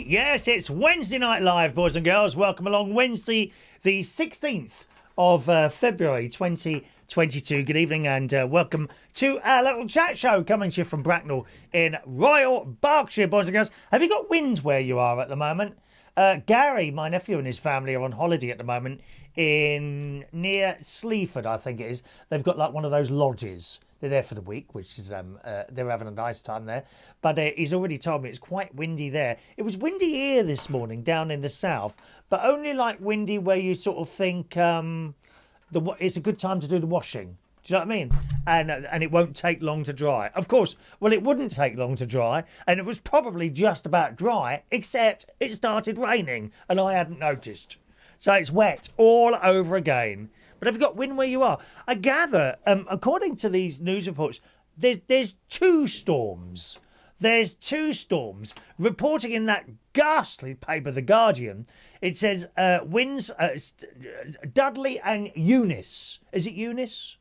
evening. Yes, it's Wednesday Night Live, boys and girls. Welcome along. Wednesday, the 16th of February 2022. Good evening and welcome to our little chat show coming to you from Bracknell in Royal Berkshire, boys and girls. Have you got wind where you are at the moment? Gary, my nephew, and his family are on holiday at the moment in near Sleaford, I think it is. They've got like one of those lodges. They're there for the week, which is they're having a nice time there. But he's already told me it's quite windy there. It was windy here this morning down in the south, but only like windy where you sort of think it's a good time to do the washing. Do you know what I mean? And it won't take long to dry. Of course, well, it wouldn't take long to dry, and it was probably just about dry, except it started raining, and I hadn't noticed. So it's wet all over again. But have you got wind where you are? I gather, according to these news reports, there's two storms. There's two storms. Reporting in that ghastly paper, The Guardian, it says winds, Dudley and Eunice. Is it Eunice?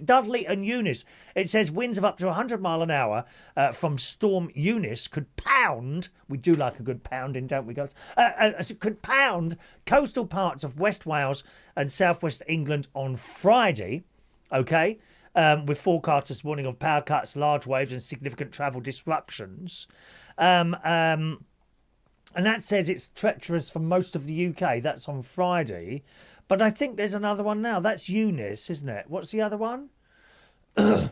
Dudley and Eunice. It says winds of up to 100 mile an hour from Storm Eunice could pound. We do like a good pounding, don't we, guys? Could pound coastal parts of West Wales and southwest England on Friday. Okay, with forecasters warning of power cuts, large waves, and significant travel disruptions. And that says it's treacherous for most of the UK. That's on Friday. But I think there's another one now. That's Eunice, isn't it? What's the other one? Is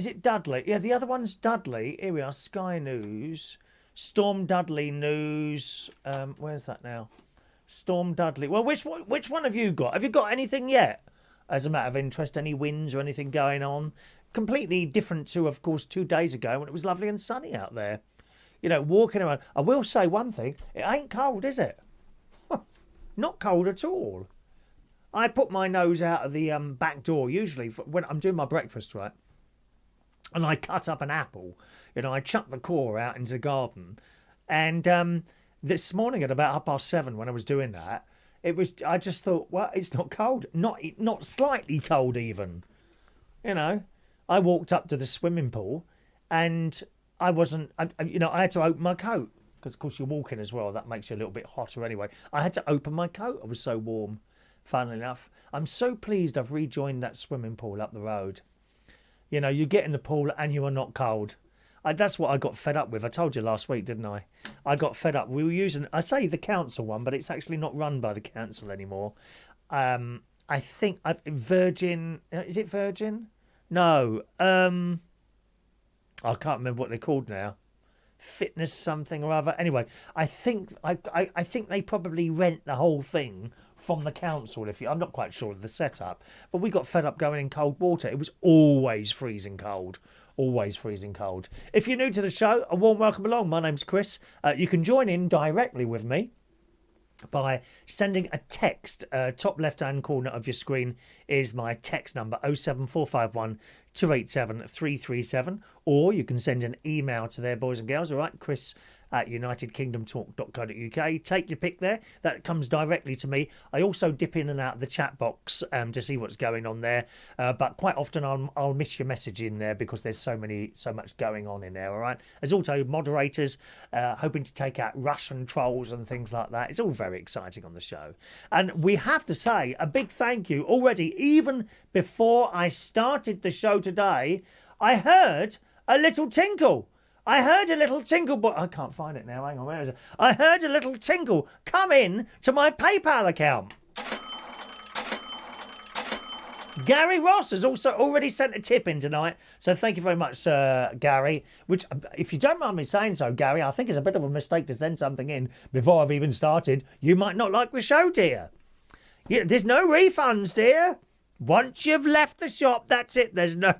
it Dudley? Yeah, the other one's Dudley. Here we are, Sky News. Storm Dudley News. Where's that now? Storm Dudley. Well, which one have you got? Have you got anything yet? As a matter of interest, any winds or anything going on? Completely different to, of course, 2 days ago when it was lovely and sunny out there. You know, walking around. I will say one thing. It ain't cold, is it? Not cold at all. I put my nose out of the back door, usually when I'm doing my breakfast, right? And I cut up an apple. You know, I chuck the core out into the garden. And this morning at about 7:30 when I was doing that, I just thought, well, it's not cold. Not slightly cold even. You know, I walked up to the swimming pool and I had to open my coat. Because, of course, you're walking as well. That makes you a little bit hotter anyway. I had to open my coat. I was so warm, funnily enough. I'm so pleased I've rejoined that swimming pool up the road. You know, you get in the pool and you are not cold. That's what I got fed up with. I told you last week, didn't I? I got fed up. We were using, I say the council one, but it's actually not run by the council anymore. I think Virgin, is it Virgin? No. I can't remember what they're called now. Fitness something or other. Anyway, I think they probably rent the whole thing from the council. I'm not quite sure of the setup, but we got fed up going in cold water. It was always freezing cold. Always freezing cold. If you're new to the show, a warm welcome along. My name's Chris. You can join in directly with me by sending a text. Top left-hand corner of your screen is my text number, 07451 287 337, or you can send an email to there, boys and girls, all right, chris@unitedkingdomtalk.co.uk. Take your pick there. That comes directly to me. I also dip in and out of the chat box to see what's going on there, but quite often I'll miss your message in there because there's so much going on in there, all right? There's also moderators hoping to take out Russian trolls and things like that. It's all very exciting on the show. And we have to say a big thank you already, even before I started the show today. I heard a little tinkle. But I can't find it now. Hang on, where is it? I heard a little tinkle come in to my PayPal account. Gary Ross has also already sent a tip in tonight, so thank you very much, Gary. Which, if you don't mind me saying so, Gary, I think it's a bit of a mistake to send something in before I've even started. You might not like the show, dear. Yeah, there's no refunds, dear. Once you've left the shop, that's it. There's no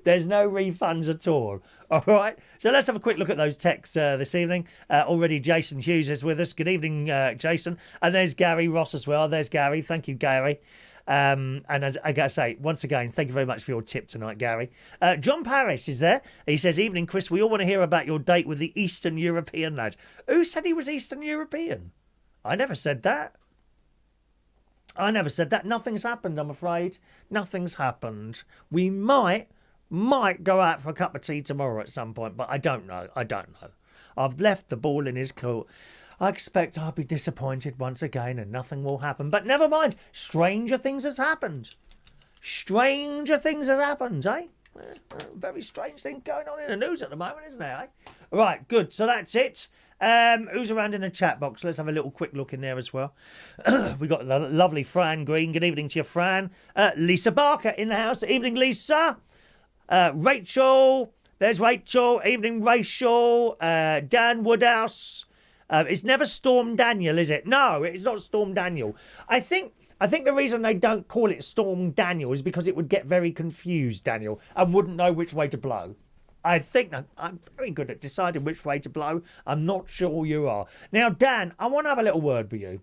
refunds at all. All right. So let's have a quick look at those texts this evening. Already Jason Hughes is with us. Good evening, Jason. And there's Gary Ross as well. There's Gary. Thank you, Gary. And as I gotta say, once again, thank you very much for your tip tonight, Gary. John Parrish is there. He says, evening, Chris. We all want to hear about your date with the Eastern European lad. Who said he was Eastern European? I never said that. Nothing's happened, I'm afraid. Nothing's happened. We might go out for a cup of tea tomorrow at some point, but I don't know. I've left the ball in his court. I expect I'll be disappointed once again and nothing will happen. But never mind. Stranger things has happened. Stranger things has happened, eh? Very strange thing going on in the news at the moment, isn't there, eh? Right, good. So that's it. Who's around in the chat box? Let's have a little quick look in there as well. We got the lovely Fran Green. Good evening to you, Fran. Lisa Barker in the house. Evening, Lisa. Rachel. There's Rachel. Evening, Rachel. Dan Woodhouse. It's never Storm Daniel, is it? No, it's not Storm Daniel. I think the reason they don't call it Storm Daniel is because it would get very confused, Daniel, and wouldn't know which way to blow. I think I'm very good at deciding which way to blow. I'm not sure you are. Now, Dan, I want to have a little word with you.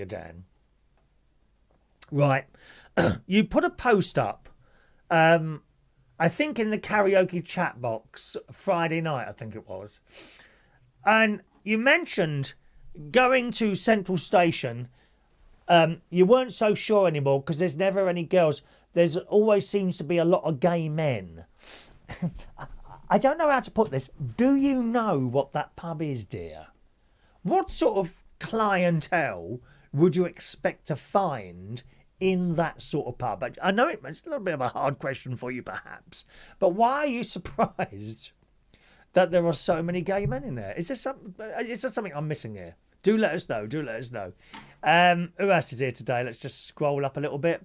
Dan. Right. You put a post up, I think in the karaoke chat box Friday night, I think it was. And you mentioned going to Central Station. You weren't so sure anymore because there's never any girls. There's always seems to be a lot of gay men. I don't know how to put this. Do you know what that pub is, dear? What sort of clientele would you expect to find in that sort of pub? I know it's a little bit of a hard question for you, perhaps, but why are you surprised that there are so many gay men in there? Is there something I'm missing here? Do let us know. Who else is here today? Let's just scroll up a little bit.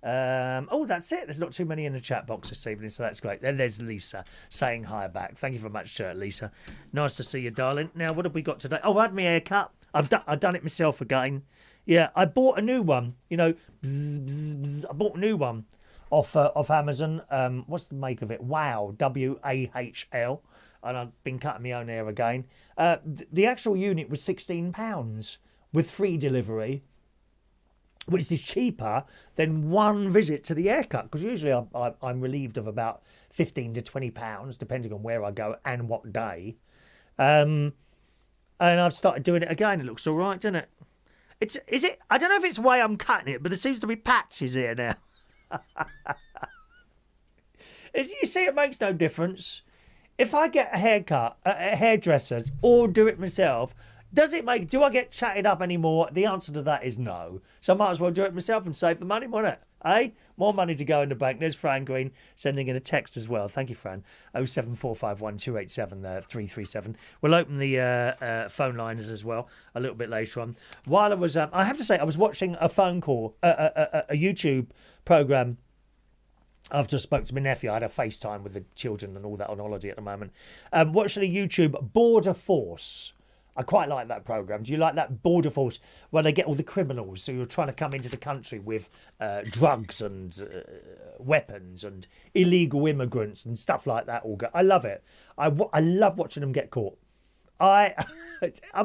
That's it. There's not too many in the chat box this evening, so that's great. Then there's Lisa saying hi back. Thank you very much, Lisa. Nice to see you, darling. Now, what have we got today? Oh, I had my haircut. I've done it myself again. Yeah, I bought a new one. You know, I bought a new one off Amazon. What's the make of it? Wow, WAHL. And I've been cutting my own hair again. The actual unit was £16 with free delivery, which is cheaper than one visit to the haircut, because usually I'm relieved of about £15 to £20, depending on where I go and what day. And I've started doing it again. It looks all right, doesn't it? Is it? I don't know if it's the way I'm cutting it, but there seems to be patches here now. You see, it makes no difference. If I get a haircut at hairdressers or do it myself, do I get chatted up anymore? The answer to that is no. So I might as well do it myself and save the money, won't it? Eh? More money to go in the bank. There's Fran Green sending in a text as well. Thank you, Fran. 07451 287 337. We'll open the phone lines as well a little bit later on. While I was, I have to say, I was watching a phone call, a YouTube program. I've just spoke to my nephew. I had a FaceTime with the children and all that on holiday at the moment. Watching a YouTube Border Force. I quite like that programme. Do you like that Border Force where they get all the criminals who are trying to come into the country with drugs and weapons and illegal immigrants and stuff like that? I love it. I love watching them get caught. Am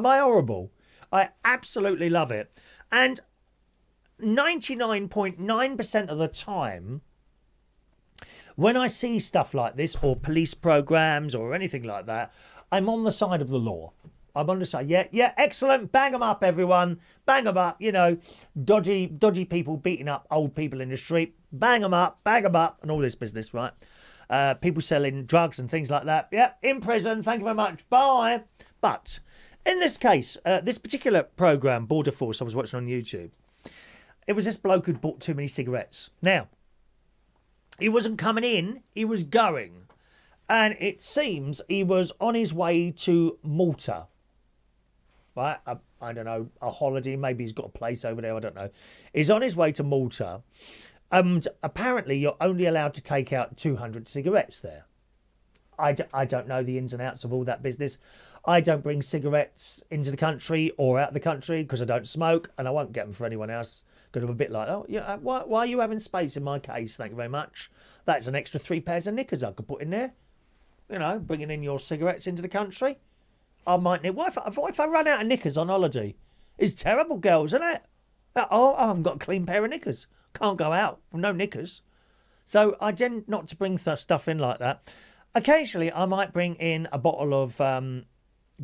I horrible? I absolutely love it. And 99.9% of the time, when I see stuff like this or police programmes or anything like that, I'm on the side of the law. I'm on the side. Yeah, excellent. Bang them up, everyone. Bang them up. You know, dodgy people beating up old people in the street. Bang them up, and all this business, right? People selling drugs and things like that. Yeah, in prison. Thank you very much. Bye. But in this case, this particular programme, Border Force, I was watching on YouTube, it was this bloke who'd bought too many cigarettes. Now, he wasn't coming in, he was going. And it seems he was on his way to Malta. Right? I don't know, a holiday. Maybe he's got a place over there. I don't know. He's on his way to Malta. And apparently you're only allowed to take out 200 cigarettes there. I don't know the ins and outs of all that business. I don't bring cigarettes into the country or out of the country because I don't smoke, and I won't get them for anyone else because I'm a bit like, oh, yeah, why are you having space in my case? Thank you very much. That's an extra 3 pairs of knickers I could put in there. You know, bringing in your cigarettes into the country. I might need... What if I run out of knickers on holiday? It's terrible, girls, isn't it? Oh, I haven't got a clean pair of knickers. Can't go out with no knickers. So I tend not to bring stuff in like that. Occasionally, I might bring in a bottle of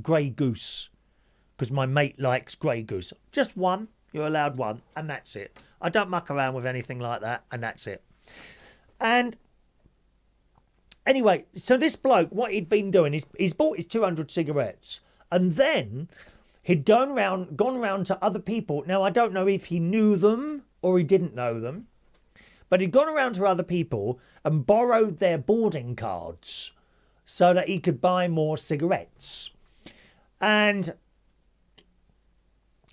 Grey Goose because my mate likes Grey Goose. Just one. You're allowed one, and that's it. I don't muck around with anything like that, and that's it. And Anyway, so this bloke, what he'd been doing is he's bought his 200 cigarettes, and then he'd gone round to other people. Now, I don't know if he knew them or he didn't know them, but he'd gone around to other people and borrowed their boarding cards so that he could buy more cigarettes. And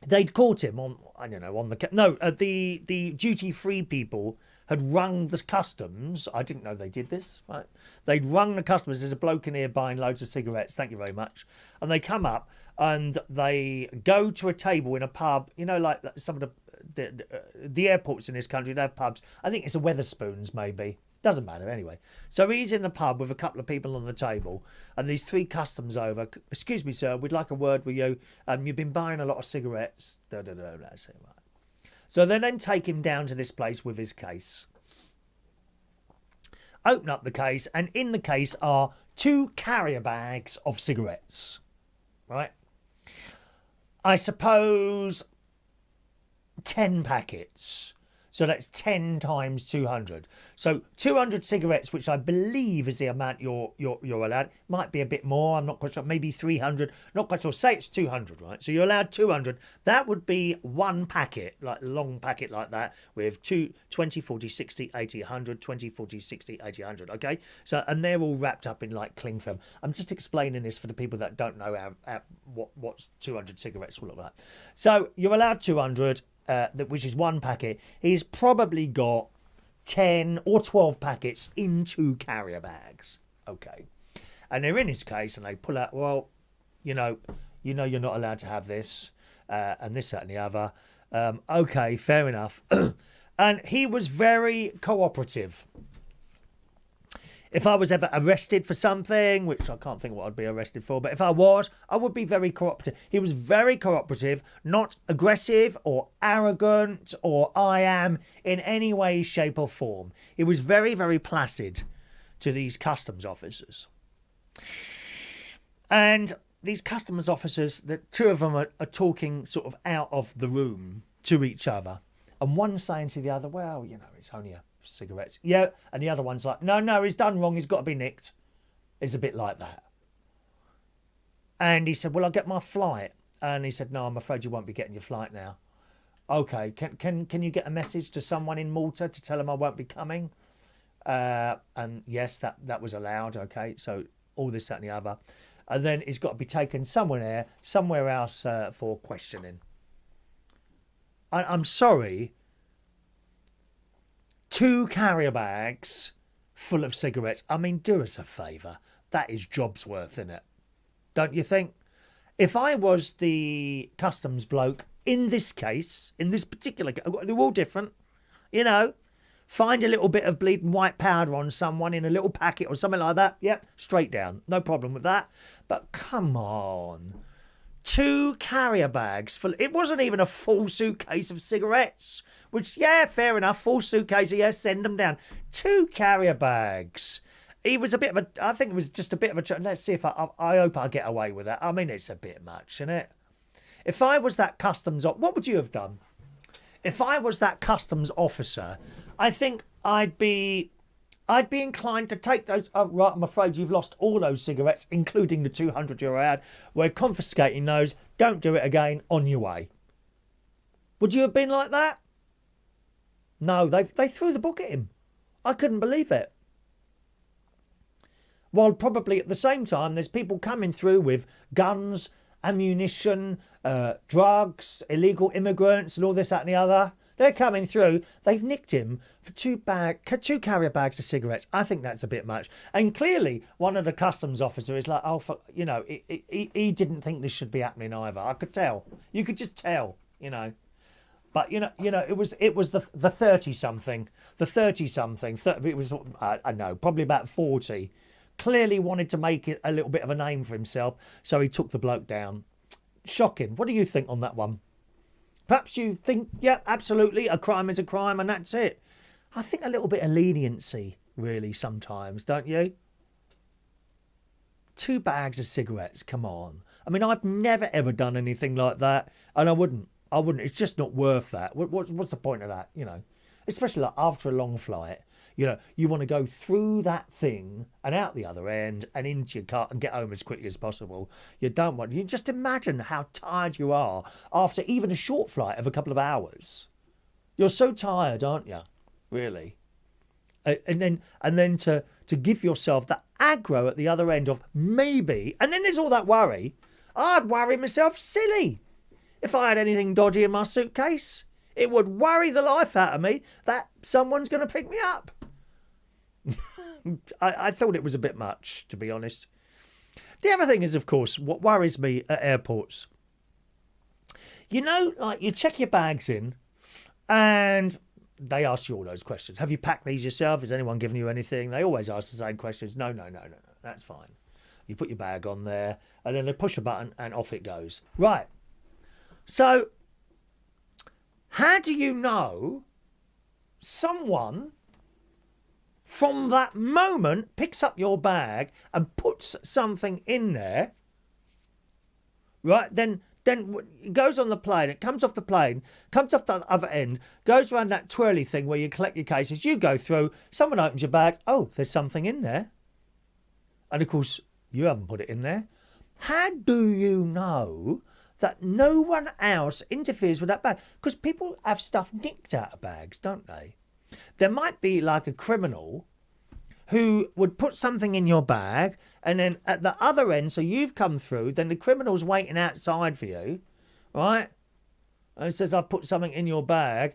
they'd caught him on, I don't know, the duty-free people had rung the customs. I didn't know they did this, right? They'd rung the customers. There's a bloke in here buying loads of cigarettes. Thank you very much. And they come up and they go to a table in a pub. You know, like some of the airports in this country, they have pubs. I think it's a Wetherspoons, maybe. Doesn't matter anyway. So he's in the pub with a couple of people on the table, and these three customs over. Excuse me, sir, we'd like a word with you. You've been buying a lot of cigarettes. That's it, right. So they then take him down to this place with his case. Open up the case, and in the case are 2 carrier bags of cigarettes. Right? I suppose 10 packets. So that's 10 times 200. So 200 cigarettes, which I believe is the amount you're allowed. Might be a bit more. I'm not quite sure. Maybe 300. Not quite sure. Say it's 200, right? So you're allowed 200. That would be one packet, like a long packet like that, with 20, 40, 60, 80, 100, 20, 40, 60, 80, 100. Okay? So, and they're all wrapped up in like cling film. I'm just explaining this for the people that don't know what 200 cigarettes will look like. So you're allowed 200. Which is one packet. He's probably got 10 or 12 packets in 2 carrier bags. Okay. And they're in his case and they pull out, well, you know you're not allowed to have this, and this, that and the other. Okay, fair enough. And he was very cooperative. If I was ever arrested for something, which I can't think what I'd be arrested for, but if I was, I would be very cooperative. He was very cooperative, not aggressive or arrogant or I am in any way, shape or form. He was very, very placid to these customs officers. And these customs officers, the two of them are talking sort of out of the room to each other. And one saying to the other, well, it's only cigarettes. Yeah, and the other one's like, no, he's done wrong, he's got to be nicked. It's a bit like that. And he said, well, I'll get my flight. And he said, no, I'm afraid you won't be getting your flight now. Okay, can you get a message to someone in Malta to tell them I won't be coming? And yes, that was allowed. Okay, so all this, that and the other. And then he's got to be taken somewhere else for questioning. I'm sorry, 2 carrier bags full of cigarettes. I mean, do us a favour. That is job's worth, isn't it? Don't you think? If I was the customs bloke in this case, in this particular case, they're all different, find a little bit of bleeding white powder on someone in a little packet or something like that. Yep, straight down. No problem with that. But come on. 2 carrier bags full. It wasn't even a full suitcase of cigarettes, which, yeah, fair enough. Full suitcase, yeah, send them down. 2 carrier bags. He was a bit of a, I think it was just a bit of a, let's see if I hope I get away with that. I mean, it's a bit much, isn't it? If I was that customs, what would you have done? If I was that customs officer, I think I'd be inclined to take those. Oh, right, I'm afraid you've lost all those cigarettes, including the 200 you had. We're confiscating those. Don't do it again. On your way. Would you have been like that? No, they threw the book at him. I couldn't believe it. While probably at the same time, there's people coming through with guns, ammunition, drugs, illegal immigrants, and all this, that, and the other. They're coming through. They've nicked him for 2 carrier bags of cigarettes. I think that's a bit much. And clearly, one of the customs officers is like, oh, he didn't think this should be happening either. I could tell. You could just tell, But it was the 30-something. The 30-something. It was, I don't know, probably about 40. Clearly wanted to make it a little bit of a name for himself, so he took the bloke down. Shocking. What do you think on that one? Perhaps you think, yeah, absolutely, a crime is a crime and that's it. I think a little bit of leniency, really, sometimes, don't you? 2 bags of cigarettes, come on. I mean, I've never, ever done anything like that, and I wouldn't. It's just not worth that. What's the point of that, Especially like after a long flight. You want to go through that thing and out the other end and into your car and get home as quickly as possible. You don't want... You just imagine how tired you are after even a short flight of a couple of hours. You're so tired, aren't you? Really. And then to give yourself that aggro at the other end of maybe... And then there's all that worry. I'd worry myself silly if I had anything dodgy in my suitcase. It would worry the life out of me that someone's going to pick me up. I thought it was a bit much, to be honest. The other thing is, of course, what worries me at airports. Like you check your bags in and they ask you all those questions. Have you packed these yourself? Has anyone given you anything? They always ask the same questions. No. That's fine. You put your bag on there and then they push a button and off it goes. Right. So, how do you know someone from that moment picks up your bag and puts something in there, right? Then it goes on the plane, it comes off the plane, comes off the other end, goes around that twirly thing where you collect your cases, you go through, someone opens your bag, oh, there's something in there. And of course, you haven't put it in there. How do you know that no one else interferes with that bag? Because people have stuff nicked out of bags, don't they? There might be like a criminal who would put something in your bag and then at the other end, so you've come through, then the criminal's waiting outside for you, right? And it says, I've put something in your bag.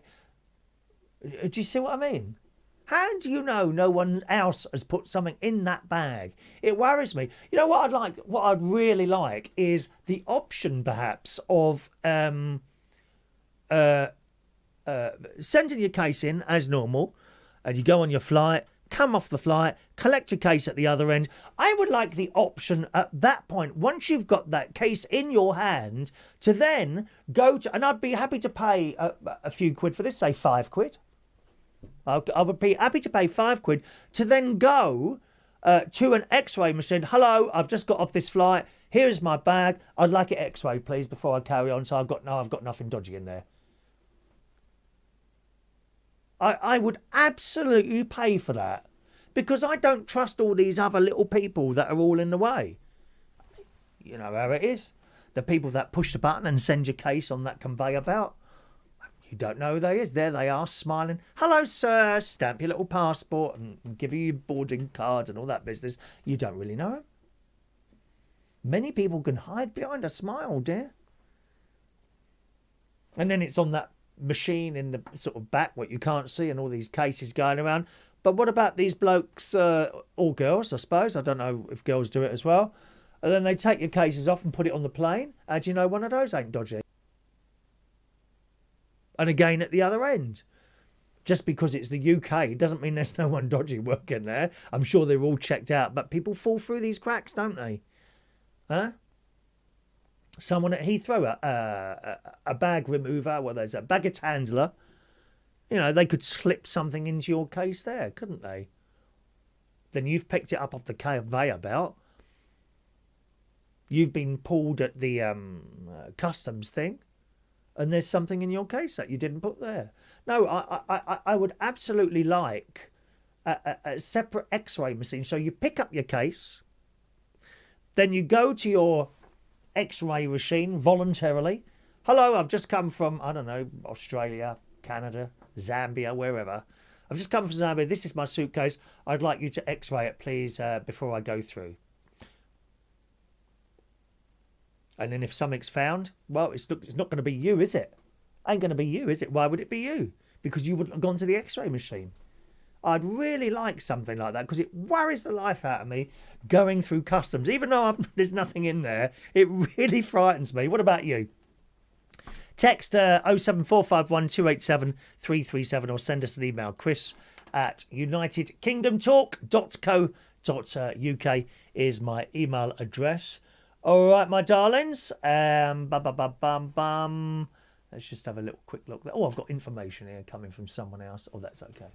Do you see what I mean? How do you know no one else has put something in that bag? It worries me. You know what I'd really like is the option perhaps of sending your case in as normal and you go on your flight, come off the flight, collect your case at the other end. I would like the option at that point, once you've got that case in your hand, to then go to, and I'd be happy to pay a few quid for this, say £5. I would be happy to pay £5 to then go to an x-ray machine. Hello, I've just got off this flight. Here's my bag. I'd like it x-ray, please, before I carry on. So I've got nothing dodgy in there. I would absolutely pay for that because I don't trust all these other little people that are all in the way. You know how it is. The people that push the button and send your case on that conveyor belt. You don't know who they is. There they are, smiling. Hello, sir. Stamp your little passport and give you your boarding card and all that business. You don't really know them. Many people can hide behind a smile, dear. And then it's on that machine in the sort of back what you can't see and all these cases going around. But what about these blokes, or girls, I suppose. I don't know if girls do it as well. And then they take your cases off and put it on the plane. How do you know one of those ain't dodgy? And again at the other end. Just because it's the UK doesn't mean there's no one dodgy working there. I'm sure they're all checked out. But people fall through these cracks, don't they? Huh? Someone at Heathrow, a bag remover, well, there's a baggage handler. You know, they could slip something into your case there, couldn't they? Then you've picked it up off the conveyor belt. You've been pulled at the customs thing. And there's something in your case that you didn't put there. No, I would absolutely like a separate x-ray machine. So you pick up your case, then you go to your x-ray machine voluntarily. Hello, I've just come from, I don't know, Australia, Canada, Zambia, wherever. I've just come from Zambia. This is my suitcase. I'd like you to x-ray it, please, before I go through. And then if something's found, well, it's not going to be you, is it? Ain't going to be you, is it? Why would it be you? Because you wouldn't have gone to the x-ray machine. I'd really like something like that because it worries the life out of me going through customs. Even though there's nothing in there, it really frightens me. What about you? Text 07451 or send us an email, chris@unitedkingdomtalk.co.uk is my email address. All right, my darlings. Let's just have a little quick look. Oh, I've got information here coming from someone else. Oh, that's okay.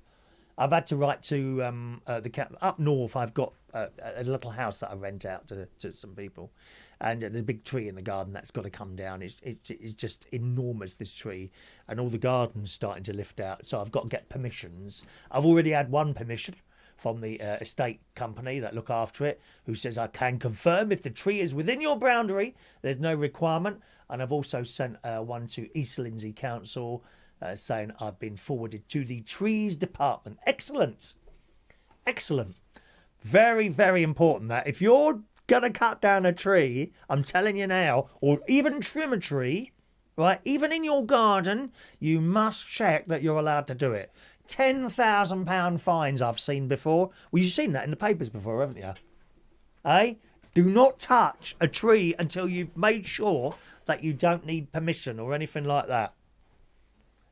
I've had to write to up north. I've got a little house that I rent out to some people, and there's a big tree in the garden that's got to come down. It's just enormous, this tree, and all the garden's starting to lift out. So I've got to get permissions. I've already had one permission from the estate company that look after it, who says I can confirm if the tree is within your boundary, there's no requirement. And I've also sent one to East Lindsey Council saying I've been forwarded to the trees department. Excellent. Excellent. Very, very important that if you're going to cut down a tree, I'm telling you now, or even trim a tree, right, even in your garden, you must check that you're allowed to do it. £10,000 fines I've seen before. Well, you've seen that in the papers before, haven't you? Eh? Do not touch a tree until you've made sure that you don't need permission or anything like that.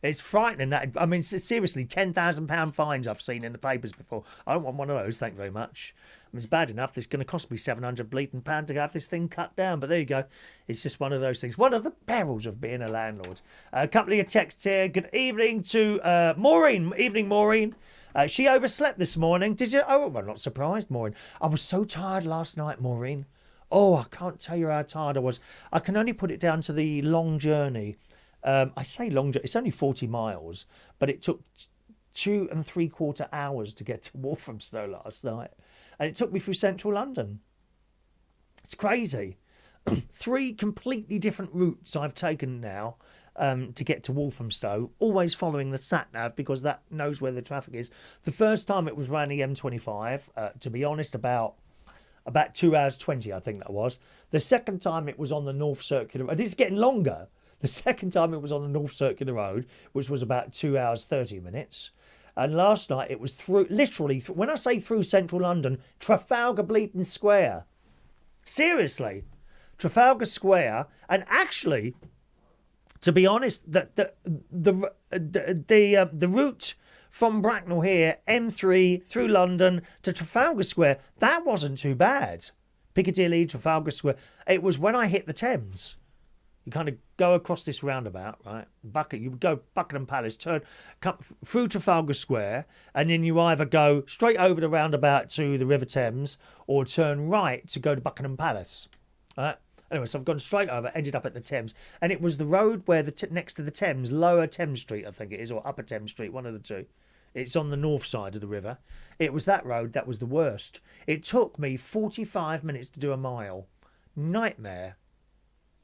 It's frightening. That, I mean, seriously, £10,000 fines I've seen in the papers before. I don't want one of those, thank you very much. I mean, it's bad enough. It's going to cost me £700 to have this thing cut down. But there you go. It's just one of those things. One of the perils of being a landlord. A couple of texts here. Good evening to Maureen. Evening, Maureen. She overslept this morning. Did you? Oh, well, not surprised, Maureen. I was so tired last night, Maureen. Oh, I can't tell you how tired I was. I can only put it down to the long journey. I say long journey. It's only 40 miles, but it took 2 3/4 hours to get to Walthamstow last night. And it took me through central London. It's crazy. 3 completely different routes I've taken now to get to Walthamstow, always following the sat-nav because that knows where the traffic is. The first time it was around the M25, to be honest, about 2 hours 20, I think that was. The second time it was on the North Circular Road. It's getting longer. The second time it was on the North Circular Road, which was about 2 hours 30 minutes. And last night it was through, literally, when I say through central London, Trafalgar Bleeton Square. Seriously. Trafalgar Square. And actually, to be honest, the route from Bracknell here, M3 through London to Trafalgar Square, that wasn't too bad. Piccadilly, Trafalgar Square. It was when I hit the Thames. You kind of go across this roundabout, right? You go Buckingham Palace, come through Trafalgar Square, and then you either go straight over the roundabout to the River Thames or turn right to go to Buckingham Palace. Right? Anyway, so I've gone straight over, ended up at the Thames, and it was the road where next to the Thames, Lower Thames Street, I think it is, or Upper Thames Street, one of the two. It's on the north side of the river. It was that road that was the worst. It took me 45 minutes to do a mile. Nightmare.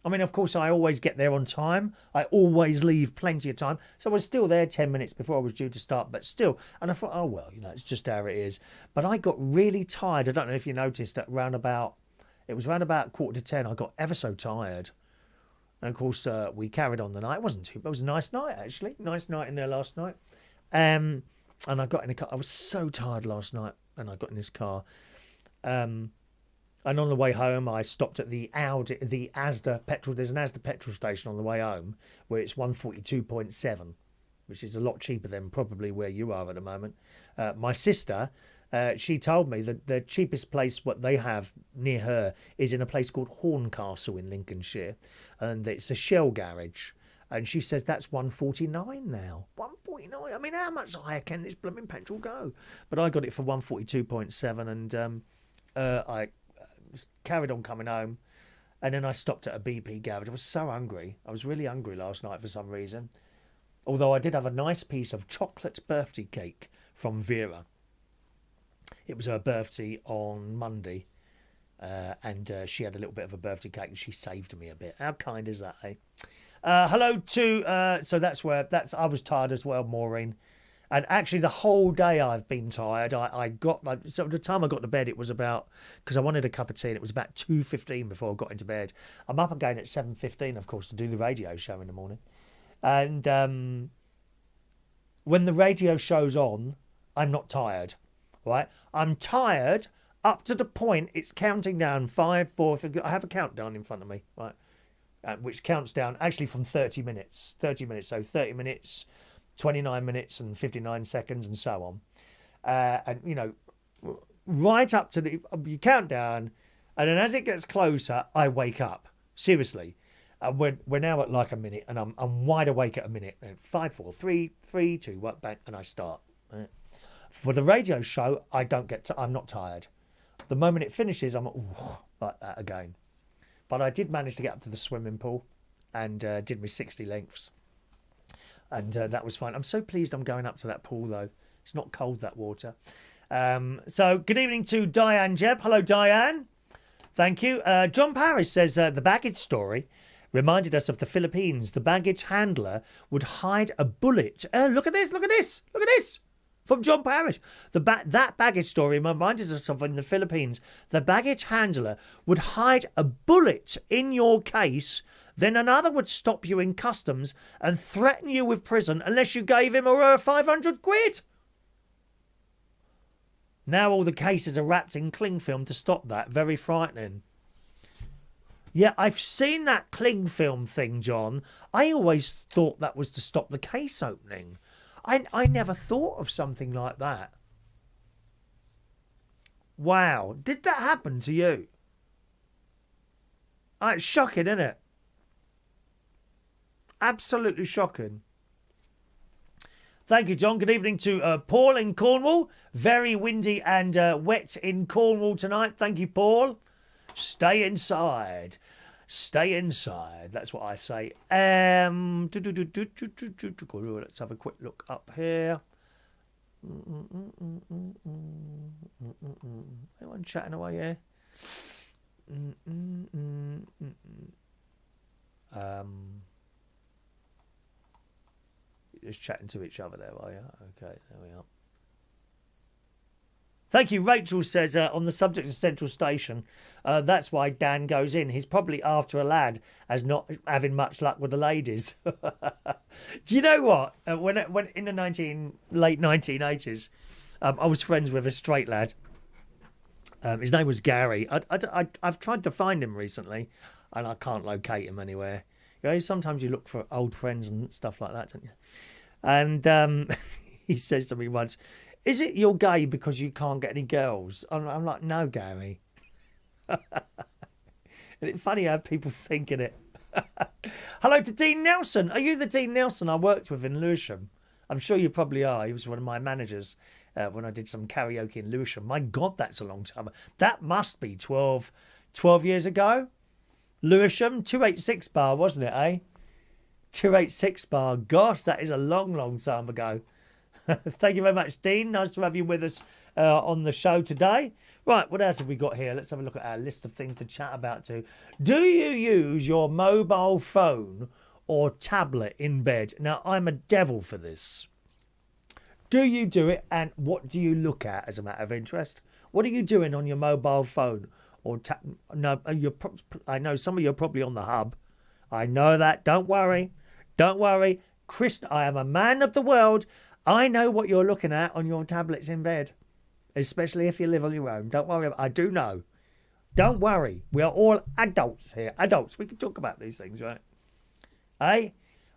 I mean, of course, I always get there on time. I always leave plenty of time. So I was still there 10 minutes before I was due to start, but still. And I thought, oh, well, it's just how it is. But I got really tired. I don't know if you noticed that it was round about 9:45. I got ever so tired. And of course, we carried on the night. It wasn't too bad. It was a nice night, actually. Nice night in there last night. And I got in a car. I was so tired last night. And I got in this car. And on the way home, I stopped at the Asda petrol. There's an Asda petrol station on the way home where it's 142.7, which is a lot cheaper than probably where you are at the moment. My sister, she told me that the cheapest place what they have near her is in a place called Horncastle in Lincolnshire, and it's a Shell garage. And she says that's 149 now. 149. I mean, how much higher can this blooming petrol go? But I got it for 142.7, and I carried on coming home, and then I stopped at a BP garage. I was so hungry. I was really hungry last night for some reason. Although I did have a nice piece of chocolate birthday cake from Vera. It was her birthday on Monday, and she had a little bit of a birthday cake, and she saved me a bit. How kind is that, eh? Hello to so I was tired as well, Maureen. And actually, the whole day I've been tired. So the time I got to bed, it was about, because I wanted a cup of tea, and it was about 2:15 before I got into bed. I'm up again at 7:15, of course, to do the radio show in the morning. And when the radio show's on, I'm not tired, right? I'm tired up to the point it's counting down 5, 4, 3. I have a countdown in front of me, right? Which counts down actually from 30 minutes. 30 minutes, so 30 minutes... 29 minutes and 59 seconds and so on. And, right up to you count down, and then as it gets closer, I wake up. Seriously. And we're now at like a minute, and I'm wide awake at a minute. And 5, 4, 3, 2, 1, bang, and I start. Right? For the radio show, I'm not tired. The moment it finishes, I'm like that again. But I did manage to get up to the swimming pool and did my 60 lengths. And that was fine. I'm so pleased I'm going up to that pool, though. It's not cold, that water. So good evening to Diane Jebb. Hello, Diane. Thank you. John Parrish says the baggage story reminded us of the Philippines. The baggage handler would hide a bullet. Look at this. Look at this. Look at this. From John Parrish. That baggage story reminded us of in the Philippines. The baggage handler would hide a bullet in your case. Then another would stop you in customs and threaten you with prison unless you gave him or her 500 quid. Now all the cases are wrapped in cling film to stop that. Very frightening. Yeah, I've seen that cling film thing, John. I always thought that was to stop the case opening. I never thought of something like that. Wow. Did that happen to you? It's shocking, isn't it? Absolutely shocking. Thank you, John. Good evening to Paul in Cornwall. Very windy and wet in Cornwall tonight. Thank you, Paul. Stay inside. Stay inside. That's what I say. Let's have a quick look up here. Anyone chatting away here? Just chatting to each other there, are you? Okay, there we are. Thank you. Rachel says, on the subject of Central Station, that's why Dan goes in. He's probably after a lad as not having much luck with the ladies. Do you know what? When in the late 1980s, I was friends with a straight lad. His name was Gary. I've tried to find him recently, and I can't locate him anywhere. You know, sometimes you look for old friends and stuff like that, don't you? And he says to me once, "Is it you're gay because you can't get any girls?" I'm like, "No, Gary." And it's funny how people think in it. Hello to Dean Nelson. Are you the Dean Nelson I worked with in Lewisham? I'm sure you probably are. He was one of my managers when I did some karaoke in Lewisham. My God, that's a long time. That must be 12 years ago. Lewisham, 286 bar, wasn't it, eh? 286 bar. Gosh, that is a long, long time ago. Thank you very much, Dean. Nice to have you with us on the show today. Right, what else have we got here? Let's have a look at our list of things to chat about too. Do you use your mobile phone or tablet in bed? Now, I'm a devil for this. Do you do it, and what do you look at as a matter of interest? What are you doing on your mobile phone or No, I know some of you are probably on the hub. I know that. Don't worry. Don't worry. Chris, I am a man of the world. I know what you're looking at on your tablets in bed, especially if you live on your own. Don't worry. I do know. Don't worry. We are all adults here. Adults. We can talk about these things, right? Eh?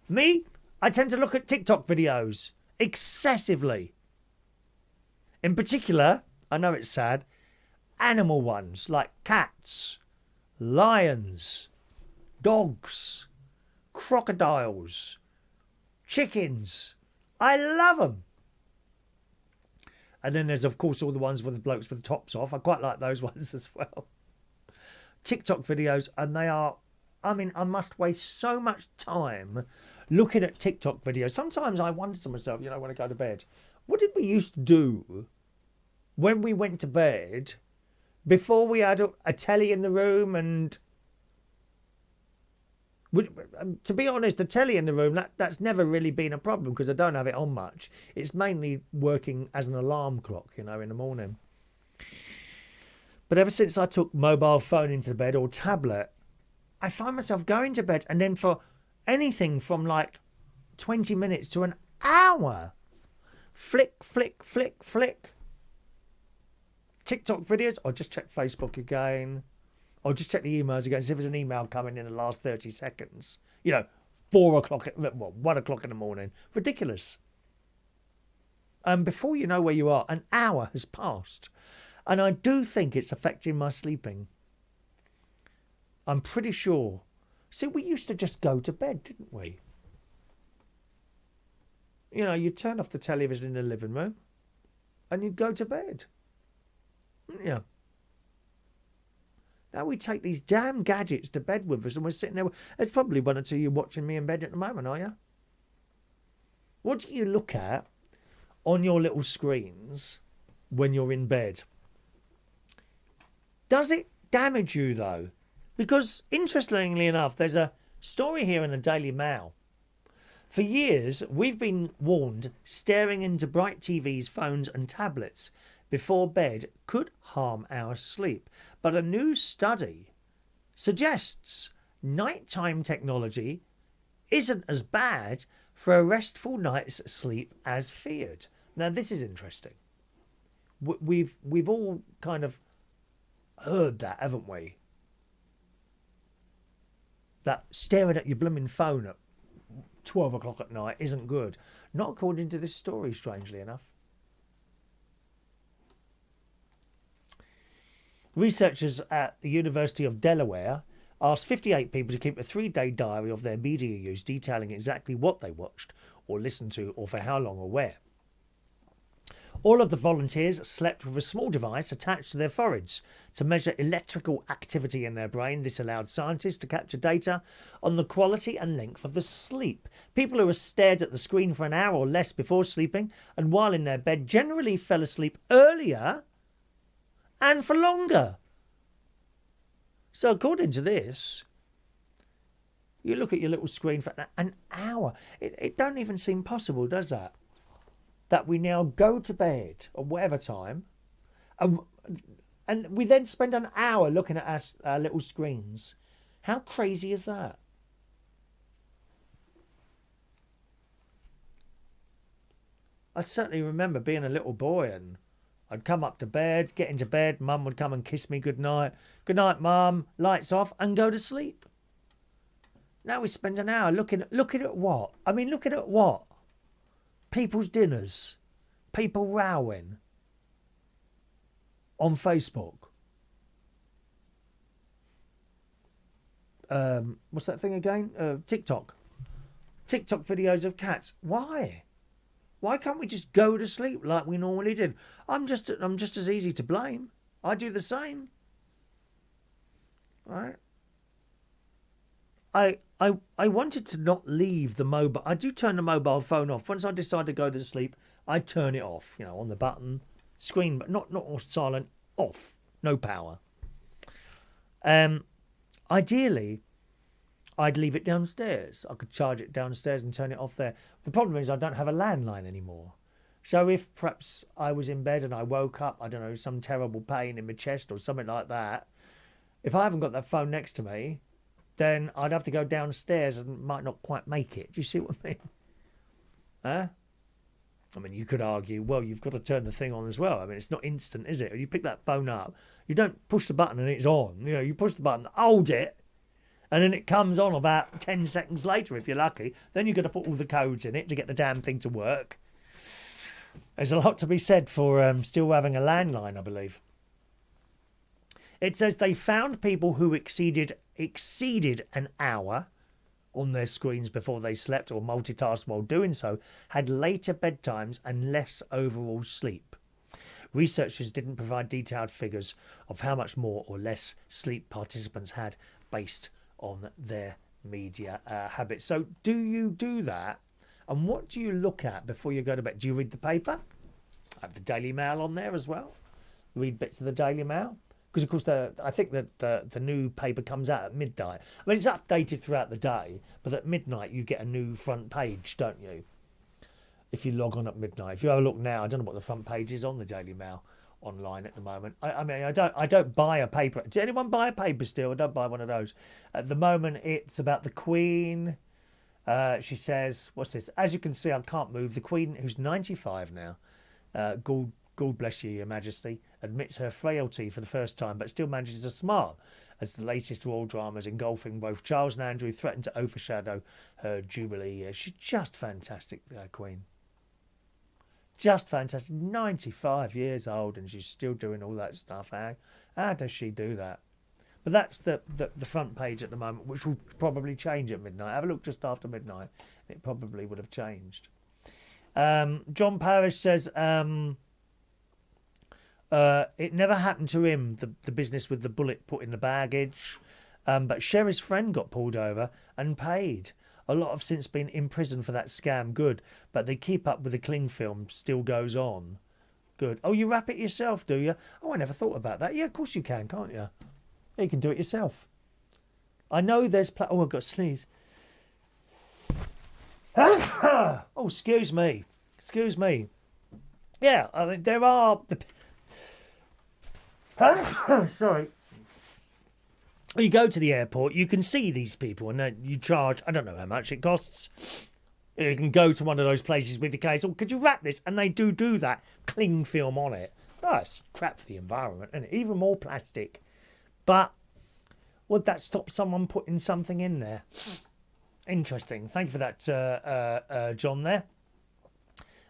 Me? I tend to look at TikTok videos excessively. In particular, I know it's sad, animal ones like cats, lions, dogs, crocodiles, chickens. I love them. And then there's, of course, all the ones with the blokes with the tops off. I quite like those ones as well. TikTok videos, and they are, I mean, I must waste so much time looking at TikTok videos. Sometimes I wonder to myself, you know, when I go to bed, what did we used to do when we went to bed before we had a telly in the room? And to be honest, the telly in the room, that's never really been a problem because I don't have it on much. It's mainly working as an alarm clock, you know, in the morning. But ever since I took mobile phone into bed or tablet, I find myself going to bed and then for anything from like 20 minutes to an hour, flick, flick, flick, flick. TikTok videos, or just check Facebook again, or just check the emails again, see if there's an email coming in the last 30 seconds. You know, 1 o'clock in the morning. Ridiculous. And before you know where you are, an hour has passed. And I do think it's affecting my sleeping. I'm pretty sure. See, we used to just go to bed, didn't we? You know, you turn off the television in the living room. and you'd go to bed. Yeah. Now we take these damn gadgets to bed with us and we're sitting there. There's probably one or two you watching me in bed at the moment, are you? What do you look at on your little screens when you're in bed? Does it damage you, though? Because, interestingly enough, there's a story here in the Daily Mail. For years, we've been warned staring into bright TVs, phones and tablets before bed could harm our sleep. But a new study suggests nighttime technology isn't as bad for a restful night's sleep as feared. Now, this is interesting. We've all kind of heard that, haven't we? That staring at your blooming phone at 12 o'clock at night isn't good. Not according to this story, strangely enough. Researchers at the University of Delaware asked 58 people to keep a 3-day diary of their media use, detailing exactly what they watched or listened to or for how long or where. All of the volunteers slept with a small device attached to their foreheads to measure electrical activity in their brain. This allowed scientists to capture data on the quality and length of the sleep. People who were stared at the screen for an hour or less before sleeping and while in their bed generally fell asleep earlier and for longer. So according to this, you look at your little screen for an hour. It don't even seem possible, does that? That we now go to bed at whatever time, and we then spend an hour looking at our little screens. How crazy is that? I certainly remember being a little boy and I'd come up to bed, get into bed, Mum would come and kiss me goodnight. Good night, Mum, lights off, and go to sleep. Now we spend an hour looking at what? I mean, looking at what? People's dinners, people rowing on Facebook. What's that thing again? TikTok. TikTok videos of cats. Why? Why can't we just go to sleep like we normally did? I'm just as easy to blame. I do the same. Right? I wanted to not leave the mobile. I do turn the mobile phone off. Once I decide to go to sleep, I turn it off, on the button, screen, but not silent, off, no power. Ideally, I'd leave it downstairs. I could charge it downstairs and turn it off there. The problem is I don't have a landline anymore. So if perhaps I was in bed and I woke up, I don't know, some terrible pain in my chest or something like that, if I haven't got that phone next to me, then I'd have to go downstairs and might not quite make it. Do you see what I mean? Huh? I mean, you could argue, well, you've got to turn the thing on as well. I mean, it's not instant, is it? You pick that phone up, you don't push the button and it's on. You push the button, hold it, and then it comes on about 10 seconds later if you're lucky. Then you've got to put all the codes in it to get the damn thing to work. There's a lot to be said for still having a landline, I believe. It says they found people who exceeded an hour on their screens before they slept or multitasked while doing so had later bedtimes and less overall sleep. Researchers didn't provide detailed figures of how much more or less sleep participants had based on their media habits. So do you do that? And what do you look at before you go to bed? Do you read the paper? I have the Daily Mail on there as well. Read bits of the Daily Mail. Because, of course, I think that the new paper comes out at midnight. I mean, it's updated throughout the day, but at midnight you get a new front page, don't you? If you log on at midnight. If you have a look now, I don't know what the front page is on the Daily Mail online at the moment. I mean, I don't buy a paper. Does anyone buy a paper still? I don't buy one of those. At the moment, it's about the Queen. She says, what's this? As you can see, I can't move. The Queen, who's 95 now, God bless you, Your Majesty, admits her frailty for the first time, but still manages to smile as the latest royal dramas engulfing both Charles and Andrew threaten to overshadow her jubilee. She's just fantastic, Queen. Just fantastic. 95 years old and she's still doing all that stuff. How does she do that? But that's the front page at the moment, which will probably change at midnight. Have a look just after midnight. It probably would have changed. John Parrish says... It never happened to him, the business with the bullet put in the baggage. But Sherry's friend got pulled over and paid. A lot have since been in prison for that scam. Good. But they keep up with the cling film. Still goes on. Good. Oh, you wrap it yourself, do you? Oh, I never thought about that. Yeah, of course you can, can't you? Yeah, you can do it yourself. I know there's... oh, I've got a sneeze. Oh, excuse me. Excuse me. Yeah, I mean, there are... Sorry. When you go to the airport, you can see these people and then you charge... I don't know how much it costs. You can go to one of those places with your case. Oh, could you wrap this? And they do that cling film on it. That's crap for the environment, and even more plastic. But would that stop someone putting something in there? Interesting. Thank you for that, John, there.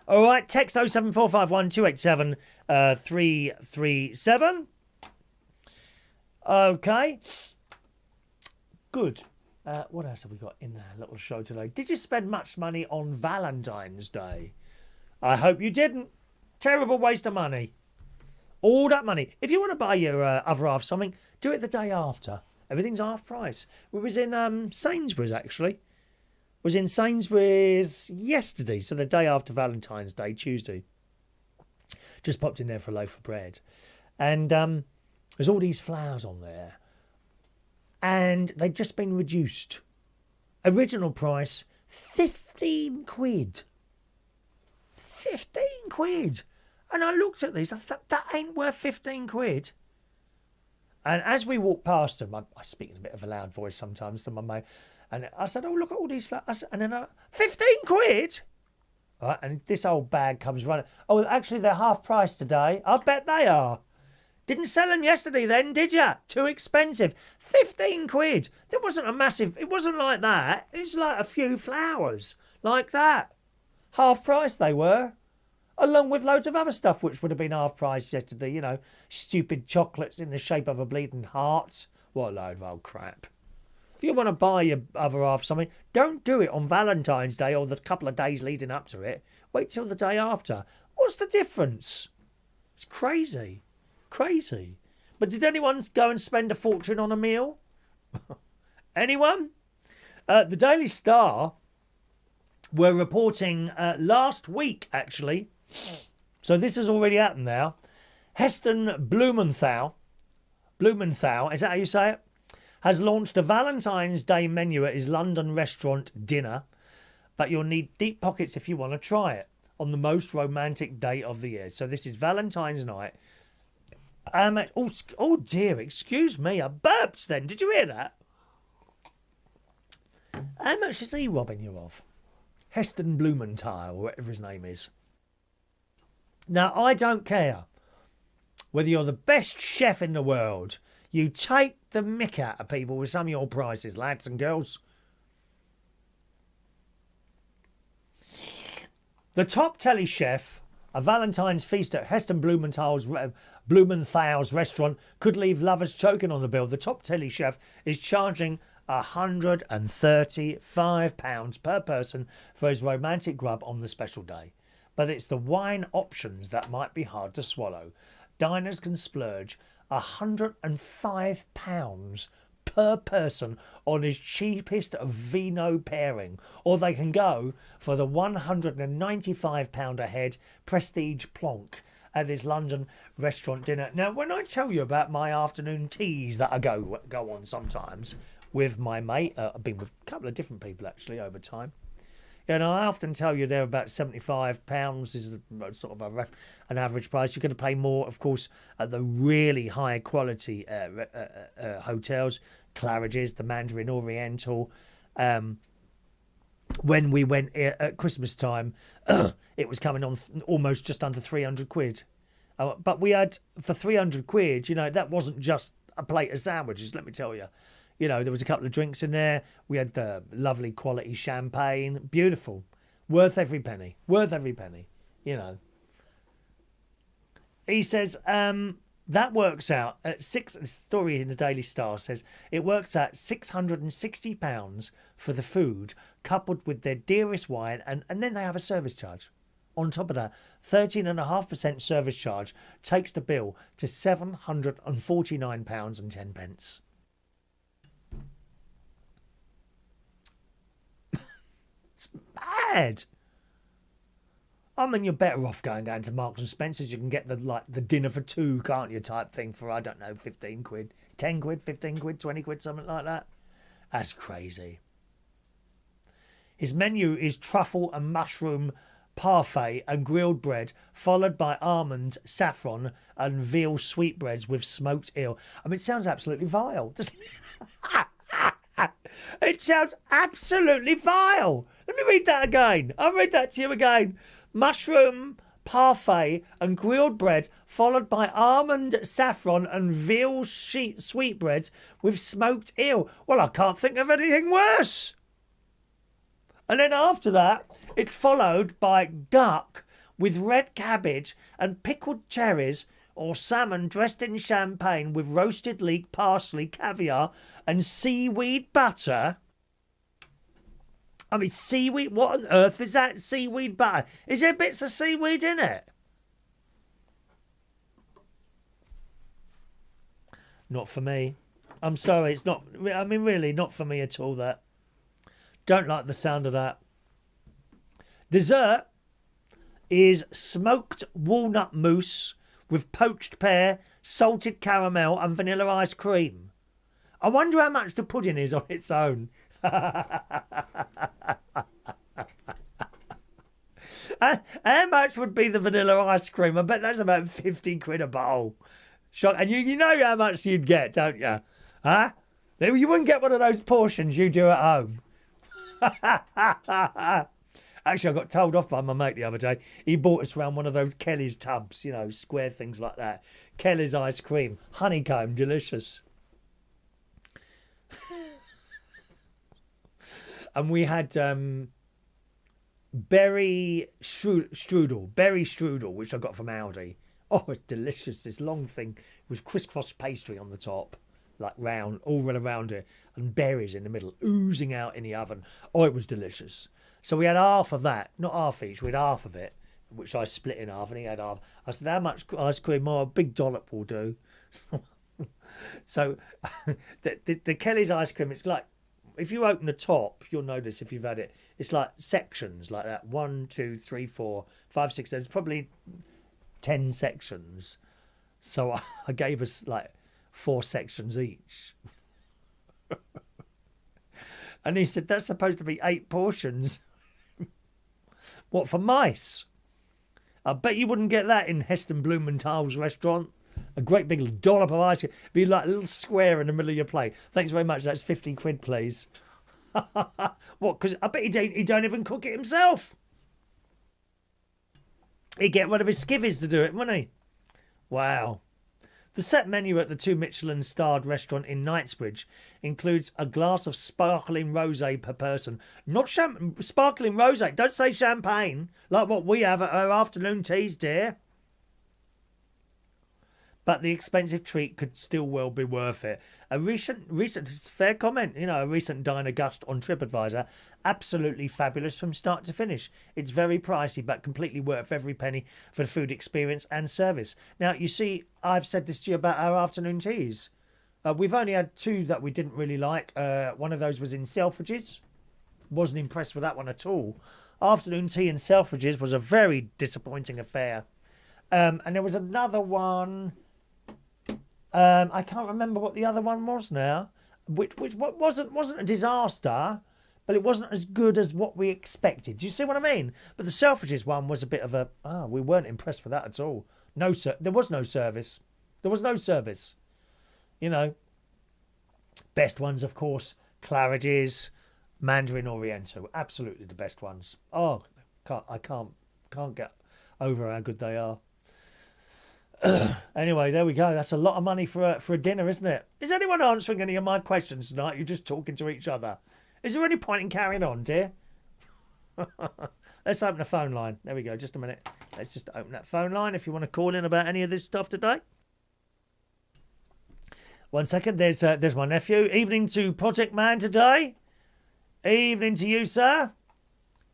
All right, text 07451 287 337. Okay. Good. What else have we got in our little show today? Did you spend much money on Valentine's Day? I hope you didn't. Terrible waste of money. All that money. If you want to buy your other half something, do it the day after. Everything's half price. We was in Sainsbury's, actually. Was in Sainsbury's yesterday, so the day after Valentine's Day, Tuesday. Just popped in there for a loaf of bread. And there's all these flowers on there. And they'd just been reduced. Original price, 15 quid. 15 quid. And I looked at these, I thought, that ain't worth 15 quid. And as we walked past them, I speak in a bit of a loud voice sometimes to my mate, and I said, oh, look at all these flowers. And then 15 quid? Right, and this old bag comes running. Oh, actually, they're half price today. I bet they are. Didn't sell them yesterday then, did you? Too expensive. 15 quid. There wasn't a massive... It wasn't like that. It was like a few flowers. Like that. Half price they were. Along with loads of other stuff which would have been half price yesterday. You know, stupid chocolates in the shape of a bleeding heart. What a load of old crap. If you want to buy your other half something, don't do it on Valentine's Day or the couple of days leading up to it. Wait till the day after. What's the difference? It's crazy. Crazy. But did anyone go and spend a fortune on a meal? Anyone? The Daily Star were reporting last week, actually. So this has already happened now. Heston Blumenthal, is that how you say it? Has launched a Valentine's Day menu at his London restaurant dinner. But you'll need deep pockets if you want to try it on the most romantic day of the year. So this is Valentine's night. Oh dear, excuse me, I burped then. Did you hear that? How much is he robbing you of? Heston Blumenthal, or whatever his name is. Now, I don't care whether you're the best chef in the world. You take the mick out of people with some of your prices, lads and girls. The top telly chef, a Valentine's feast at Heston Blumenthal's restaurant could leave lovers choking on the bill. The top telly chef is charging £135 per person for his romantic grub on the special day. But it's the wine options that might be hard to swallow. Diners can splurge £105 per person on his cheapest vino pairing, or they can go for the £195 a head prestige plonk at his London restaurant dinner. Now, when I tell you about my afternoon teas that I go on sometimes with my mate, I've been with a couple of different people actually over time. And I often tell you they're about £75 is sort of an average price. You're going to pay more, of course, at the really high quality hotels, Claridge's, the Mandarin Oriental. When we went at Christmas time, it was coming on almost just under 300 quid. But we had, for 300 quid, you know, that wasn't just a plate of sandwiches, let me tell you. You know, there was a couple of drinks in there. We had the lovely quality champagne. Beautiful. Worth every penny. Worth every penny. You know. He says, that works out at the story in the Daily Star says, it works out £660 for the food, coupled with their dearest wine, and then they have a service charge. On top of that, 13.5% service charge takes the bill to £749.10. It's mad. I mean, you're better off going down to Marks and Spencer's. You can get the dinner for two, can't you, type thing for, I don't know, 15 quid, 10 quid, 15 quid, 20 quid, something like that. That's crazy. His menu is truffle and mushroom parfait and grilled bread, followed by almond, saffron and veal sweetbreads with smoked eel. I mean, it sounds absolutely vile, doesn't it? It sounds absolutely vile. Let me read that again. I'll read that to you again. Mushroom parfait and grilled bread, followed by almond, saffron and veal sweetbreads with smoked eel. Well, I can't think of anything worse. And then after that, it's followed by duck with red cabbage and pickled cherries, or salmon dressed in champagne with roasted leek, parsley, caviar and seaweed butter. I mean, seaweed? What on earth is that seaweed butter? Is there bits of seaweed in it? Not for me. I'm sorry, it's not. I mean, really, not for me at all, that. Don't like the sound of that. Dessert is smoked walnut mousse with poached pear, salted caramel and vanilla ice cream. I wonder how much the pudding is on its own. How much would be the vanilla ice cream? I bet that's about 50 quid a bowl. And you know how much you'd get, don't you? Huh? You wouldn't get one of those portions you do at home. Actually, I got told off by my mate the other day. He bought us round one of those Kelly's tubs, you know, square things like that. Kelly's ice cream, honeycomb, delicious. And we had berry strudel, which I got from Aldi. Oh, it's delicious, this long thing with crisscross pastry on the top, like round, all around it, and berries in the middle, oozing out in the oven. Oh, it was delicious. So we had half of that, not half each, we had half of it, which I split in half, and he had half. I said, how much ice cream? Oh, a big dollop will do. So the Kelly's ice cream, it's like, if you open the top, you'll notice if you've had it, it's like sections like that. 1, 2, 3, 4, 5, 6. There's probably 10 sections. So I gave us like 4 sections each. And he said, that's supposed to be 8 portions. What, for mice? I bet you wouldn't get that in Heston Blumenthal's restaurant. A great big dollop of ice cream. Be like a little square in the middle of your plate. Thanks very much. That's 50 quid, please. What? Because I bet he don't even cook it himself. He'd get one of his skivvies to do it, wouldn't he? Wow. The set menu at the 2 Michelin-starred restaurant in Knightsbridge includes a glass of sparkling rosé per person. Not sparkling rosé. Don't say champagne, like what we have at our afternoon teas, dear. But the expensive treat could still well be worth it. A recent fair comment, a recent diner gust on TripAdvisor. Absolutely fabulous from start to finish. It's very pricey, but completely worth every penny for the food experience and service. Now, you see, I've said this to you about our afternoon teas. We've only had 2 that we didn't really like. One of those was in Selfridges. Wasn't impressed with that one at all. Afternoon tea in Selfridges was a very disappointing affair. And there was another one. I can't remember what the other one was now, which wasn't a disaster, but it wasn't as good as what we expected. Do you see what I mean? But the Selfridges one was a bit of a, we weren't impressed with that at all. No, sir, there was no service. There was no service. Best ones, of course, Claridge's, Mandarin Oriental, absolutely the best ones. Oh, I can't get over how good they are. Anyway, there we go. That's a lot of money for a dinner, isn't it? Is anyone answering any of my questions tonight? You're just talking to each other. Is there any point in carrying on, dear? Let's open the phone line. There we go. Just a minute. Let's just open that phone line if you want to call in about any of this stuff today. 1 second. There's my nephew. Evening to Project Man today. Evening to you, sir.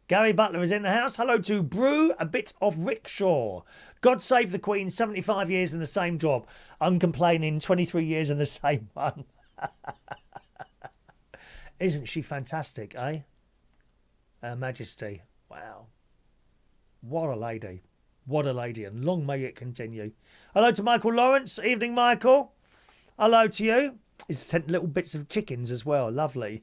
Gary Butler is in the house. Hello to Brew, a bit of rickshaw. God save the Queen, 75 years in the same job. Uncomplaining, 23 years in the same one. Isn't she fantastic, eh? Her Majesty. Wow. What a lady. What a lady, and long may it continue. Hello to Michael Lawrence. Evening, Michael. Hello to you. He's sent little bits of chickens as well. Lovely.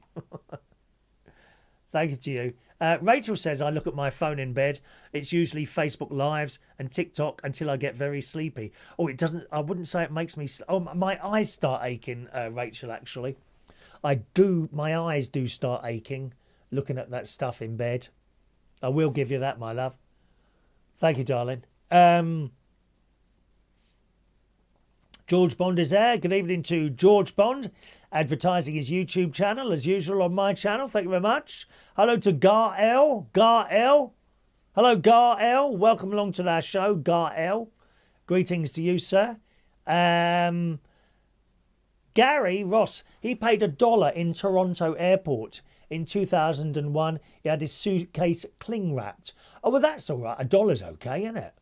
Thank you to you. Rachel says, I look at my phone in bed. It's usually Facebook Lives and TikTok until I get very sleepy. Oh, it doesn't. I wouldn't say it makes me. Oh, my eyes start aching, Rachel, actually. My eyes do start aching looking at that stuff in bed. I will give you that, my love. Thank you, darling. George Bond is there. Good evening to George Bond, advertising his YouTube channel as usual on my channel. Thank you very much. Hello to Gar L. Gar L. Hello, Gar L. Welcome along to our show, Gar L. Greetings to you, sir. Gary Ross, he paid $1 in Toronto airport in 2001. He had his suitcase cling wrapped. Oh, well, that's all right. $1's okay, isn't it?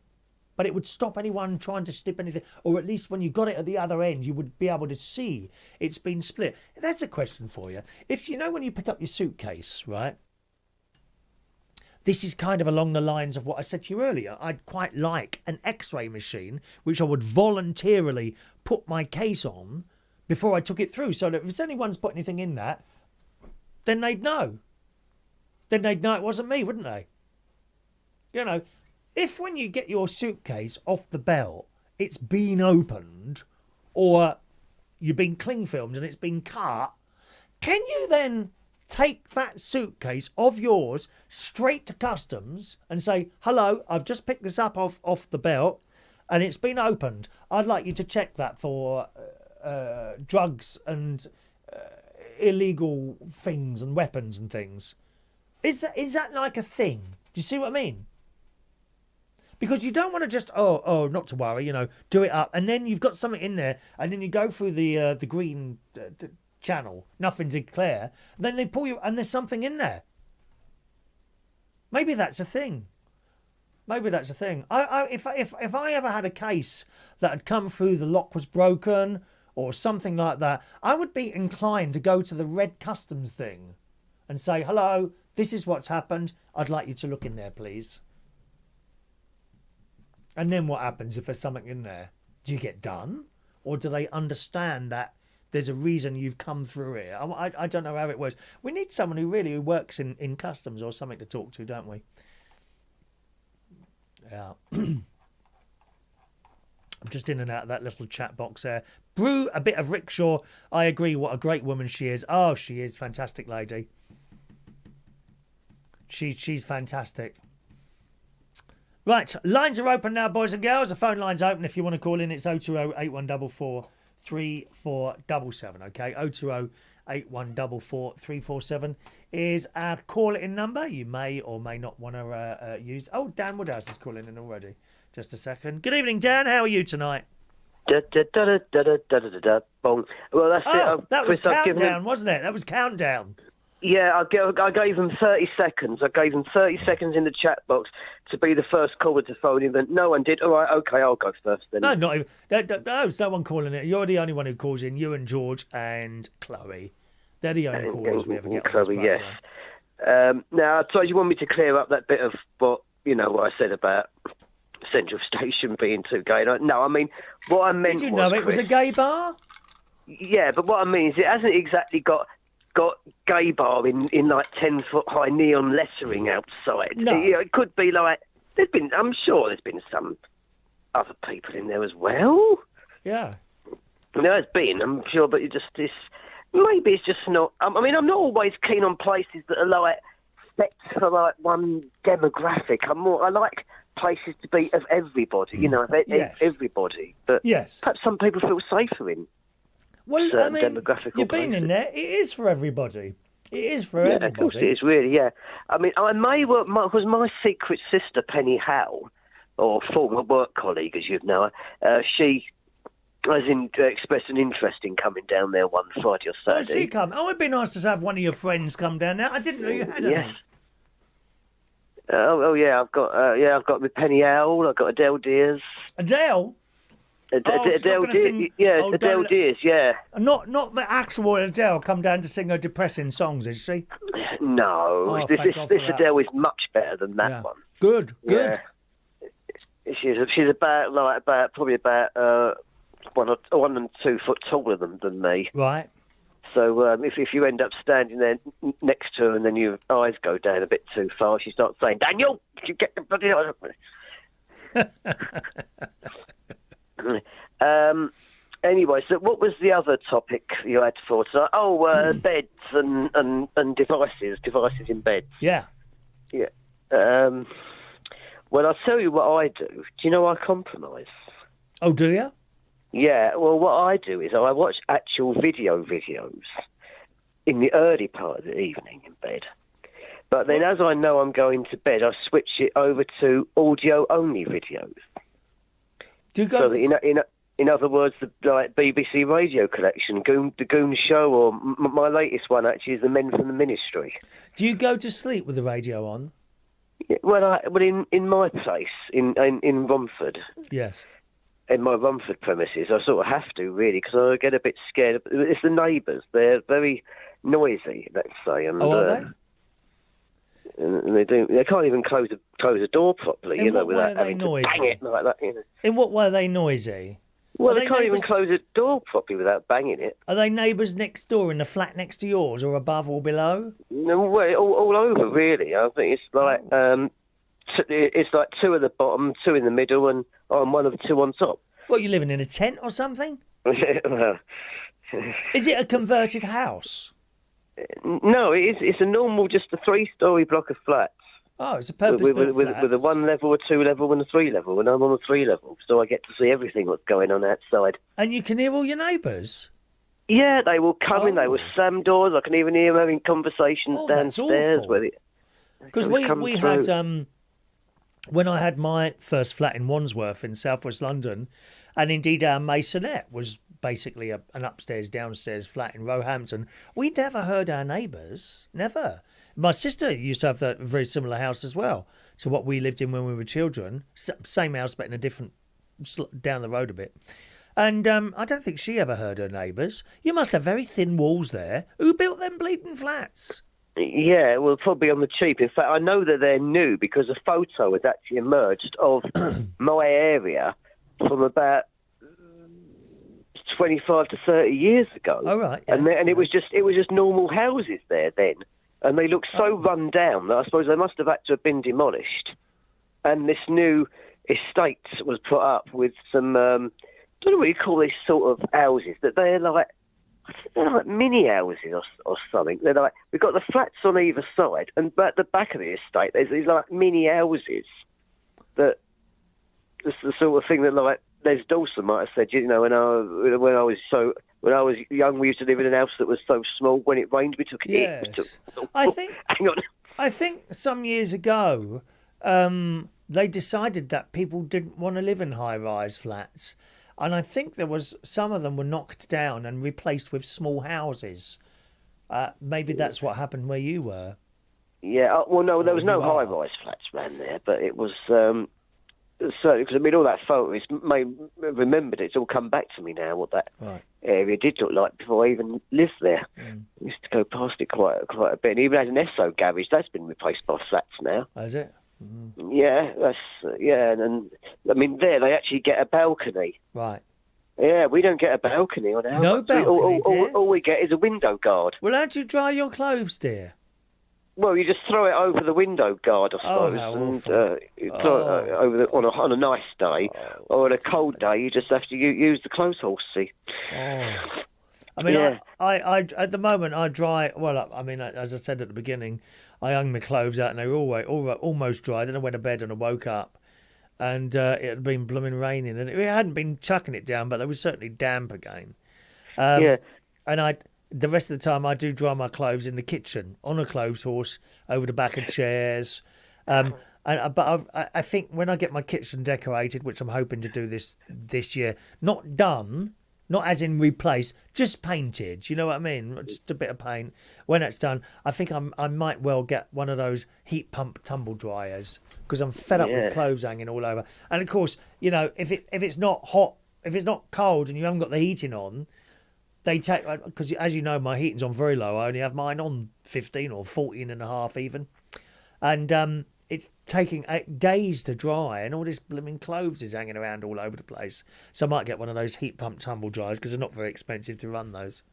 But it would stop anyone trying to slip anything, or at least when you got it at the other end, you would be able to see it's been split. That's a question for you. If you know when you pick up your suitcase, right? This is kind of along the lines of what I said to you earlier. I'd quite like an X-ray machine, which I would voluntarily put my case on before I took it through, so that if anyone's put anything in that, then they'd know. Then they'd know it wasn't me, wouldn't they? You know, if when you get your suitcase off the belt, it's been opened, or you've been cling filmed and it's been cut, can you then take that suitcase of yours straight to customs and say, hello, I've just picked this up off the belt and it's been opened. I'd like you to check that for drugs and illegal things and weapons and things. Is that like a thing? Do you see what I mean? Because you don't want to just, not to worry, you know, do it up. And then you've got something in there. And then you go through the green channel. Nothing's in clear. Then they pull you and there's something in there. Maybe that's a thing. Maybe that's a thing. If I ever had a case that had come through, the lock was broken or something like that, I would be inclined to go to the red customs thing and say, hello, this is what's happened. I'd like you to look in there, please. And then what happens if there's something in there? Do you get done? Or do they understand that there's a reason you've come through here? I don't know how it works. We need someone who works in customs or something to talk to, don't we? Yeah. I'm just in and out of that little chat box there. Brew, a bit of rickshaw. I agree. What a great woman she is. Oh, she is. Fantastic lady. She's fantastic. Right, lines are open now, boys and girls. The phone line's open. If you want to call in, it's 020-8144-3477, okay? 020-8144-347 is our call-in number. You may or may not want to use... Oh, Dan Woodhouse is calling in already. Just a second. Good evening, Dan. How are you tonight? Bong. Well, that's it. That was Countdown, wasn't it? That was Countdown. Yeah, I gave them 30 seconds. I gave them 30 seconds in the chat box to be the first caller to phone in. Then no one did. All right, okay, I'll go first then. No, not even. There's no one calling it. You're the only one who calls in. You and George and Chloe. They're the only callers we ever get. Chloe, yes. Now, I told you want me to clear up that bit of what I said about Central Station being too gay. No, I mean what I meant. Did you know it was a gay bar? Yeah, but what I mean is it hasn't exactly got gay bar in like 10-foot high neon lettering outside. No. It could be like I'm sure there's been some other people in there as well. Yeah. There's been, I'm sure, but maybe it's just not. I mean, I'm not always keen on places that are like set for like one demographic. I like places to be of everybody, yes. Everybody. But yes. Perhaps some people feel safer in. Well, I mean, demographical you've been in there. It is for everybody. It is for everybody. Of course it is, really, yeah. I mean, I may work, because my secret sister, Penny Howell, or former work colleague, as you'd know her, she has expressed an interest in coming down there one Friday or Saturday. Oh, she come. Oh, it'd be nice to have one of your friends come down there. I didn't know you had any. Yes. I've got my Penny Owl. I've got Adele Dears. Adele? She's not Adele gonna Dears. sing- Yeah, Oh, Adele don't- Dears. Yeah. Not the actual Adele come down to sing her depressing songs, is she? No, Oh, this thank God for that. Adele is much better than that Yeah. one. Good. Yeah. She's about 1 and 2 foot taller than me. Right. So if you end up standing there next to her and then your eyes go down a bit too far, she starts saying, "Daniel, you get the bloody." Anyway, so what was the other topic you had for tonight? Oh, beds and devices in beds. Yeah. Yeah. Well, I'll tell you what I do. Do you know I compromise? Oh, do you? Yeah, well, what I do is I watch actual videos in the early part of the evening in bed. But then as I know I'm going to bed, I switch it over to audio-only videos. Do you go? So that in other words, like BBC Radio Collection, The Goon Show, or my latest one actually is The Men from the Ministry. Do you go to sleep with the radio on? Yeah, well, in my place, in Romford, Yes. in my Romford premises, I sort of have to, really, because I get a bit scared. It's the neighbours. They're very noisy, let's say. And, Oh, are they? And they can't even close the door properly, In what way without are they having to noisy? bang it like that. In what way are they noisy? Well, Are they they can't even neighbours- close the door properly without banging it. Are they neighbours next door in the flat next to yours, or above or below? No, well, all over, really. I think it's like it's like 2 at the bottom, 2 in the middle, and I'm one of the 2 on top. What, you living in a tent or something? Is it a converted house? No, it's a normal, just a 3-story block of flats. Oh, it's a purpose-built with a 1 level, a 2 level, and a 3 level, and I'm on the 3 level, so I get to see everything that's going on outside. And you can hear all your neighbours? Yeah, they will come in. They will Oh. slam doors. I can even hear them having conversations Oh, that's downstairs. awful. Because we had when I had my first flat in Wandsworth in southwest London, and indeed our masonette was basically an upstairs downstairs flat in Roehampton. We never heard our neighbours, never. My sister used to have a very similar house as well to what we lived in when we were children. Same house, but in a different down the road a bit. And I don't think she ever heard her neighbours. You must have very thin walls there. Who built them bleeding flats? Yeah, well, probably on the cheap. In fact, I know that they're new because a photo has actually emerged of my area from about 25 to 30 years ago. Oh, right. Yeah. And it was just normal houses there then. And they look so run down that I suppose they must have had to have been demolished. And this new estate was put up with some, I don't know what you call these sort of houses, that they're like mini houses or something. They're like, we've got the flats on either side, and at the back of the estate, there's these like mini houses that it's the sort of thing that like Les Dawson might have said, when I was young, we used to live in a house that was so small. When it rained, we took it in. Yes. Hang on. I think some years ago, they decided that people didn't want to live in high-rise flats. And I think some of them were knocked down and replaced with small houses. Maybe that's what happened where you were. Yeah, well, no, there was no you are. high-rise flats around there, but it was certainly, because I mean, all that photos remembered it. It's all come back to me now what that area did look like before I even lived there. I used to go past it quite a bit. And even had an Esso garage. That's been replaced by flats now. Is it? Yeah, and I mean, there they actually get a balcony. Right. Yeah, we don't get a balcony on our No house. balcony, dear? All we get is a window guard. Well, how'd you dry your clothes, dear? Well, you just throw it over the window guard, I suppose, how and awful. you throw it over on a nice day, or on a cold day, you just have to use the clothes horse. See. Oh. I mean, Yeah. I at the moment I dry. Well, I mean, as I said at the beginning, I hung my clothes out and they were almost dry. Then I went to bed and I woke up, and it had been blooming raining, and it hadn't been chucking it down, but they were certainly damp again. Yeah. And the rest of the time I do dry my clothes in the kitchen on a clothes horse over the back of chairs. But I think when I get my kitchen decorated, which I'm hoping to do this year, not done, Not as in replace, just painted. You know what I mean? Just a bit of paint. When that's done, I think I might well get one of those heat pump tumble dryers because I'm fed up with clothes hanging all over. And of course, you know, if it's not hot, if it's not cold and you haven't got the heating on, they take, because as you know, my heating's on very low. I only have mine on 15 or 14 and a half even. And it's taking days to dry, and all this blooming clothes is hanging around all over the place. So I might get one of those heat pump tumble dryers because they're not very expensive to run those.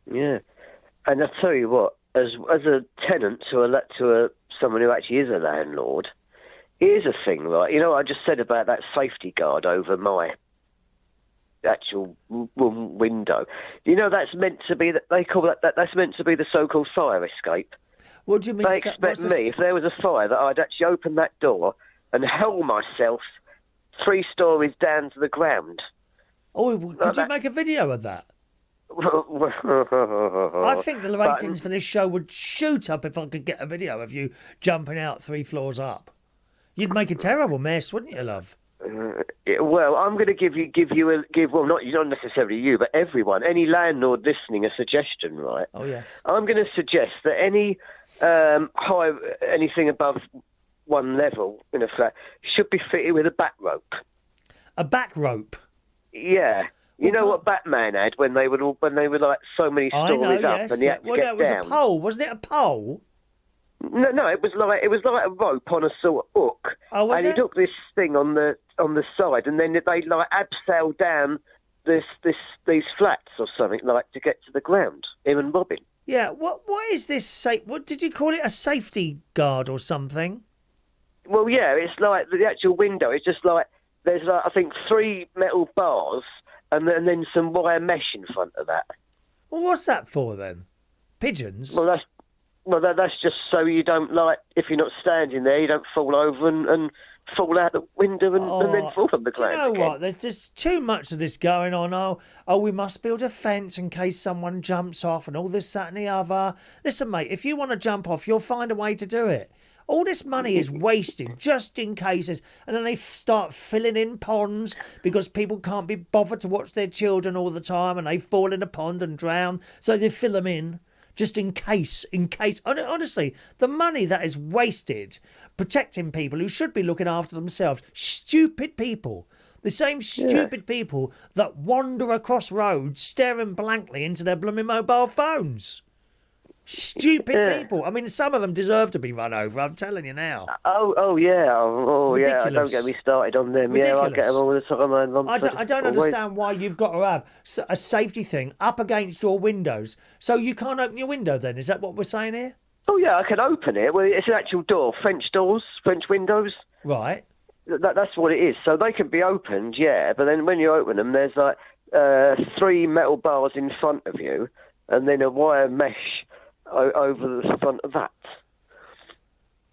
Yeah, and I tell you what, as a tenant to someone who actually is a landlord, here's a thing, right? You know, I just said about that safety guard over my actual room window. You know, that's meant to be they call that's meant to be the so-called fire escape. What do you mean? They expect me, if there was a fire, that I'd actually open that door and hurl myself 3 stories down to the ground. Oh, could you make a video of that? I think the ratings for this show would shoot up if I could get a video of you jumping out 3 floors up. You'd make a terrible mess, wouldn't you, love? Well, I'm going to give not necessarily you, but everyone, any landlord listening, a suggestion, right? Oh yes. I'm going to suggest that anything above 1 level in a flat should be fitted with a back rope. A back rope. Yeah. You know what Batman had when they were like so many stories up, and he had to get it was down. a pole, wasn't it? A pole. No, it was like a rope on a sort of hook. Oh, was and it? he took this thing on the side, and then they like abseiled down these flats or something like to get to the ground. Him and Robin. Yeah. What is this? What did you call it? A safety guard or something? Well, yeah, it's like the actual window. It's just like there's like, I think 3 metal bars and then some wire mesh in front of that. Well, what's that for then? Pigeons? Well, that's just so you don't, like, if you're not standing there, you don't fall over and fall out the window and then fall on the ground. Do you know again. what? There's just too much of this going on. Oh, we must build a fence in case someone jumps off and all this, that and the other. Listen, mate, if you want to jump off, you'll find a way to do it. All this money is wasted just in cases, and then they start filling in ponds because people can't be bothered to watch their children all the time, and they fall in a pond and drown, so they fill them in. Just in case. Honestly, the money that is wasted protecting people who should be looking after themselves. Stupid people. The same stupid people that wander across roads staring blankly into their blooming mobile phones. Stupid people. I mean, some of them deserve to be run over, I'm telling you now. Oh yeah. Ridiculous. Don't get me started on them. Ridiculous. Yeah, I get them all the time. I don't understand why you've got to have a safety thing up against your windows. So you can't open your window then? Is that what we're saying here? Oh yeah, I can open it. Well, it's an actual door. French doors, French windows. Right. That's what it is. So they can be opened, yeah. But then when you open them, there's like 3 metal bars in front of you, and then a wire mesh over the front of that.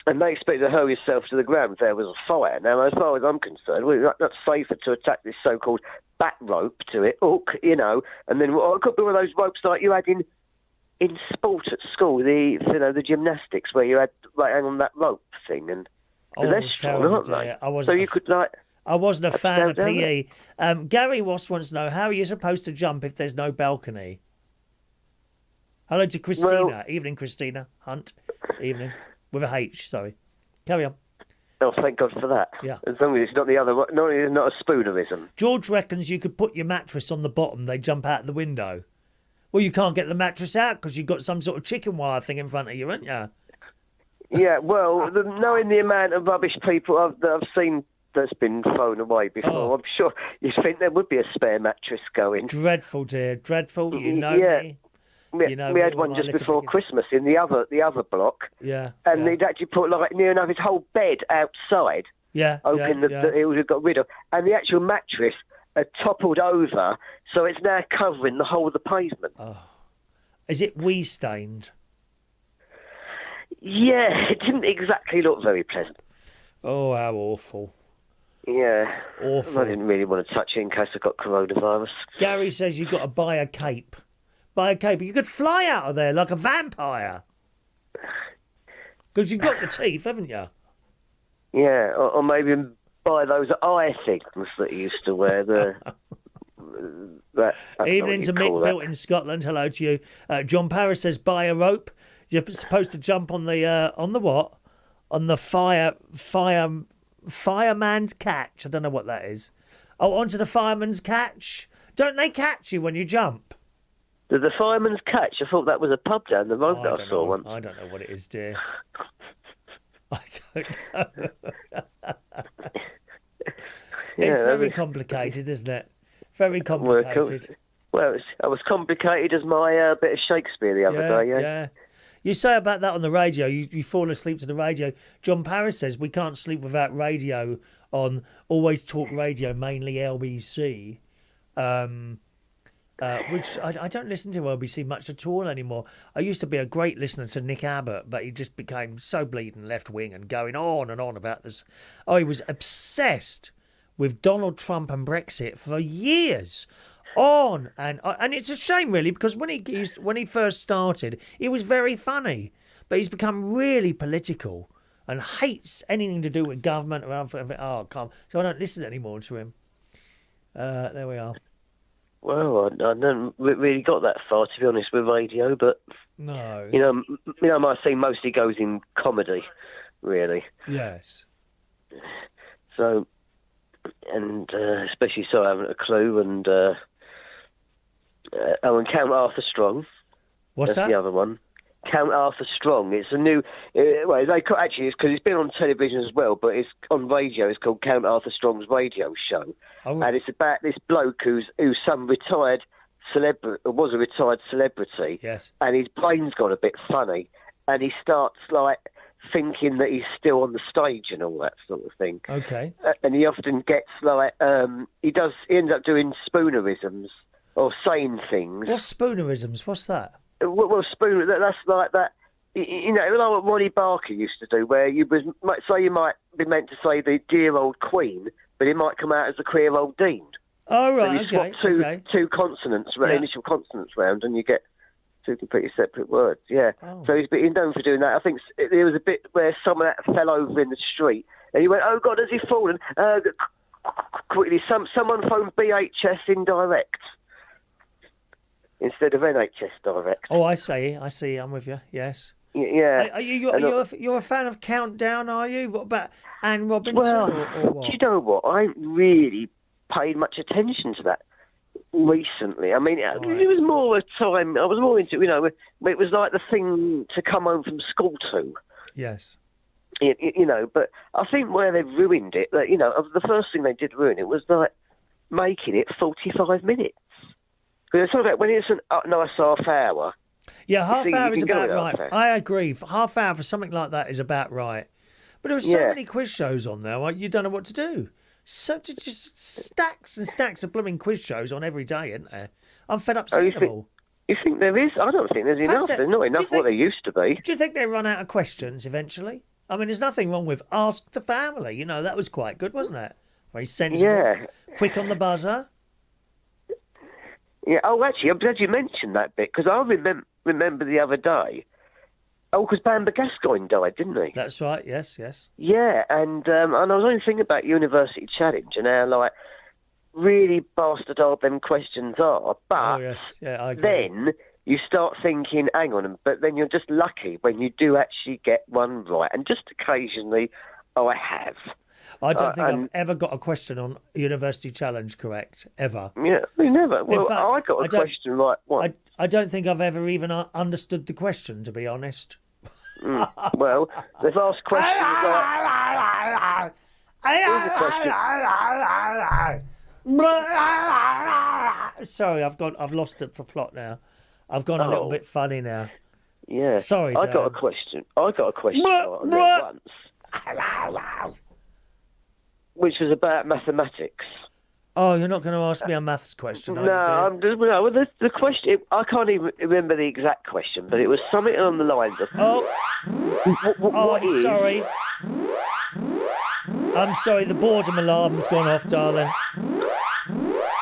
And they expect to hurl yourself to the ground if there was a fire. Now, as far as I'm concerned, that's safer to attack this so-called back rope to it, hook, you know, and then it could be one of those ropes like you had in sport at school, the gymnastics where you had like hang on that rope thing, and they're strong, aren't they? I wasn't a fan of PE. Gary Ross wants to know, how are you supposed to jump if there's no balcony? Hello to Christina. Well, evening, Christina Hunt. Evening. With a H, sorry. Carry on. Oh, thank God for that. Yeah. As long as it's not not a spoonerism. George reckons you could put your mattress on the bottom, they jump out the window. Well, you can't get the mattress out because you've got some sort of chicken wire thing in front of you, haven't you? Yeah, well, knowing the amount of rubbish people that I've seen that's been thrown away before, I'm sure you'd think there would be a spare mattress going. Dreadful, dear. Dreadful. You know me. We had one just before Christmas in the other block. Yeah. And they'd actually put like near enough his whole bed outside. Yeah. That it would have got rid of. And the actual mattress had toppled over, so it's now covering the whole of the pavement. Oh. Is it wee stained? Yeah, it didn't exactly look very pleasant. Oh, how awful. Yeah. Awful. I didn't really want to touch it in case I got coronavirus. Gary says you've got to buy a cape. Buy a cape. You could fly out of there like a vampire. Because you've got the teeth, haven't you? Yeah, or maybe buy those eye things that you used to wear. that. Evening to Mick, built in Scotland. Hello to you. John Paris says, buy a rope. You're supposed to jump on the what? On the fireman's catch. I don't know what that is. Oh, onto the fireman's catch. Don't they catch you when you jump? The fireman's catch. I thought that was a pub down the road that I saw once. I don't know what it is, dear. I don't know. It's very complicated, isn't it? Very complicated. Well, it was complicated as my bit of Shakespeare the other day. Yeah. You say about that on the radio, you fall asleep to the radio. John Paris says we can't sleep without radio on Always Talk Radio, mainly LBC, which I don't listen to LBC much at all anymore. I used to be a great listener to Nick Abbott, but he just became so bleeding left-wing and going on and on about this. Oh, he was obsessed with Donald Trump and Brexit for years. On and it's a shame really, because when he first started he was very funny, but he's become really political and hates anything to do with government so I don't listen anymore to him. There we are. Well, I don't really got that far, to be honest, with radio, but no, my scene mostly goes in comedy, really. Yes. So, and especially so I haven't a clue, and Count Arthur Strong. What's that? The other one. Count Arthur Strong. It's a new. Well, it's because it's been on television as well, but it's on radio. It's called Count Arthur Strong's Radio Show, and it's about this bloke who's some retired celebrity, was a retired celebrity. Yes. And his brain's got a bit funny, and he starts thinking that he's still on the stage and all that sort of thing. Okay. And he often gets he ends up doing spoonerisms. Or saying things. What's spoonerisms? What's that? Well, spooner. That's like that. Like what Ronnie Barker used to do, where you might be meant to say the dear old Queen, but it might come out as the queer old Dean. Oh right, so you swap two consonants, initial consonants round, and you get two completely separate words. Yeah. Oh. So he's been known for doing that. I think there was a bit where someone fell over in the street, and he went, "Oh God, has he fallen?" Quickly, someone phoned BHS indirect. Instead of NHS Direct. Oh, I see. I'm with you. Yes. Yeah. Are you're a fan of Countdown? Are you? What about Anne Robinson? Well, or what? Do you know what? I really paid much attention to that recently. I mean, it was more a time. I was more into. It was like the thing to come home from school to. Yes. But I think where they ruined it, the first thing they did ruin it was making it 45 minutes. Because it's about when it's a nice half hour. Yeah, half hour is about right. I agree. Half hour for something like that is about right. But there are so many quiz shows on there, you don't know what to do. So just stacks and stacks of blooming quiz shows on every day, isn't there? I'm fed up seeing them all. You think there is? I don't think there's enough. There's not enough what there used to be. Do you think they run out of questions eventually? I mean, there's nothing wrong with Ask the Family. That was quite good, wasn't it? Very sensible. Yeah. Quick on the buzzer. Yeah. Oh, actually, I'm glad you mentioned that bit, because I remember the other day. Oh, because Bamber Gascoigne died, didn't he? That's right. Yes. Yeah, and I was only thinking about University Challenge and how really bastard them questions are. But oh, yes. Yeah, I agree. Then you start thinking, hang on, but then you're just lucky when you do actually get one right, and just occasionally, I have. I don't think I've ever got a question on University Challenge correct, ever. Yeah, we never. Well, in fact, I got a question right. What? I don't think I've ever even understood the question, to be honest. Well, they've asked questions like... Sorry, I've lost it for plot now. I've gone a little bit funny now. Yeah. Sorry, I got a question once. Which was about mathematics. Oh, you're not going to ask me a maths question, are you? No, the question, I can't even remember the exact question, but it was something along the lines of... Sorry. I'm sorry, the boredom alarm's gone off, darling.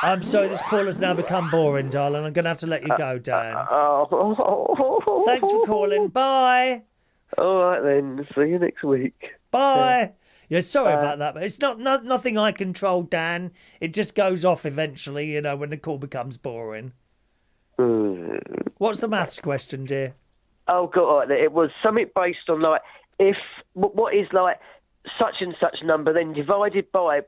I'm sorry, this call has now become boring, darling. I'm going to have to let you go, Dan. Thanks for calling. Bye. All right, then. See you next week. Bye. Yeah, sorry about that, but it's nothing I control, Dan. It just goes off eventually, you know, when the call becomes boring. What's the maths question, dear? Oh, God, it was something based on, like, if, what is, like, such and such number, then divided by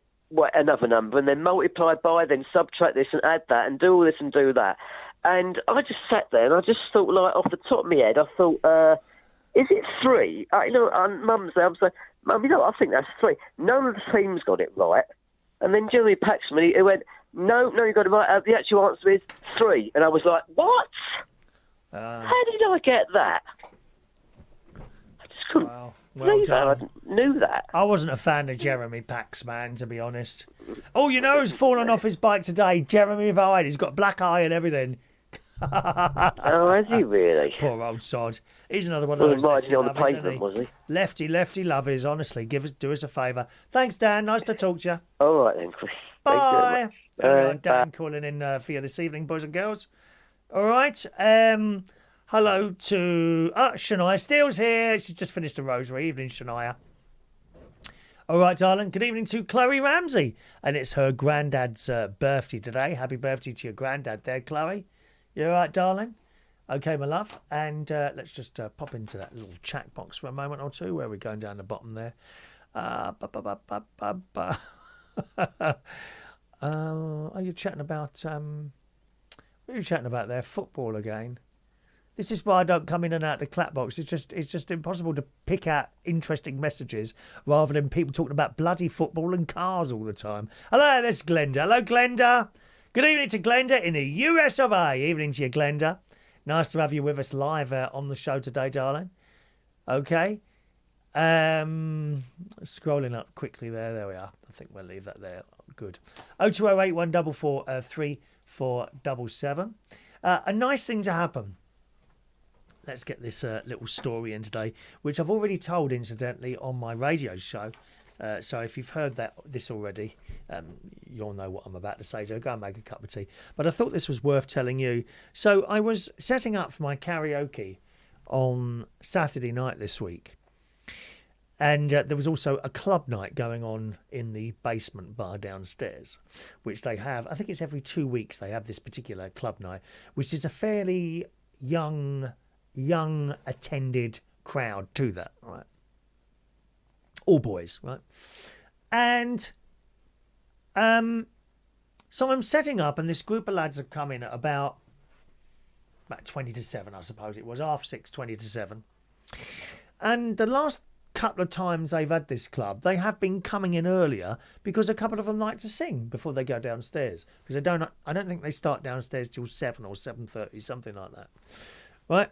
another number, and then multiplied by, then subtract this and add that, and do all this and do that. And I just sat there, and I just thought, like, off the top of my head, I thought, is it 3? You know, and Mum's there, I was like, Mum, you know, I think that's 3. None of the teams got it right. And then Jeremy Paxman, he went, no, you got it right. The actual answer is 3. And I was like, what? How did I get that? I just couldn't believe that. I knew that. I wasn't a fan of Jeremy Paxman, to be honest. Oh, you know who's fallen off his bike today? Jeremy Vine. He's got black eye and everything. Oh, has he really? Poor old sod. He's another one of those. Riding on the pavement, was he? Lefty lovers, honestly. Do us a favour. Thanks, Dan. Nice to talk to you. All right, then, Chris. Bye. Dan calling in for you this evening, boys and girls. All right. Hello to Shania Steele's here. She's just finished a rosary. Evening, Shania. All right, darling. Good evening to Chloe Ramsey. And it's her granddad's birthday today. Happy birthday to your granddad there, Chloe. You all right, darling? Okay, my love. And let's just pop into that little chat box for a moment or two where we're going down the bottom there. Are you chatting about... what are you chatting about there? Football again? This is why I don't come in and out of the clap box. It's just impossible to pick out interesting messages rather than people talking about bloody football and cars all the time. Hello, there's Glenda. Hello, Glenda. Good evening to Glenda in the US of A. Evening to you, Glenda. Nice to have you with us live on the show today, darling. Okay. Scrolling up quickly there. There we are. I think we'll leave that there. Good. 0208 144 3477. A nice thing to happen. Let's get this little story in today, which I've already told, incidentally, on my radio show. So if you've heard this already, you'll know what I'm about to say. So go and make a cup of tea. But I thought this was worth telling you. So I was setting up for my karaoke on Saturday night this week. And there was also a club night going on in the basement bar downstairs, which they have. I think it's every 2 weeks they have this particular club night, which is a fairly young attended crowd to that, right? All boys, right? And so I'm setting up, and this group of lads have come in at about 20 to 7, I suppose it was, 6:30, 20 to 7. And the last couple of times they've had this club, they have been coming in earlier because a couple of them like to sing before they go downstairs. Because I don't think they start downstairs till 7 or 7:30, something like that. Right?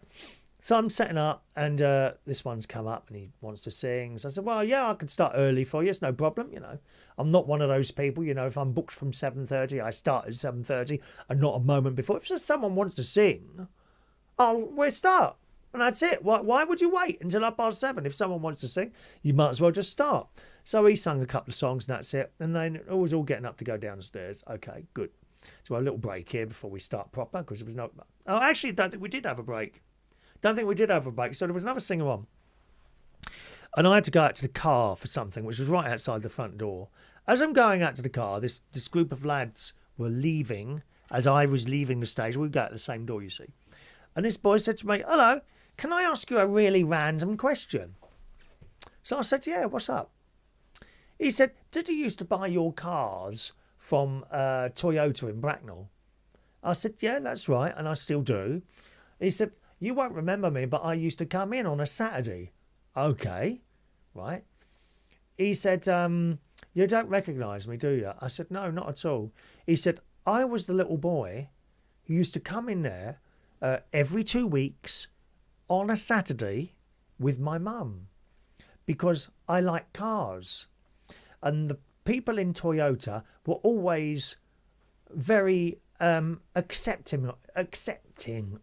So I'm setting up, and this one's come up and he wants to sing. So I said, well, yeah, I could start early for you. It's no problem, you know. I'm not one of those people, you know, if I'm booked from 7:30, I start at 7:30 and not a moment before. If just someone wants to sing, we'll start. And that's it. Why would you wait until 7:30? If someone wants to sing, you might as well just start. So he sung a couple of songs and that's it. And then it was all getting up to go downstairs. Okay, good. So a little break here before we start proper, because there was no... Oh, actually, I don't think we did have a break. So there was another singer on. And I had to go out to the car for something, which was right outside the front door. As I'm going out to the car, this group of lads were leaving as I was leaving the stage. We go out the same door, you see. And this boy said to me, hello, can I ask you a really random question? So I said, yeah, what's up? He said, did you used to buy your cars from Toyota in Bracknell? I said, yeah, that's right, and I still do. He said, you won't remember me, but I used to come in on a Saturday. Okay, right. He said, you don't recognise me, do you? I said, no, not at all. He said, I was the little boy who used to come in there every 2 weeks on a Saturday with my mum because I like cars. And the people in Toyota were always very accepting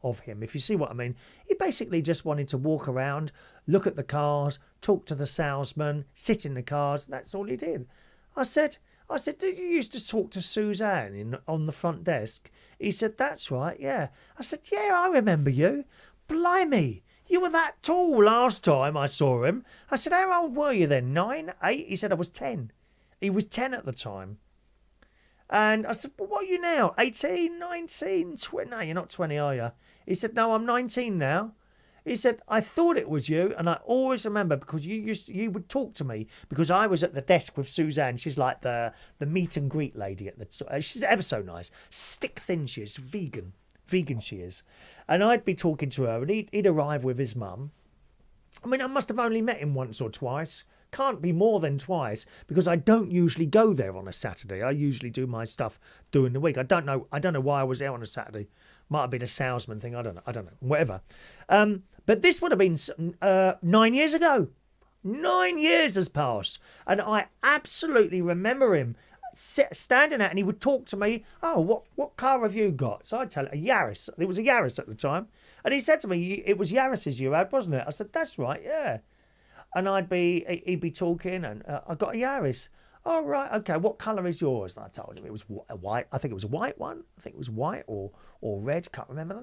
of him, if you see what I mean. He basically just wanted to walk around, look at the cars, talk to the salesman, sit in the cars. That's all he did. I said, did you used to talk to Suzanne on the front desk? He said, that's right, yeah. I said, yeah, I remember you. Blimey, you were that tall last time I saw him. I said, how old were you then? 9, 8? He said, I was 10. He was 10 at the time. And I said, well, what are you now? 18, 19, 20? No, you're not 20, are you? He said, no, I'm 19 now. He said, I thought it was you, and I always remember because you would talk to me because I was at the desk with Suzanne. She's like the meet and greet lady at the. She's ever so nice, stick thin. She is vegan she is, and I'd be talking to her, and he'd arrive with his mum. I mean, I must have only met him once or twice. Can't be more than twice because I don't usually go there on a Saturday. I usually do my stuff during the week. I don't know why I was there on a Saturday. Might have been a salesman thing. I don't know. Whatever. But this would have been 9 years ago. 9 years has passed. And I absolutely remember him standing out and he would talk to me. Oh, what car have you got? So I'd tell him, a Yaris. It was a Yaris at the time. And he said to me, it was Yaris's you had, wasn't it? I said, that's right, yeah. And he'd be talking and I got a Yaris. Oh, right, okay, what colour is yours? And I told him it was a white. I think it was a white one. I think it was white or red. Can't remember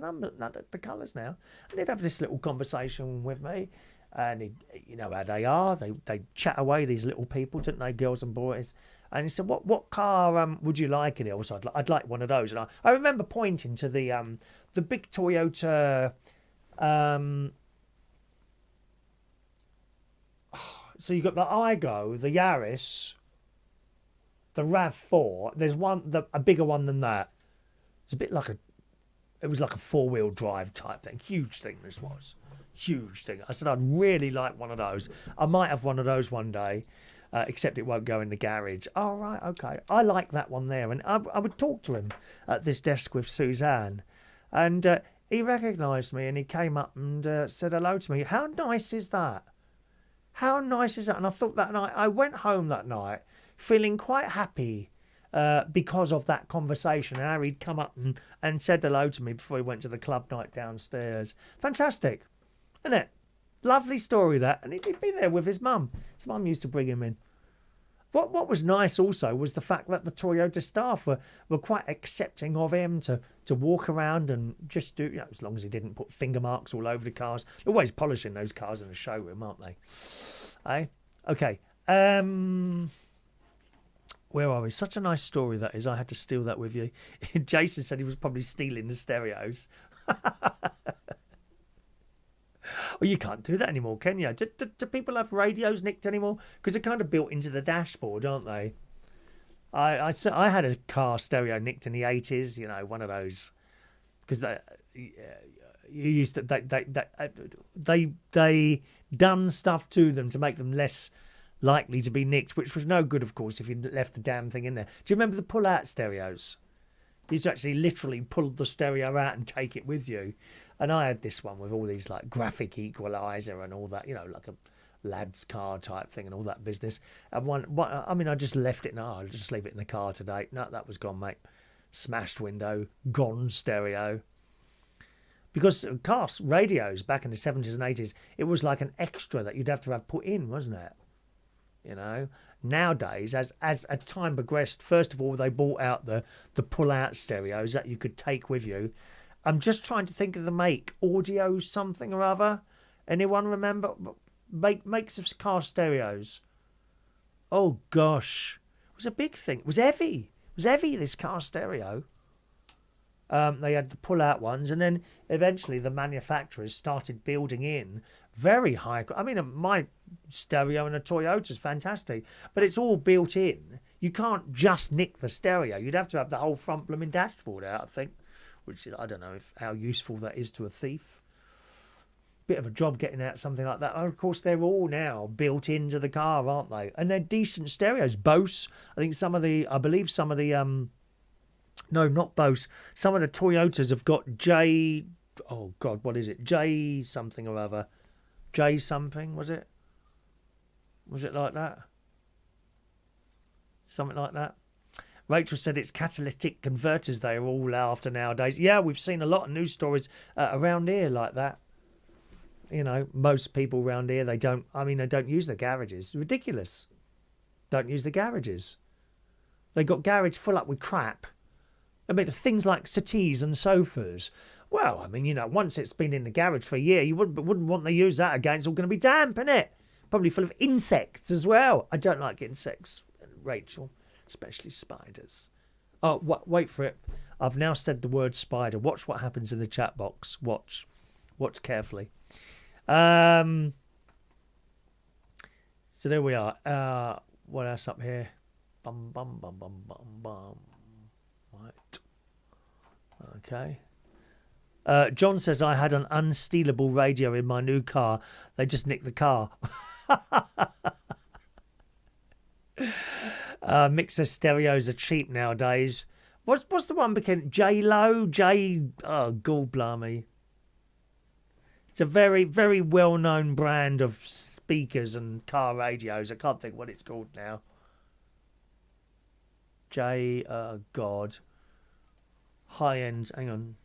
the colours now. And he'd have this little conversation with me. And you know how they are. They chat away, these little people, don't they, girls and boys. And he said, what car would you like in it? Also, I'd like one of those. And I remember pointing to the big Toyota... so you got the Igo, the Yaris... The RAV4, there's a bigger one than that. It's a bit like it was like a 4-wheel drive type thing. Huge thing this was. Huge thing. I said I'd really like one of those. I might have one of those one day, except it won't go in the garage. Oh, right, okay. I like that one there. And I would talk to him at this desk with Suzanne. And he recognised me and he came up and said hello to me. How nice is that? How nice is that? And I thought that night, I went home that night feeling quite happy because of that conversation. And Harry'd come up and said hello to me before he went to the club night downstairs. Fantastic, isn't it? Lovely story, that. And he'd be there with his mum. His mum used to bring him in. What was nice also was the fact that the Toyota staff were quite accepting of him to walk around and just do, as long as he didn't put finger marks all over the cars. They're always polishing those cars in the showroom, aren't they? Eh? Okay. Where are we? Such a nice story that is. I had to steal that with you. Jason said he was probably stealing the stereos. Well, you can't do that anymore, can you? Do people have radios nicked anymore? Because they're kind of built into the dashboard, aren't they? I had a car stereo nicked in the 80s, one of those. Because you used to... They done stuff to them to make them less... likely to be nicked, which was no good, of course, if you left the damn thing in there. Do you remember the pull-out stereos? You used to actually literally pull the stereo out and take it with you. And I had this one with all these, like, graphic equaliser and all that, like a lad's car type thing and all that business. And I just left it. No, I'll just leave it in the car today. No, that was gone, mate. Smashed window, gone stereo. Because car radios back in the 70s and 80s, it was like an extra that you'd have to have put in, wasn't it? Nowadays, as time progressed, first of all, they brought out the pull-out stereos that you could take with you. I'm just trying to think of the make. Audio something or other. Anyone remember? Makes of car stereos. Oh, gosh. It was a big thing. It was heavy. It was heavy, this car stereo. They had the pull-out ones, and then eventually the manufacturers started building in very high... I mean, my stereo in a Toyota is fantastic, but it's all built in. You can't just nick the stereo. You'd have to have the whole front blooming dashboard out, I think, which I don't know how useful that is to a thief. Bit of a job getting out something like that. And of course, they're all now built into the car, aren't they? And they're decent stereos. Bose, I believe some of the... No, not Bose. Some of the Toyotas have got J... Oh, God, what is it? J something or other. J something, was it? Was it like that? Something like that. Rachel said it's catalytic converters they are all after nowadays. Yeah, we've seen a lot of news stories around here like that. Most people around here, they don't use the garages. It's ridiculous. Don't use the garages. They got garage full up with crap. I mean, things like settees and sofas. Well, I mean, you know, once it's been in the garage for a year, you wouldn't want to use that again. It's all going to be damp, isn't it? Probably full of insects as well. I don't like insects, Rachel, especially spiders. Oh, wait for it. I've now said the word spider. Watch what happens in the chat box. Watch carefully. So there we are. What else up here? Bum. Right. Okay. John says, I had an unstealable radio in my new car. They just nicked the car. Mixer stereos are cheap nowadays. What's the one became? J-Lo? Oh, God blimey. It's a very, very well-known brand of speakers and car radios. I can't think what it's called now. God. High-end, hang on.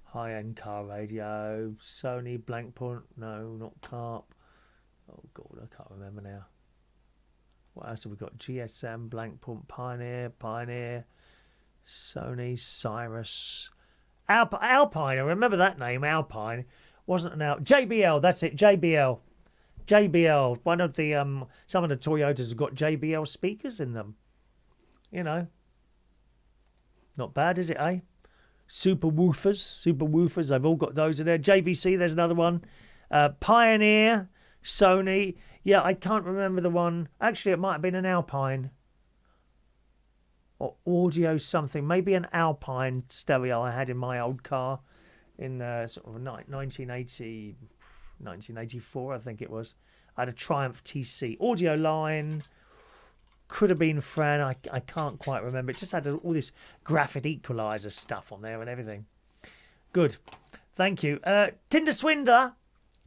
High-end car radio. Sony, blank point. No, not Carp. Oh, God, I can't remember now. What else have we got? GSM, blank point, Pioneer. Sony, Cyrus. Alpine, I remember that name, Alpine. Wasn't an JBL, that's it, JBL. One of the, some of the Toyotas have got JBL speakers in them. You know. Not bad, is it, eh? Super woofers, I've all got those in there. JVC, there's another one. Pioneer, Sony. Yeah, I can't remember the one. Actually, it might have been an Alpine. Or audio something. Maybe an Alpine stereo I had in my old car in sort of 1984, I think it was. I had a Triumph TC. Audio line. Could have been Fran. I can't quite remember. It just had all this graphic equalizer stuff on there and everything. Good. Thank you. Tinder Swindler.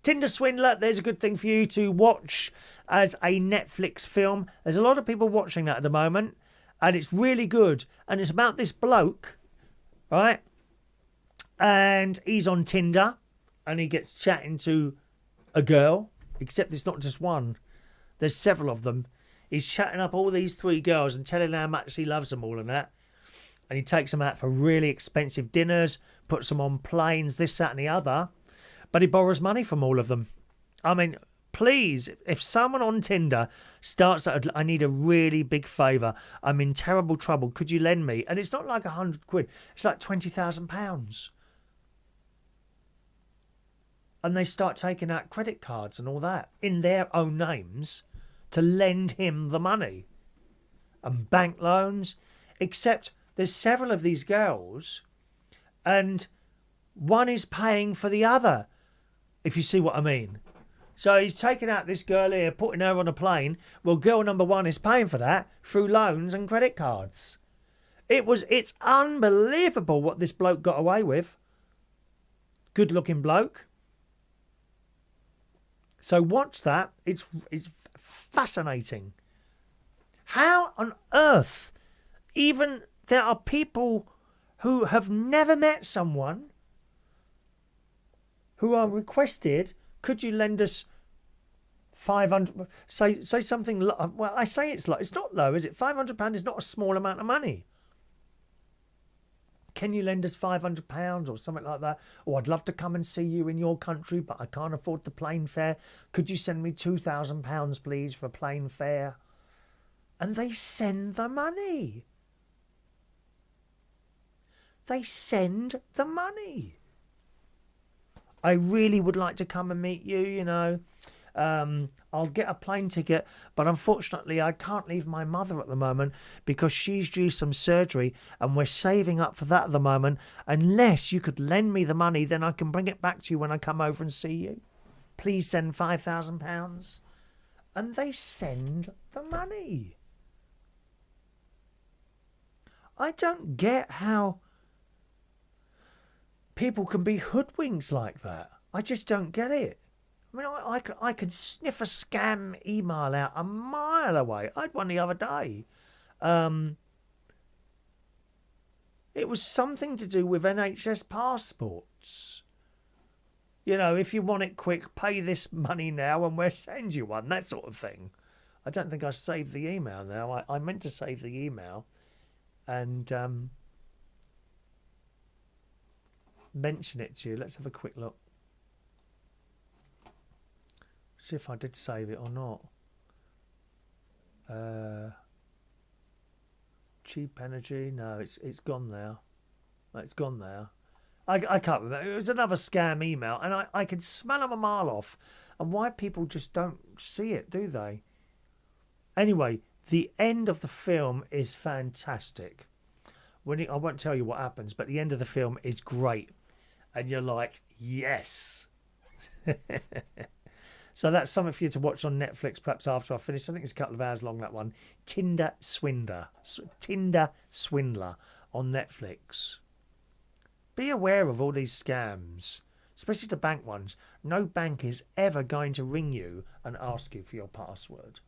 There's a good thing for you to watch as a Netflix film. There's a lot of people watching that at the moment. And it's really good. And it's about this bloke, right? And he's on Tinder. And he gets chatting to a girl. Except it's not just one. There's several of them. He's chatting up all these 3 girls and telling how much he loves them all and that. And he takes them out for really expensive dinners, puts them on planes, this, that and the other. But he borrows money from all of them. I mean, please, if someone on Tinder starts that, I need a really big favour. I'm in terrible trouble. Could you lend me? And it's not like £100. It's like £20,000. And they start taking out credit cards and all that in their own names to lend him the money. And bank loans. Except there's several of these girls and one is paying for the other, if you see what I mean. So he's taking out this girl here, putting her on a plane. Well, girl number 1 is paying for that through loans and credit cards. It's unbelievable what this bloke got away with. Good looking bloke. So watch that. It's fascinating. How on earth, even there are people who have never met someone who are requested, could you lend us 500? Say something. Well, I say it's low. It's not low, is it? £500 is not a small amount of money. Can you lend us £500 or something like that? Or I'd love to come and see you in your country, but I can't afford the plane fare. Could you send me £2,000, please, for a plane fare? And they send the money. They send the money. I really would like to come and meet you, you know. I'll get a plane ticket, but unfortunately I can't leave my mother at the moment because she's due some surgery and we're saving up for that at the moment. Unless you could lend me the money, then I can bring it back to you when I come over and see you. Please send £5,000. And they send the money. I don't get how people can be hoodwinks like that. I just don't get it. I mean, I could sniff a scam email out a mile away. I had one the other day. It was something to do with NHS passports. You know, if you want it quick, pay this money now and we'll send you one, that sort of thing. I don't think I saved the email now. I meant to save the email and mention it to you. Let's have a quick look. See if I did save it or not. Cheap energy. No, it's gone now. It's gone now. I can't remember. It was another scam email, and I could smell them a mile off. And why people just don't see it, do they? Anyway, the end of the film is fantastic. I won't tell you what happens, but the end of the film is great. And you're like, yes. So that's something for you to watch on Netflix, perhaps after I've finished. I think it's a couple of hours long, that one. Tinder Swindler. Tinder Swindler on Netflix. Be aware of all these scams, especially the bank ones. No bank is ever going to ring you and ask you for your password.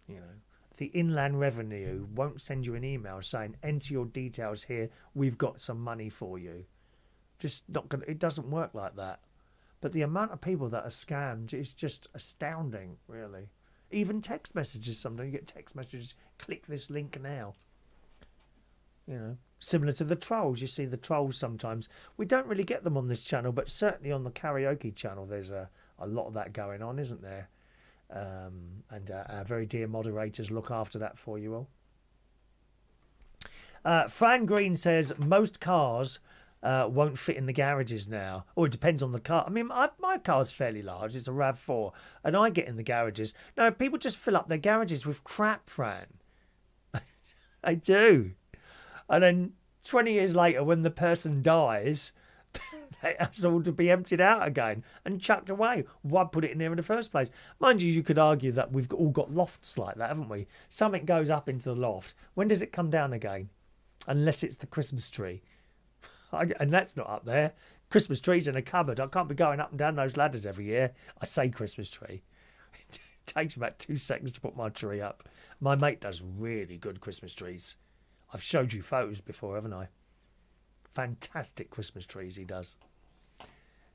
You know, the Inland Revenue won't send you an email saying, enter your details here, we've got some money for you. Just not gonna, it doesn't work like that. But the amount of people that are scammed is just astounding, really. Even text messages, sometimes you get text messages, click this link now. You know, similar to the trolls. You see the trolls sometimes. We don't really get them on this channel, but certainly on the karaoke channel there's a lot of that going on, isn't there? And our very dear moderators look after that for you all. Fran Green says most cars won't fit in the garages now. Or it depends on the car. I mean, my car's fairly large. It's a RAV4. And I get in the garages. No, people just fill up their garages with crap, Fran. I do. And then 20 years later, when the person dies, it has all to be emptied out again and chucked away. Why put it in there in the first place? Mind you, you could argue that we've all got lofts like that, haven't we? Something goes up into the loft. When does it come down again? Unless it's the Christmas tree. And that's not up there. Christmas tree's in a cupboard. I can't be going up and down those ladders every year. I say Christmas tree. It takes about 2 seconds to put my tree up. My mate does really good Christmas trees. I've showed you photos before, haven't I? Fantastic Christmas trees he does.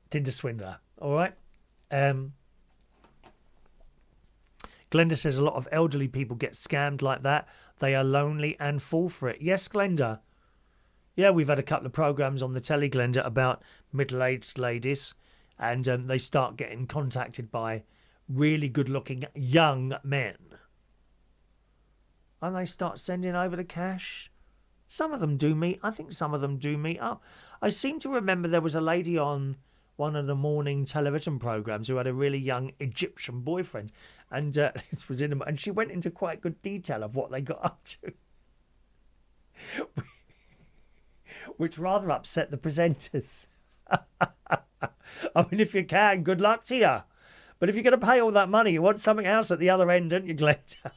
Tinder Swindler. All right. Glenda says a lot of elderly people get scammed like that. They are lonely and fall for it. Yes, Glenda. Yeah, we've had a couple of programmes on the telly, Glenda, about middle-aged ladies. And they start getting contacted by really good-looking young men. And they start sending over the cash. Some of them do meet. I think some of them do meet up. I seem to remember there was a lady on one of the morning television programmes who had a really young Egyptian boyfriend. And this was and she went into quite good detail of what they got up to. Which rather upset the presenters. I mean, if you can, good luck to you. But if you're going to pay all that money, you want something else at the other end, don't you, Glenda?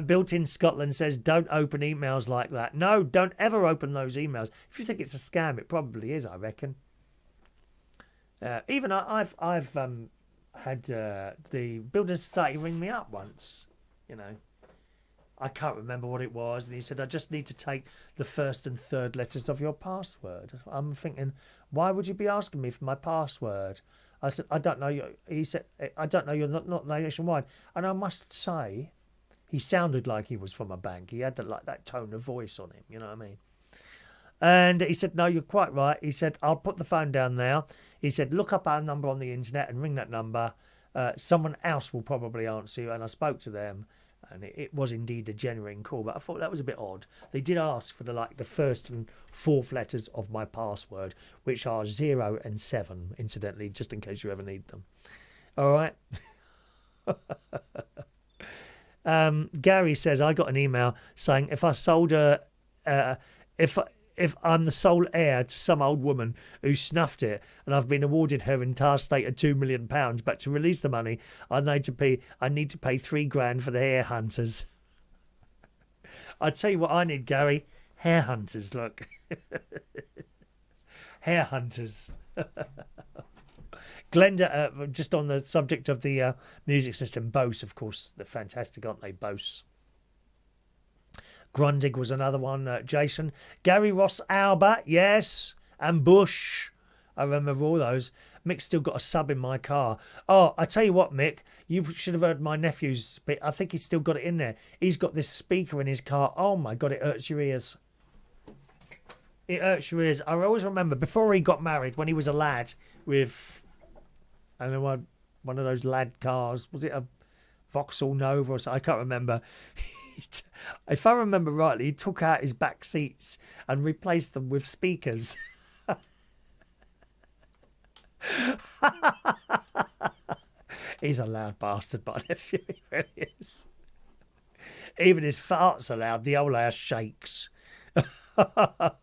Built in Scotland says, don't open emails like that. No, don't ever open those emails. If you think it's a scam, it probably is, I reckon. Even I've had the Building Society ring me up once, you know. I can't remember what it was. And he said, I just need to take the first and third letters of your password. I'm thinking, why would you be asking me for my password? I said, I don't know. He said, I don't know. You're not nationwide. And I must say, he sounded like he was from a bank. He had that tone of voice on him. You know what I mean? And he said, no, you're quite right. He said, I'll put the phone down now. He said, look up our number on the internet and ring that number. Someone else will probably answer you. And I spoke to them. And it was indeed a genuine call, but I thought that was a bit odd. They did ask for the first and fourth letters of my password, which are 0 and 7, incidentally, just in case you ever need them. All right. Gary says, I got an email saying if I sold if I'm the sole heir to some old woman who snuffed it and I've been awarded her entire estate of £2 million, but to release the money, I need to pay £3,000 for the hair hunters. I tell you what I need, Gary. Hair hunters, look. Hair hunters. Glenda, just on the subject of the music system, Bose, of course, they're fantastic, aren't they, Bose? Grundig was another one, Jason. Gary Ross Albert, yes, and Bush. I remember all those. Mick's still got a sub in my car. Oh, I tell you what, Mick, you should have heard my nephew's bit. I think he's still got it in there. He's got this speaker in his car. Oh my God, it hurts your ears. It hurts your ears. I always remember before he got married, when he was a lad with, I don't know, one of those lad cars. Was it a Vauxhall Nova or something? I can't remember. If I remember rightly, he took out his back seats and replaced them with speakers. He's a loud bastard, my nephew. He really is. Even his farts are loud. The whole house shakes. Oh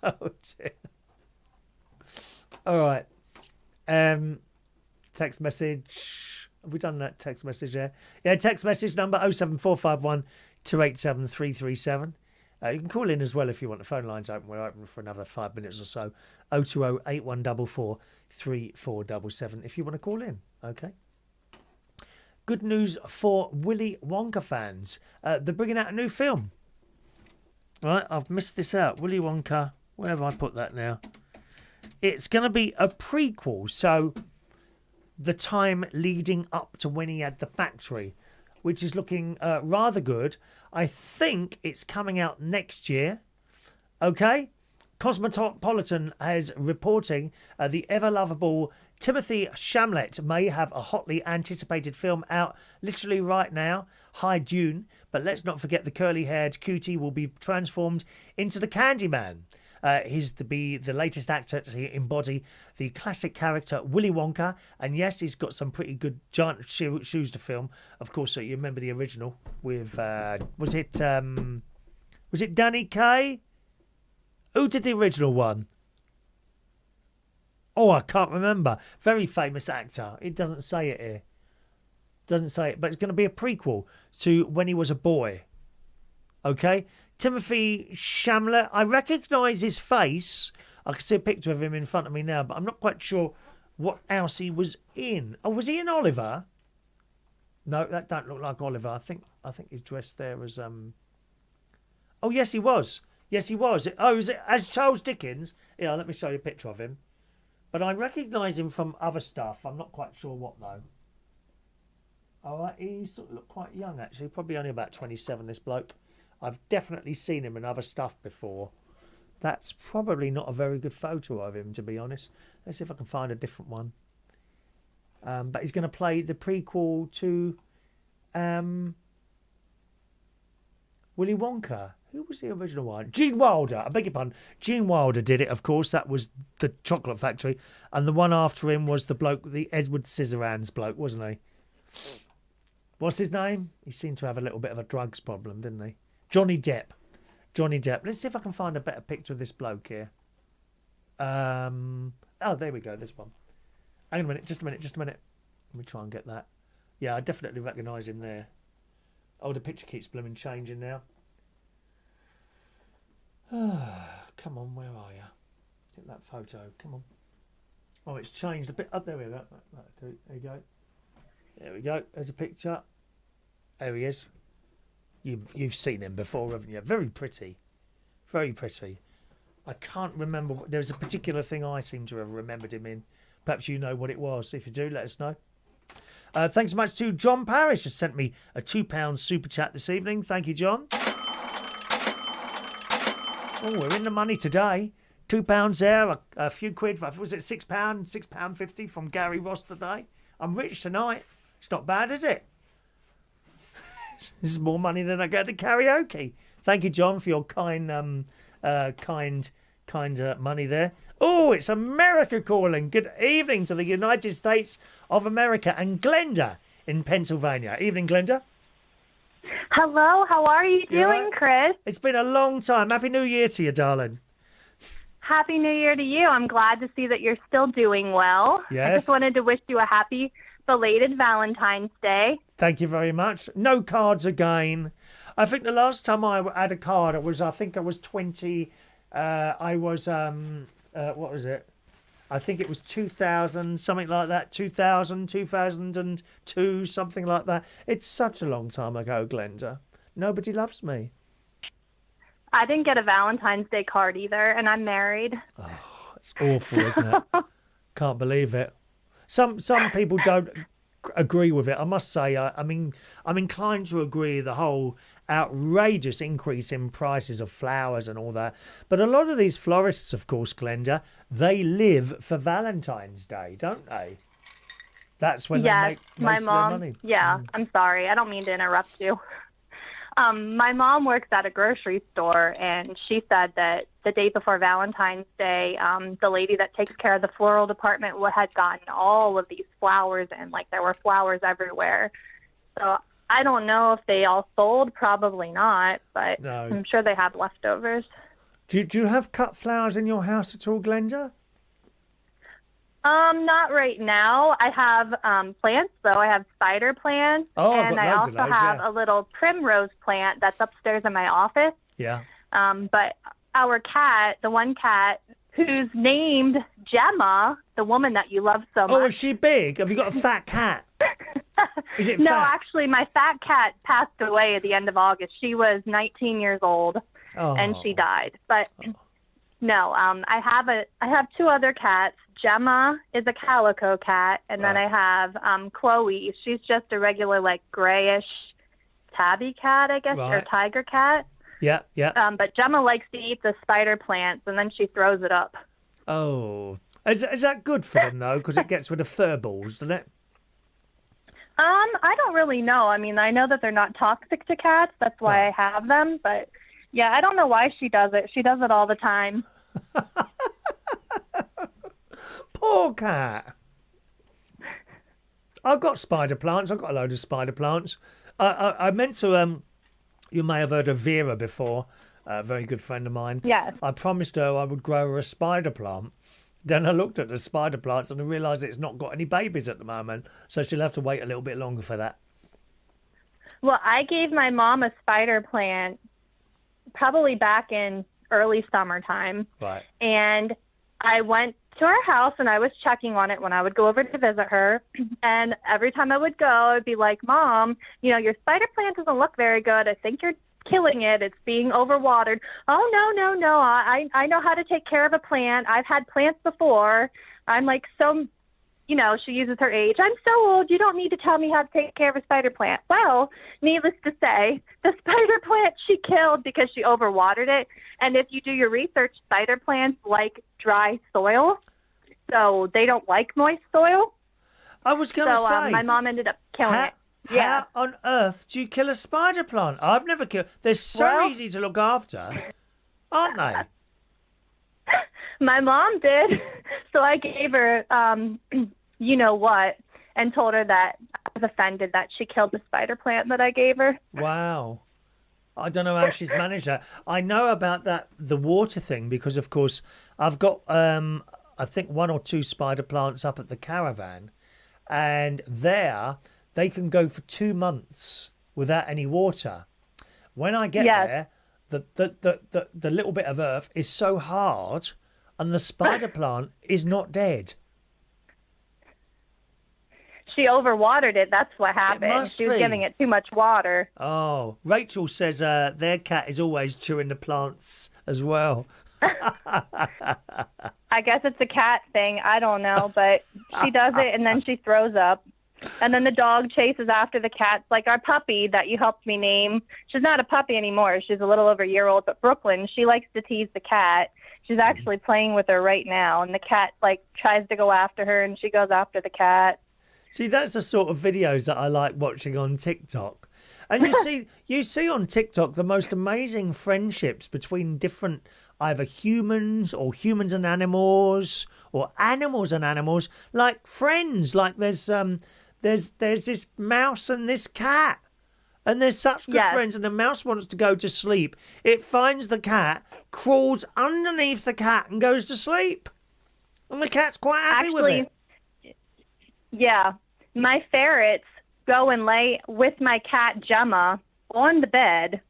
dear. All right. Text message. Have we done that text message there? Yeah, text message number 07451 287 337. You can call in as well if you want. The phone line's open. We're open for another 5 minutes or so. 020 8144 3477 if you want to call in. Okay. Good news for Willy Wonka fans. They're bringing out a new film. Right, I've missed this out. Willy Wonka. Where have I put that now? It's going to be a prequel. So the time leading up to when he had the factory, which is looking rather good. I think it's coming out next year. Okay? Cosmopolitan is reporting the ever-lovable Timothy Chalamet may have a hotly anticipated film out literally right now, High Dune. But let's not forget the curly-haired cutie will be transformed into the Candyman. He's to be the latest actor to embody the classic character Willy Wonka. And yes, he's got some pretty good giant shoes to film. Of course, so you remember the original with, was it Danny Kaye? Who did the original one? Oh, I can't remember. Very famous actor. It doesn't say it here. Doesn't say it, but it's going to be a prequel to when he was a boy. Okay? Timothy Chalamet, I recognise his face. I can see a picture of him in front of me now, but I'm not quite sure what else he was in. Oh, was he in Oliver? No, that don't look like Oliver. I think he's dressed there as Oh, yes, he was. Yes, he was. Oh, was it as Charles Dickens? Yeah, let me show you a picture of him. But I recognise him from other stuff. I'm not quite sure what though. All right, he sort of looked quite young actually. Probably only about 27. This bloke. I've definitely seen him in other stuff before. That's probably not a very good photo of him, to be honest. Let's see if I can find a different one. But he's going to play the prequel to Willy Wonka. Who was the original one? Gene Wilder. I beg your pardon. Gene Wilder did it, of course. That was the Chocolate Factory. And the one after him was the bloke, the Edward Scissorhands bloke, wasn't he? What's his name? He seemed to have a little bit of a drugs problem, didn't he? Johnny Depp. Johnny Depp. Let's see if I can find a better picture of this bloke here. Oh, there we go. This one. Hang on a minute. Just a minute. Let me try and get that. Yeah, I definitely recognise him there. Oh, the picture keeps blooming changing now. Come on, where are you? Get that photo. Come on. Oh, it's changed a bit. Oh, there we go. There you go. There we go. There's a picture. There he is. You've seen him before, haven't you? Very pretty. Very pretty. I can't remember. There's a particular thing I seem to have remembered him in. Perhaps you know what it was. If you do, let us know. Thanks so much to John Parrish, has sent me a £2 super chat this evening. Thank you, John. Oh, we're in the money today. £2 there, a few quid. Was it £6? £6.50 from Gary Ross today. I'm rich tonight. It's not bad, is it? This is more money than I get at the karaoke. Thank you, John, for your kind money there. Oh, it's America calling. Good evening to the United States of America and Glenda in Pennsylvania. Evening, Glenda. Hello, how are you doing, Chris? It's been a long time. Happy New Year to you, darling. Happy New Year to you. I'm glad to see that you're still doing well. Yes. I just wanted to wish you a happy belated Valentine's Day. Thank you very much. No cards again. I think the last time I had a card, I was 20. What was it? I think it was 2000, something like that. 2002, something like that. It's such a long time ago, Glenda. Nobody loves me. I didn't get a Valentine's Day card either, and I'm married. Oh, That's awful, isn't it? Can't believe it. Some people don't agree with it. I must say, I mean, I'm inclined to agree the whole outrageous increase in prices of flowers and all that. But a lot of these florists, of course, Glenda, they live for Valentine's Day, don't they? That's when they make most of their money. Yeah, I'm sorry. I don't mean to interrupt you. My mom works at a grocery store, and she said that the day before Valentine's Day, the lady that takes care of the floral department had gotten all of these flowers, and like there were flowers everywhere. So I don't know if they all sold. Probably not, but no. I'm sure they have leftovers. Do you have cut flowers in your house at all, Glenda? Not right now. I have plants, though. I have spider plants, and I also have a little primrose plant that's upstairs in my office. Yeah. But our cat, the one cat who's named Gemma, the woman that you love so much. Oh, is she big? Have you got a fat cat? Is it No, fat? actually, my fat cat passed away at the end of August. She was 19 years old, and she died. But no, I have two other cats. Gemma is a calico cat, and then I have Chloe. She's just a regular, like, grayish tabby cat, I guess, or tiger cat. Yeah, yeah. But Gemma likes to eat the spider plants, and then she throws it up. Oh. Is that good for them, though? Because it gets rid of fur balls, doesn't it? I don't really know. I mean, I know that they're not toxic to cats. That's why I have them. But, yeah, I don't know why she does it. She does it all the time. Poor cat. I've got spider plants. I've got a load of spider plants. I meant to, you may have heard of Vera before, a very good friend of mine. Yes. I promised her I would grow her a spider plant. Then I looked at the spider plants and I realised it's not got any babies at the moment, so she'll have to wait a little bit longer for that. Well, I gave my mom a spider plant probably back in early summertime. Right. And I went to her house and I was checking on it when I would go over to visit her. And every time I would go, I'd be like, Mom, your spider plant doesn't look very good. I think you're killing it. It's being overwatered. Oh, no. I know how to take care of a plant. I've had plants before. I'm like, so, she uses her age. I'm so old. You don't need to tell me how to take care of a spider plant. Well, needless to say, the spider plant she killed because she overwatered it. And if you do your research, spider plants like dry soil. So they don't like moist soil. I was going to say. My mom ended up killing it. How on earth do you kill a spider plant? I've never killed. They're so easy to look after, aren't they? My mom did. So I gave her, you know what, and told her that I was offended that she killed the spider plant that I gave her. Wow. I don't know how she's managed that. I know about the water thing because, of course, I've got, I think, 1 or 2 spider plants up at the caravan, and there they can go for 2 months without any water. When I get there, the little bit of earth is so hard, and the spider plant is not dead. She overwatered it. That's what happened. She was giving it too much water. Oh, Rachel says their cat is always chewing the plants as well. I guess it's a cat thing. I don't know, but she does it and then she throws up. And then the dog chases after the cat. Like our puppy that you helped me name. She's not a puppy anymore. She's a little over a year old. But Brooklyn, she likes to tease the cat. She's actually playing with her right now. And the cat tries to go after her and she goes after the cat. See, that's the sort of videos that I like watching on TikTok. And you see on TikTok the most amazing friendships between different either humans or humans and animals or animals and animals, like friends. Like there's this mouse and this cat. And they're such good friends, and the mouse wants to go to sleep. It finds the cat, crawls underneath the cat and goes to sleep. And the cat's quite happy with it. Yeah. My ferrets go and lay with my cat Gemma on the bed.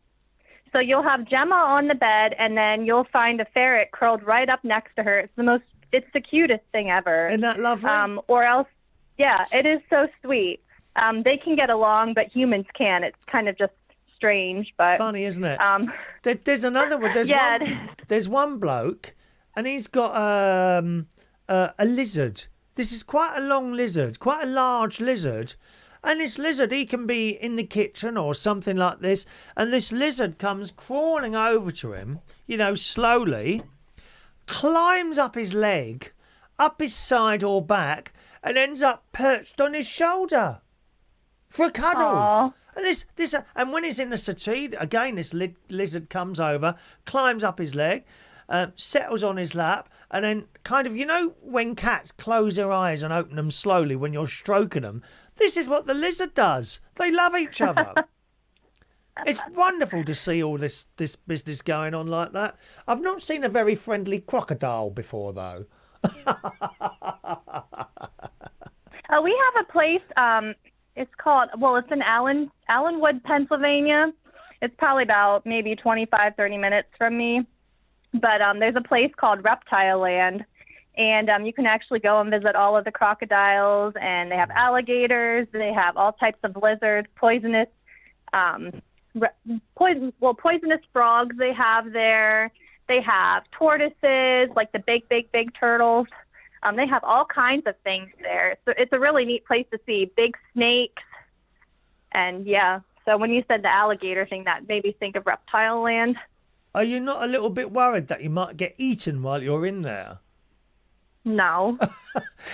So you'll have Gemma on the bed, and then you'll find a ferret curled right up next to her. It's the cutest thing ever. Isn't that lovely? Or else, it is so sweet. They can get along, but humans can't. It's kind of just strange, but funny, isn't it? There's another one. There's one bloke. and he's got a lizard. This is quite a long lizard, quite a large lizard. And this lizard, he can be in the kitchen or something like this, and this lizard comes crawling over to him, slowly, climbs up his leg, up his side or back, and ends up perched on his shoulder for a cuddle. Aww. And and when he's in the settee, again, this lizard comes over, climbs up his leg, settles on his lap, and then kind of, when cats close their eyes and open them slowly when you're stroking them, this is what the lizard does. They love each other. It's wonderful to see all this business going on like that. I've not seen a very friendly crocodile before, though. We have a place, it's in Allenwood, Pennsylvania. It's probably about maybe 25, 30 minutes from me. But there's a place called Reptile Land, and you can actually go and visit all of the crocodiles, and they have alligators, they have all types of lizards, poisonous frogs they have there. They have tortoises, like the big turtles. They have all kinds of things there. So it's a really neat place to see. Big snakes. And yeah, so when you said the alligator thing, that made me think of Reptile Land. Are you not a little bit worried that you might get eaten while you're in there? No.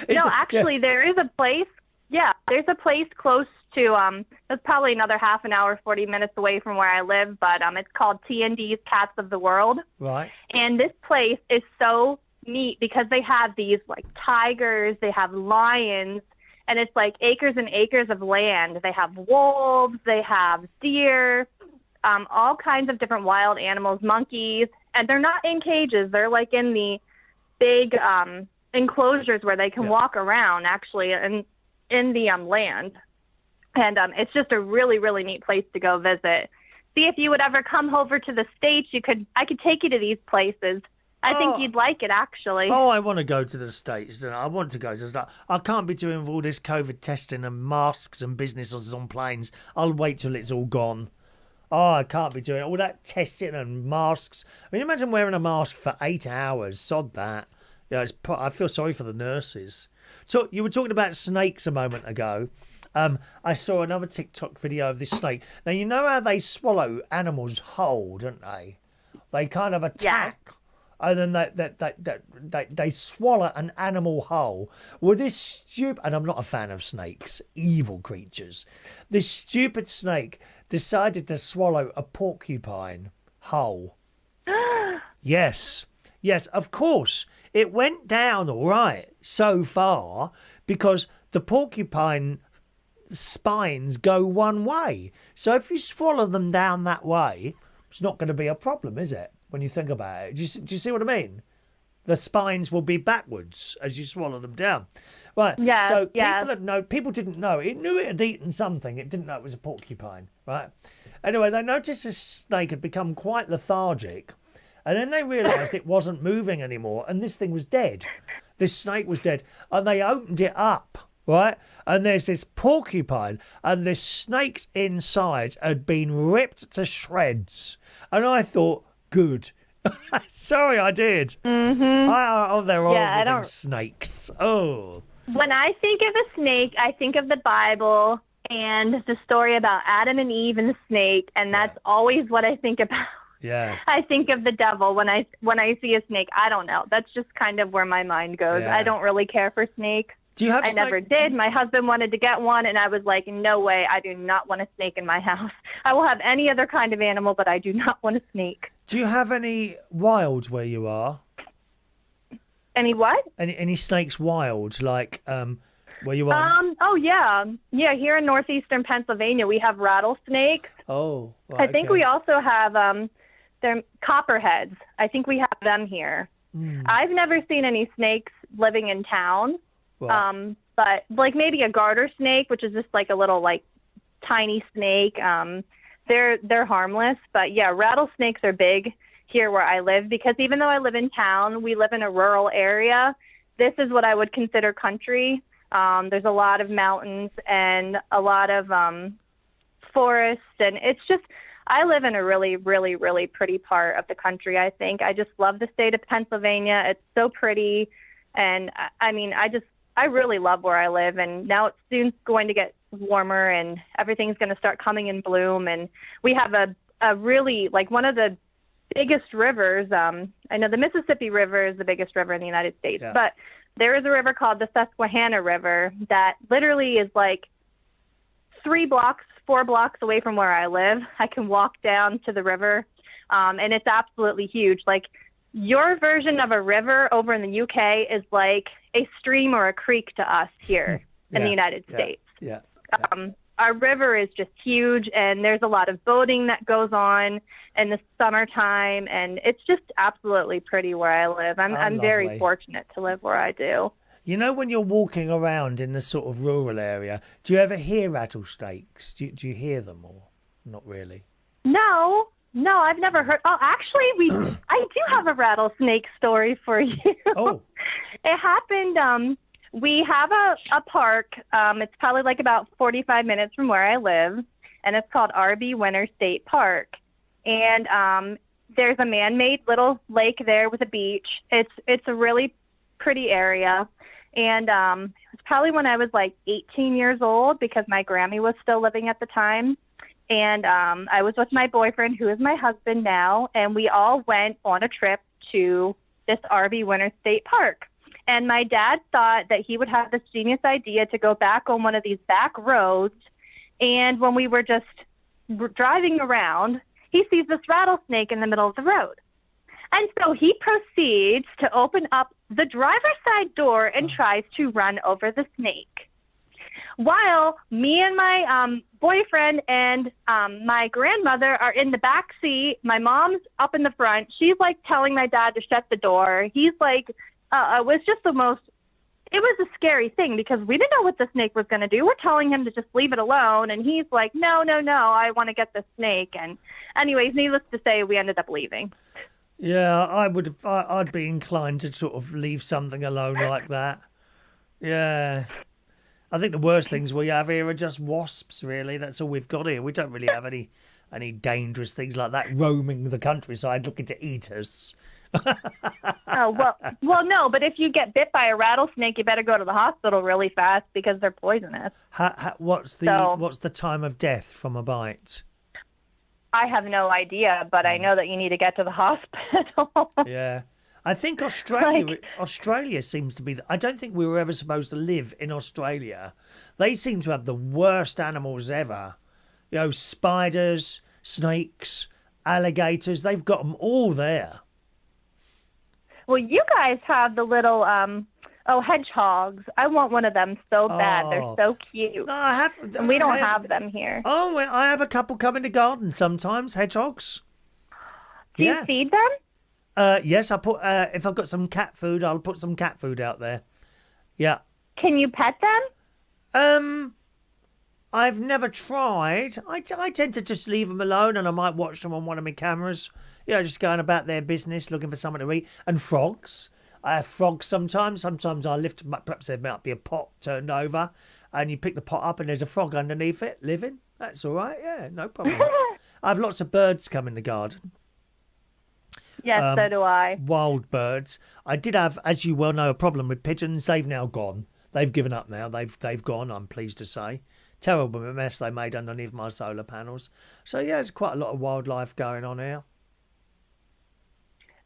No, actually, there is a place. Yeah, there's a place close to, it's probably another half an hour, 40 minutes away from where I live, but it's called T&D's Cats of the World. Right. And this place is so neat because they have these, like, tigers, they have lions, and it's like acres and acres of land. They have wolves, they have deer, all kinds of different wild animals, monkeys, and they're not in cages. They're like in the big enclosures where they can walk around, actually, and in the land. And it's just a really, really neat place to go visit. See, if you would ever come over to the States, I could take you to these places. I think you'd like it, actually. Oh, I want to go to the States. I want to go to the States. I can't be doing all this COVID testing and masks and businesses on planes. I'll wait till it's all gone. Oh, I can't be doing all that testing and masks. I mean, imagine wearing a mask for 8 hours. Sod that. I feel sorry for the nurses. So you were talking about snakes a moment ago. I saw another TikTok video of this snake. Now, you know how they swallow animals whole, don't they? They kind of attack, and then they swallow an animal whole. Well, this stupid, and I'm not a fan of snakes, evil creatures. This stupid snake decided to swallow a porcupine whole. Yes, of course. It went down all right so far because the porcupine spines go one way. So if you swallow them down that way, it's not going to be a problem, is it? When you think about it. Do you see what I mean? The spines will be backwards as you swallow them down. Right. Yeah. So people didn't know. It knew it had eaten something. It didn't know it was a porcupine. Right. Anyway, they noticed this snake had become quite lethargic. And then they realised it wasn't moving anymore, and this thing was dead. This snake was dead. And they opened it up, right? And there's this porcupine, and this snake's insides had been ripped to shreds. And I thought, good. Sorry, I did. Mm-hmm. They're all living snakes. Oh. When I think of a snake, I think of the Bible and the story about Adam and Eve and the snake, and that's always what I think about. Yeah. I think of the devil when I see a snake. I don't know. That's just kind of where my mind goes. Yeah. I don't really care for snakes. Do you have I never did. My husband wanted to get one, and I was like, no way. I do not want a snake in my house. I will have any other kind of animal, but I do not want a snake. Do you have any wild where you are? Any what? Any snakes wild, like where you are? Oh, yeah. Yeah, here in northeastern Pennsylvania, we have rattlesnakes. Oh, right, I think we also have... they're copperheads. I think we have them here. I've never seen any snakes living in town, but like maybe a garter snake, which is just like a little like tiny snake. They're harmless, but yeah, rattlesnakes are big here where I live because even though I live in town, we live in a rural area. This is what I would consider country. There's a lot of mountains and a lot of forests, and it's just. I live in a really, really, really pretty part of the country, I think. I just love the state of Pennsylvania. It's so pretty. And I mean, I really love where I live. And now it's soon going to get warmer and everything's going to start coming in bloom. And we have a really, like, one of the biggest rivers. I know the Mississippi River is the biggest river in the United States, but there is a river called the Susquehanna River that literally is like 4 blocks away from where I live. I can walk down to the river, and it's absolutely huge. Like, your version of a river over in the UK is like a stream or a creek to us here in the United States. Our river is just huge, and there's a lot of boating that goes on in the summertime, and it's just absolutely pretty where I live. I'm very fortunate to live where I do. You know, when you're walking around in the sort of rural area, do you ever hear rattlesnakes? Do you hear them, or not really? No, I've never heard. Oh, actually, I do have a rattlesnake story for you. Oh. It happened, we have a park. It's probably like about 45 minutes from where I live, and it's called R.B. Winter State Park. And there's a man-made little lake there with a beach. It's a really pretty area. And it's probably when I was like 18 years old, because my Grammy was still living at the time. And I was with my boyfriend, who is my husband now, and we all went on a trip to this R.B. Winter State Park. And my dad thought that he would have this genius idea to go back on one of these back roads. And when we were just driving around, he sees this rattlesnake in the middle of the road. And so he proceeds to open up the driver's side door and tries to run over the snake. While me and my boyfriend and my grandmother are in the back seat, my mom's up in the front. She's like telling my dad to shut the door. He's like, it was just it was a scary thing because we didn't know what the snake was going to do. We're telling him to just leave it alone. And he's like, no, I want to get the snake. And anyways, needless to say, we ended up leaving. Yeah, I'd be inclined to sort of leave something alone like that. Yeah. I think the worst things we have here are just wasps, really. That's all we've got here. We don't really have any dangerous things like that roaming the countryside looking to eat us. well, no, but if you get bit by a rattlesnake, you better go to the hospital really fast because they're poisonous. What's the time of death from a bite? I have no idea, but I know that you need to get to the hospital. Yeah. I think Australia seems to be... I don't think we were ever supposed to live in Australia. They seem to have the worst animals ever. You know, spiders, snakes, alligators, they've got them all there. Well, you guys have the little, hedgehogs. I want one of them so bad. They're so cute. No, and we don't have them here. Oh, well, I have a couple come in the garden sometimes, hedgehogs. Do you feed them? Yes, I put. If I've got some cat food, I'll put some cat food out there. Yeah. Can you pet them? I've never tried. I tend to just leave them alone, and I might watch them on one of my cameras. Just going about their business, looking for something to eat. And frogs. I have frogs sometimes. Sometimes I lift them up. Perhaps there might be a pot turned over, and you pick the pot up, and there's a frog underneath it living. That's all right. Yeah, no problem. I have lots of birds come in the garden. Yes, so do I. Wild birds. I did have, as you well know, a problem with pigeons. They've now gone. They've given up now. They've gone, I'm pleased to say. Terrible mess they made underneath my solar panels. So, yeah, there's quite a lot of wildlife going on here.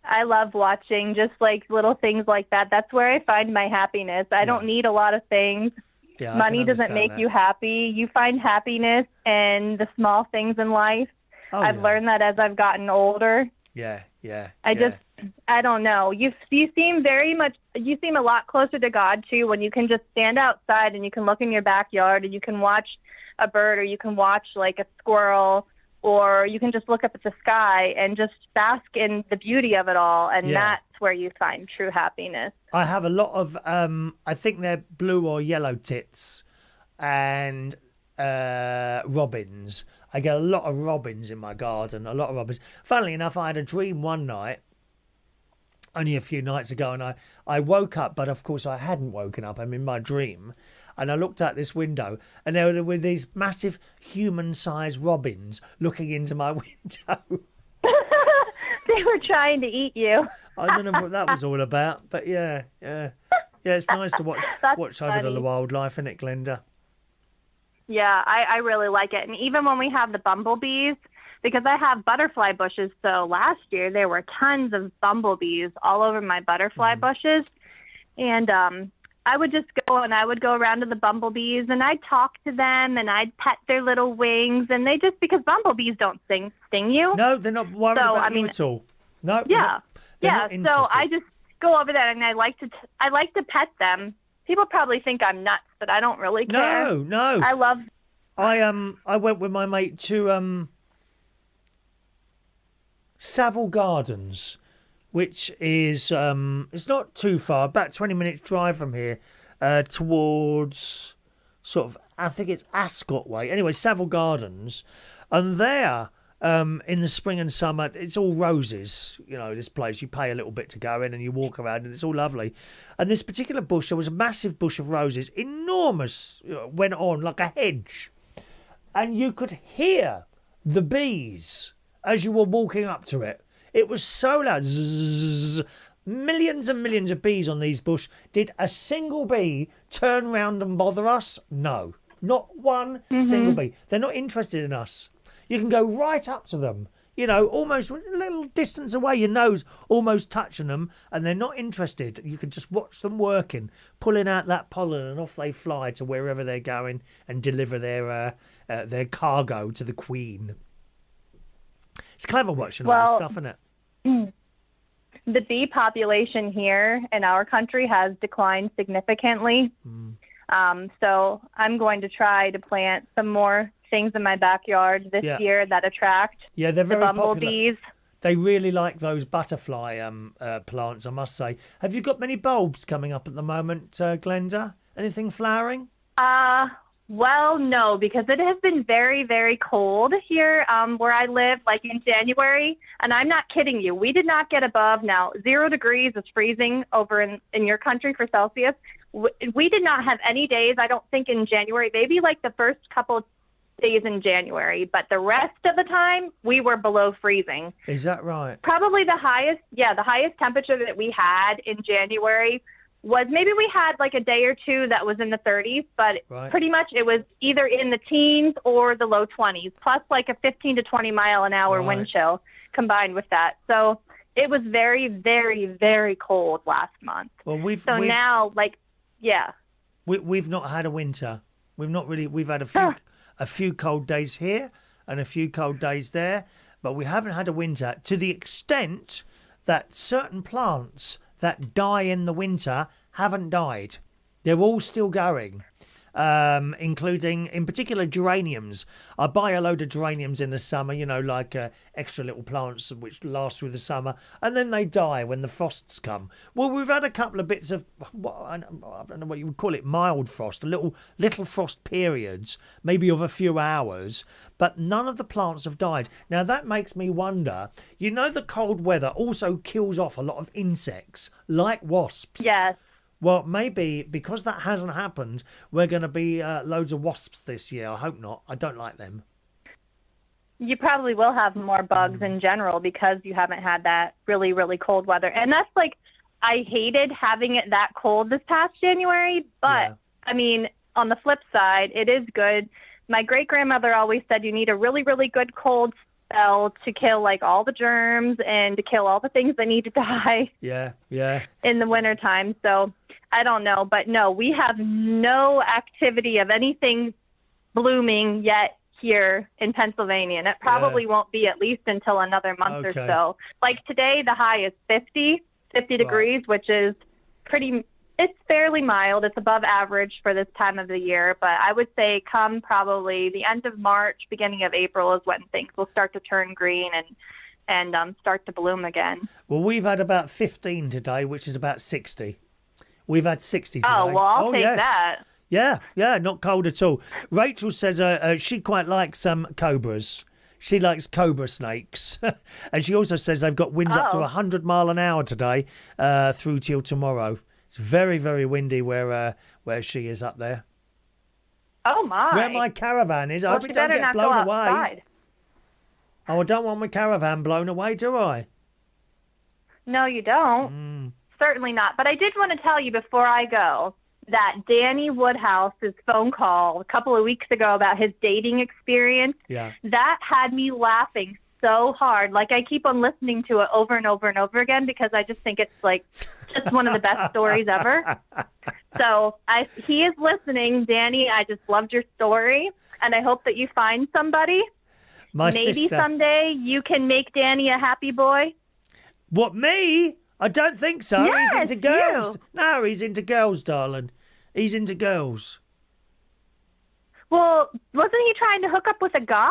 I love watching just like little things like that. That's where I find my happiness. I don't need a lot of things. Yeah, money doesn't make you happy. You find happiness in the small things in life. I've learned that as I've gotten older. Yeah. I don't know. You seem a lot closer to God too when you can just stand outside and you can look in your backyard and you can watch a bird or you can watch like a squirrel or you can just look up at the sky and just bask in the beauty of it all. And that's where you find true happiness. I have a lot of, I think they're blue or yellow tits and robins. I get a lot of robins in my garden, a lot of robins. Funnily enough, I had a dream one night, only a few nights ago, and I woke up, but of course I hadn't woken up. I'm in my dream, and I looked out this window, and there were these massive human-sized robins looking into my window. They were trying to eat you. I don't know what that was all about, but yeah. It's nice to watch over the wildlife, isn't it, Glenda? Yeah, I really like it. And even when we have the bumblebees, because I have butterfly bushes, so last year there were tons of bumblebees all over my butterfly bushes. And I would just go and I would go around to the bumblebees and I'd talk to them and I'd pet their little wings. And they just, because bumblebees don't sting you. No, they're not worried about you at all. No. Yeah. They're not So interested. I just go over there and I like to pet them. People probably think I'm nuts, but I don't really care. No. I went with my mate to Savile Gardens, which is it's not too far, about 20 minutes drive from here, towards sort of, I think it's Ascot way. Anyway, Savile Gardens, and there in the spring and summer it's all roses. You know, this place, you pay a little bit to go in and you walk around and it's all lovely. And this particular bush, there was a massive bush of roses, enormous, went on like a hedge, and you could hear the bees as you were walking up to it. It was so loud. Zzz, millions and millions of bees on these bush. Did a single bee turn round and bother us? No. Not one single bee. They're not interested in us. You can go right up to them, you know, almost a little distance away, your nose almost touching them, and they're not interested. You can just watch them working, pulling out that pollen, and off they fly to wherever they're going and deliver their cargo to the queen. It's clever watching all this stuff, isn't it? The bee population here in our country has declined significantly. So I'm going to try to plant some more things in my backyard this year that attract they're very the bumblebees. Popular. They really like those butterfly plants, I must say. Have you got many bulbs coming up at the moment, Glenda? Anything flowering? Well, no, because it has been very, very cold here where I live, like in January. And I'm not kidding you. We did not get above, now, 0 degrees is freezing over in your country for Celsius. We did not have any days, I don't think, in January, maybe like the first couple days in January. But the rest of the time, we were below freezing. Is that right? Probably the highest temperature that we had in January was, maybe we had like a day or two that was in the 30s, but pretty much it was either in the teens or the low 20s, plus like a 15 to 20 mile an hour wind chill combined with that. So it was very, very, very cold last month. Well, we've now, we've not had a winter. We've had a few cold days here and a few cold days there, but we haven't had a winter to the extent that certain plants that die in the winter haven't died. They're all still going, including, in particular, geraniums. I buy a load of geraniums in the summer, you know, like extra little plants which last through the summer, and then they die when the frosts come. Well, we've had a couple of bits of, I don't know what you would call it, mild frost, little frost periods, maybe of a few hours, but none of the plants have died. Now, that makes me wonder, you know, the cold weather also kills off a lot of insects, like wasps. Yes. Well, maybe because that hasn't happened, we're going to be loads of wasps this year. I hope not. I don't like them. You probably will have more bugs in general because you haven't had that really, really cold weather. And that's like, I hated having it that cold this past January. But, I mean, on the flip side, it is good. My great-grandmother always said you need a really, really good cold spell to kill like all the germs and to kill all the things that need to die. Yeah. In the wintertime. So I don't know. But no, we have no activity of anything blooming yet here in Pennsylvania. And it probably won't be at least until another month or so. Like today, the high is 50 degrees, which is it's fairly mild. It's above average for this time of the year. But I would say come probably the end of March, beginning of April is when things will start to turn green and start to bloom again. Well, we've had about 15 today, which is about 60. We've had 60 today. Oh, well, I'll take that. Yeah, not cold at all. Rachel says she quite likes cobras. She likes cobra snakes. And she also says they've got winds up to 100 mile an hour today through till tomorrow. It's very, very windy where she is up there. Oh, my. Where my caravan is. I Well, hope she it don't better get not blown go away. outside. Oh, I don't want my caravan blown away, do I? No, you don't. Certainly not. But I did want to tell you before I go that Danny Woodhouse's phone call a couple of weeks ago about his dating experience, that had me laughing so hard. Like, I keep on listening to it over and over and over again because I just think it's, like, just one of the best stories ever. So he is listening. Danny, I just loved your story, and I hope that you find somebody. Maybe someday you can make Danny a happy boy. What, me? I don't think so. Yes, he's into girls. you. No, he's into girls, darling. He's into girls. Well, wasn't he trying to hook up with a guy?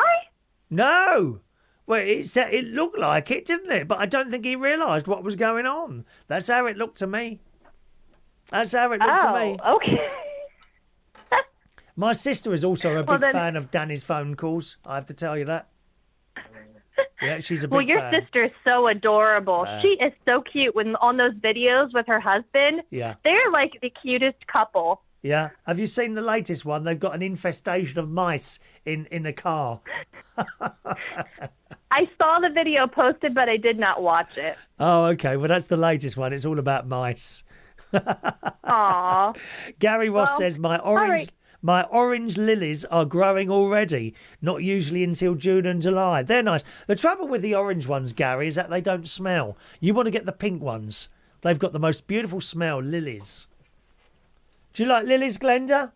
No. Well, it looked like it, didn't it? But I don't think he realised what was going on. That's how it looked to me. That's how it looked to me. Oh, okay. My sister is also a big fan of Danny's phone calls. I have to tell you that. Yeah, she's a big fan. Well, your sister is so adorable. She is so cute when on those videos with her husband. Yeah. They're like the cutest couple. Yeah. Have you seen the latest one? They've got an infestation of mice in the car. I saw the video posted, but I did not watch it. Oh, okay. Well, that's the latest one. It's all about mice. Aww. Gary Ross says, my orange lilies are growing already, not usually until June and July. They're nice. The trouble with the orange ones, Gary, is that they don't smell. You want to get the pink ones. They've got the most beautiful smell, lilies. Do you like lilies, Glenda?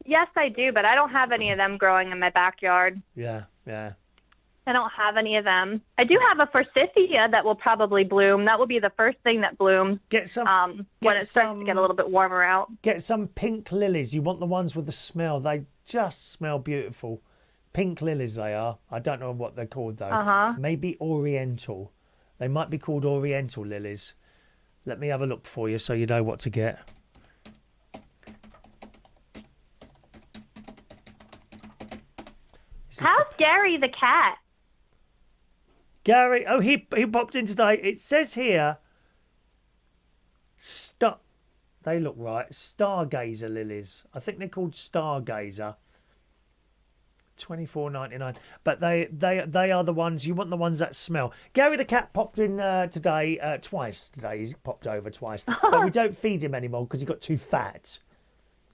Yes, I do, but I don't have any of them growing in my backyard. Yeah. I don't have any of them. I do have a forsythia that will probably bloom. That will be the first thing that blooms when it starts to get a little bit warmer out. Get some pink lilies. You want the ones with the smell. They just smell beautiful. Pink lilies they are. I don't know what they're called, though. Maybe Oriental. They might be called Oriental lilies. Let me have a look for you so you know what to get. How's Gary the cat? Gary, he popped in today. It says here, they look right. Stargazer lilies. I think they're called Stargazer. $24.99. But they are the ones, you want the ones that smell. Gary the cat popped in today, twice today. He's popped over twice. But we don't feed him anymore because he got too fat.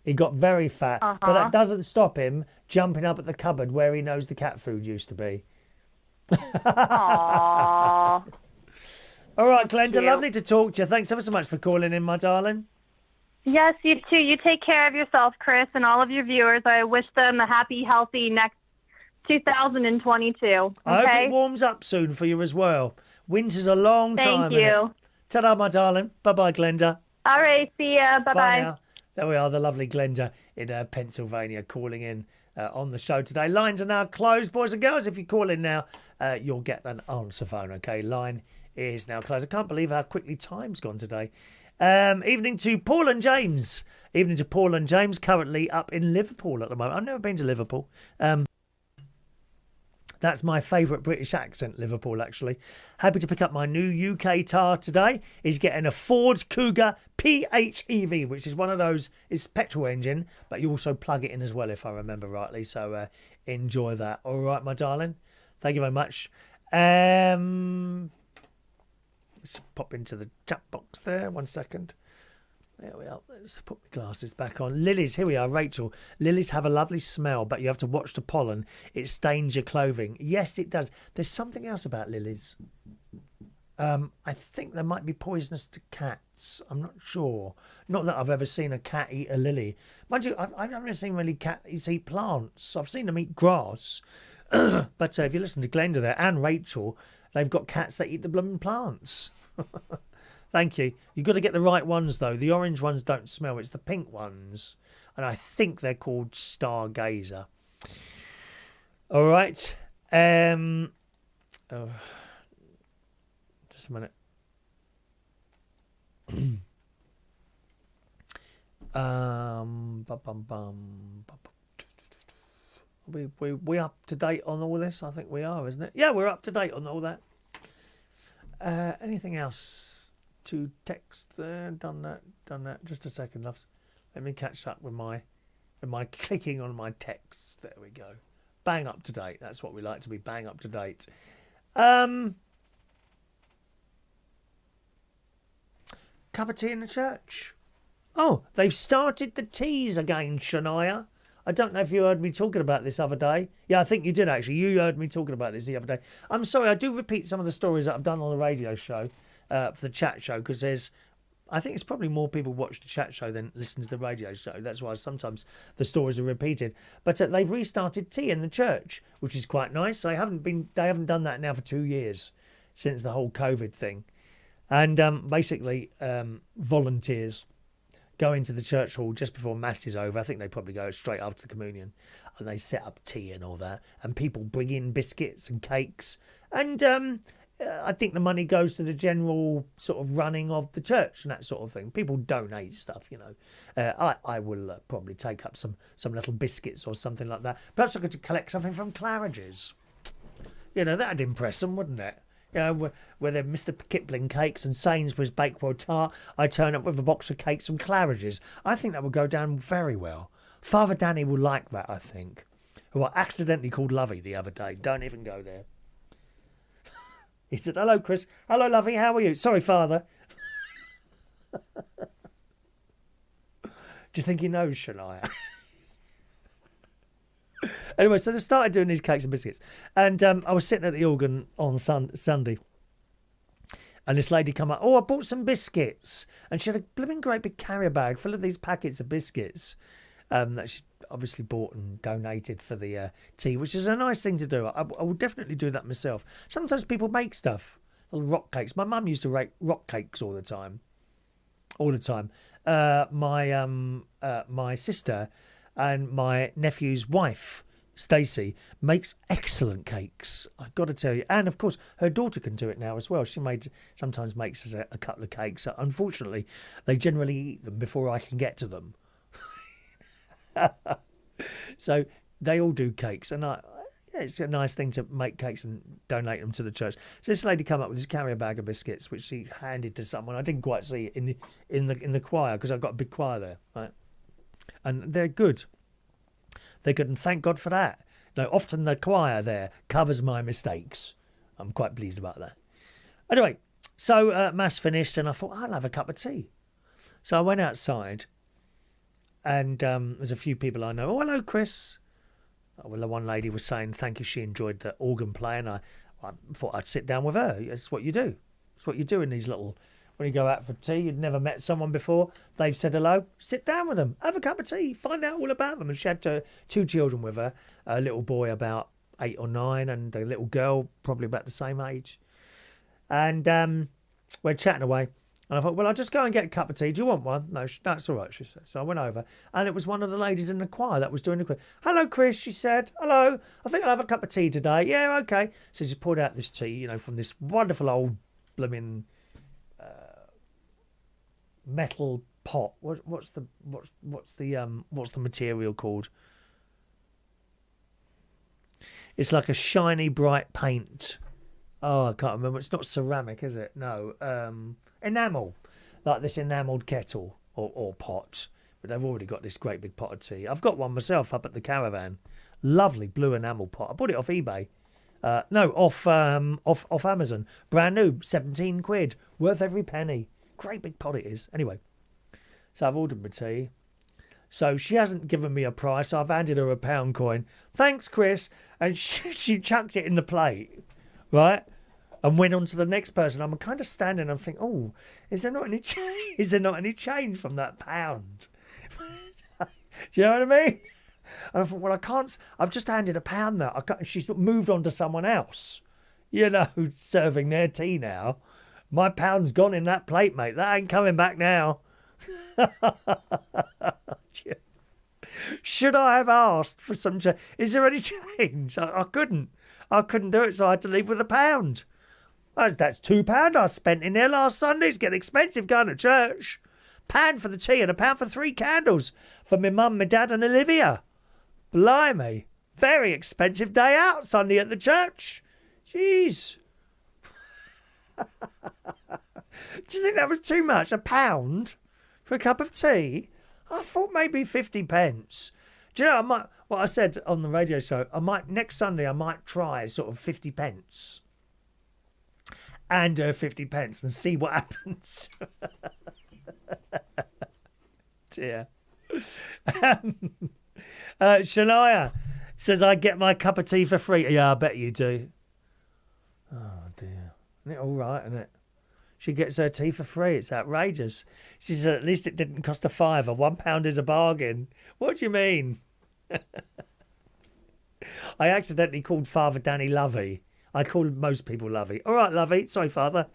He got very fat. But that doesn't stop him jumping up at the cupboard where he knows the cat food used to be. Aww. All right, Glenda, lovely to talk to you. Thanks ever so much for calling in, my darling. Yes, you too. You take care of yourself, Chris, and all of your viewers. I wish them a happy, healthy next 2022. Okay? I hope it warms up soon for you as well. Winter's a long time. Thank you. Ta-da, my darling. Bye-bye, Glenda. All right, see ya. Bye-bye. Bye now. There we are, the lovely Glenda in Pennsylvania calling in on the show today. Lines are now closed, boys and girls. If you call in now, you'll get an answer phone, okay? Line is now closed. I can't believe how quickly time's gone today. Evening to Paul and James. Evening to Paul and James, currently up in Liverpool at the moment. I've never been to Liverpool. That's my favourite British accent, Liverpool, actually. Happy to pick up my new UK car today. He's getting a Ford Cougar PHEV, which is one of those, it's petrol engine, but you also plug it in as well, if I remember rightly. So enjoy that. All right, my darling. Thank you very much. Let's pop into the chat box there. 1 second. There we are. Let's put my glasses back on. Lilies, here we are. Rachel, lilies have a lovely smell, but you have to watch the pollen. It stains your clothing. Yes, it does. There's something else about lilies. I think they might be poisonous to cats. I'm not sure. Not that I've ever seen a cat eat a lily. Mind you, I've never seen really cats eat plants. I've seen them eat grass. But if you listen to Glenda there and Rachel, they've got cats that eat the blooming plants. Thank you. You've got to get the right ones, though. The orange ones don't smell. It's the pink ones. And I think they're called Stargazer. All right. Just a minute. We up to date on all this? I think we are, isn't it? Yeah, we're up to date on all that. Anything else to text there? Done that. Just a second, loves. Let me catch up with my Am I clicking on my texts? There we go. Bang up to date. That's what we like to be, bang up to date. Cup of tea in the church. Oh, they've started the teas again, Shania. I don't know if you heard me talking about this other day. Yeah, I think you did actually. You heard me talking about this the other day. I'm sorry, I do repeat some of the stories that I've done on the radio show, for the chat show, because I think it's probably more people watch the chat show than listen to the radio show. That's why sometimes the stories are repeated. But they've restarted tea in the church, which is quite nice. They haven't done that now for 2 years since the whole COVID thing. And basically, volunteers go into the church hall just before Mass is over. I think they probably go straight after the communion. And they set up tea and all that. And people bring in biscuits and cakes. And I think the money goes to the general sort of running of the church and that sort of thing. People donate stuff, you know. I will probably take up some little biscuits or something like that. Perhaps I could collect something from Claridge's. You know, that'd impress them, wouldn't it? You know, where they're Mr. Kipling cakes and Sainsbury's Bakewell tart, I turn up with a box of cakes from Claridge's. I think that would go down very well. Father Danny will like that, I think. Who I accidentally called Lovey the other day. Don't even go there. He said, "Hello, Chris. Hello, Lovey. How are you?" "Sorry, Father." Do you think he knows, Shania? Anyway, so they started doing these cakes and biscuits. And I was sitting at the organ on Sunday. And this lady come up, "Oh, I bought some biscuits." And she had a blooming great big carrier bag full of these packets of biscuits that she obviously bought and donated for the tea, which is a nice thing to do. I will definitely do that myself. Sometimes people make stuff, little rock cakes. My mum used to make rock cakes all the time. My sister and my nephew's wife, Stacey, makes excellent cakes, I've got to tell you. And of course, her daughter can do it now as well. She sometimes makes us a couple of cakes. Unfortunately, they generally eat them before I can get to them. So they all do cakes, and it's a nice thing to make cakes and donate them to the church. So this lady came up with this carrier bag of biscuits, which she handed to someone. I didn't quite see it in the choir, because I've got a big choir there, right? And they're good. They're good, and thank God for that. Now, often the choir there covers my mistakes. I'm quite pleased about that. Anyway, so Mass finished, and I thought, I'll have a cup of tea. So I went outside, and there's a few people I know. "Oh, hello, Chris." Well, the one lady was saying thank you, she enjoyed the organ play, and I thought I'd sit down with her. It's what you do. It's what you do in these little... When you go out for tea, you'd never met someone before, they've said hello, sit down with them, have a cup of tea, find out all about them. And she had 2 children with her, a little boy about 8 or 9 and a little girl probably about the same age. And we're chatting away. And I thought, well, I'll just go and get a cup of tea. Do you want one? No, that's all right, she said. So I went over, and it was one of the ladies in the choir that was doing the choir. "Hello, Chris," she said. "Hello. I think I'll have a cup of tea today." "Yeah, okay." So she poured out this tea, you know, from this wonderful old blooming metal pot. What's the material called? It's like a shiny, bright paint. Oh, I can't remember. It's not ceramic, is it? No. Enamel. Like this enamelled kettle or pot. But they've already got this great big pot of tea. I've got one myself up at the caravan. Lovely blue enamel pot. I bought it off eBay. Off Amazon. Brand new, 17 quid. Worth every penny. Great big pot it is. Anyway, so I've ordered my tea. So she hasn't given me a price. I've handed her a £1 coin. "Thanks, Chris." And she chucked it in the plate, right? And went on to the next person. I'm kind of standing and thinking, "Oh, is there not any change? Is there not any change from that £1?" Do you know what I mean? And I thought, well, I can't. I've just handed a £1 there. She's moved on to someone else, you know, serving their tea now. My £1's gone in that plate, mate. That ain't coming back now. Should I have asked for some change? Is there any change? I couldn't. I couldn't do it, so I had to leave with £1. That's £2 I spent in there last Sunday. It's getting expensive going to church. £1 for the tea and £1 for 3 candles for my mum, my dad and Olivia. Blimey. Very expensive day out Sunday at the church. Jeez. Do you think that was too much? £1 for a cup of tea? I thought maybe 50 pence. Do you know, what I said on the radio show, next Sunday I might try sort of 50 pence. And 50 pence and see what happens. Dear. Shania says, I get my cup of tea for free. Yeah, I bet you do. Oh, dear. Isn't it all right, isn't it? She gets her tea for free. It's outrageous. She said, at least it didn't cost a £5. £1 is a bargain. What do you mean? I accidentally called Father Danny Lovey. I call most people Lovey. All right, Lovey. Sorry, Father.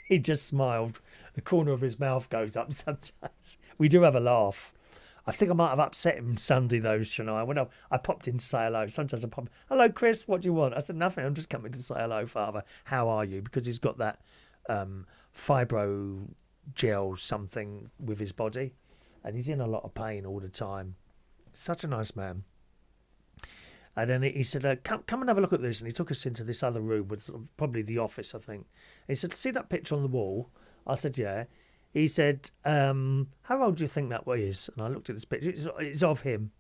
He just smiled. The corner of his mouth goes up sometimes. We do have a laugh. I think I might have upset him Sunday, though, Shania. When I popped in to say hello. Sometimes I pop, hello, Chris, what do you want? I said, nothing. I'm just coming to say hello, Father. How are you? Because he's got that fibro gel something with his body. And he's in a lot of pain all the time. Such a nice man. And then he said, come and have a look at this. And he took us into this other room, with probably the office, I think. He said, see that picture on the wall? I said, yeah. He said, how old do you think that is? And I looked at this picture. It's of him.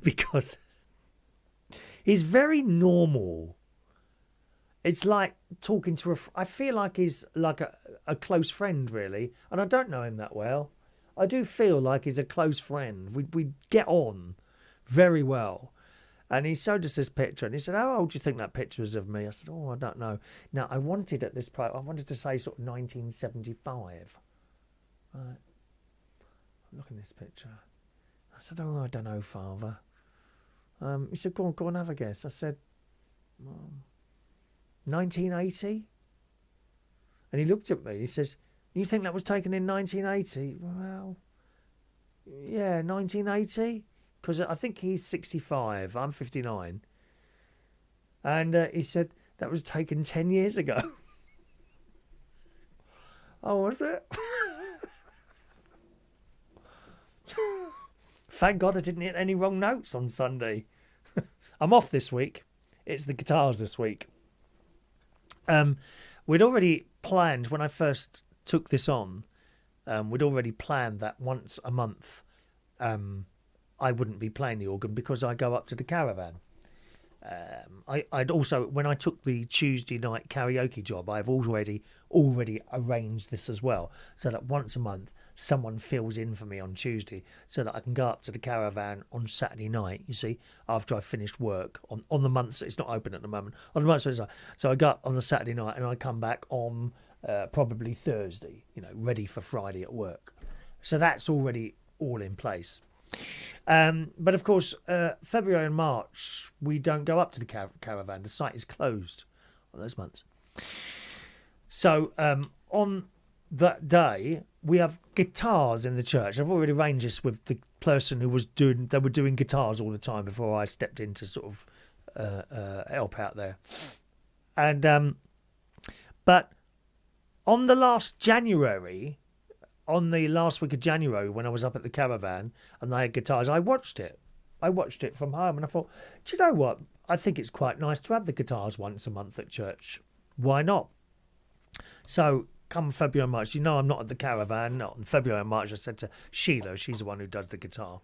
Because he's very normal. It's like talking to I feel like he's like a close friend, really. And I don't know him that well. I do feel like he's a close friend. We get on very well. And he showed us this picture, and he said, how old do you think that picture is of me? I said, I don't know. Now, I wanted at this point, I wanted to say sort of 1975. Right. Look at this picture. I said, I don't know, Father. He said, go on, have a guess. I said, 1980? And he looked at me, he says, you think that was taken in 1980? Well, yeah, 1980? Because I think he's 65, I'm 59. And he said, that was taken 10 years ago. Oh, was it? Thank God I didn't hit any wrong notes on Sunday. I'm off this week. It's the guitars this week. We'd already planned, when I first took this on, we'd already planned that once a month I wouldn't be playing the organ because I go up to the caravan. I'd also, when I took the Tuesday night karaoke job, I've already arranged this as well, so that once a month someone fills in for me on Tuesday, so that I can go up to the caravan on Saturday night. You see, after I've finished work on the months it's not open at the moment. On the months so I go up on the Saturday night and I come back on probably Thursday. Ready for Friday at work. So that's already all in place. But of course, February and March, we don't go up to the caravan. The site is closed on those months. So on that day, we have guitars in the church. I've already arranged this with the person who they were doing guitars all the time before I stepped in to sort of help out there. And but on the last week of January, when I was up at the caravan and they had guitars, I watched it from home, and I thought, do you know what? I think it's quite nice to have the guitars once a month at church. Why not? So come February and March, I'm not at the caravan. Not in February and March, I said to Sheila, she's the one who does the guitar.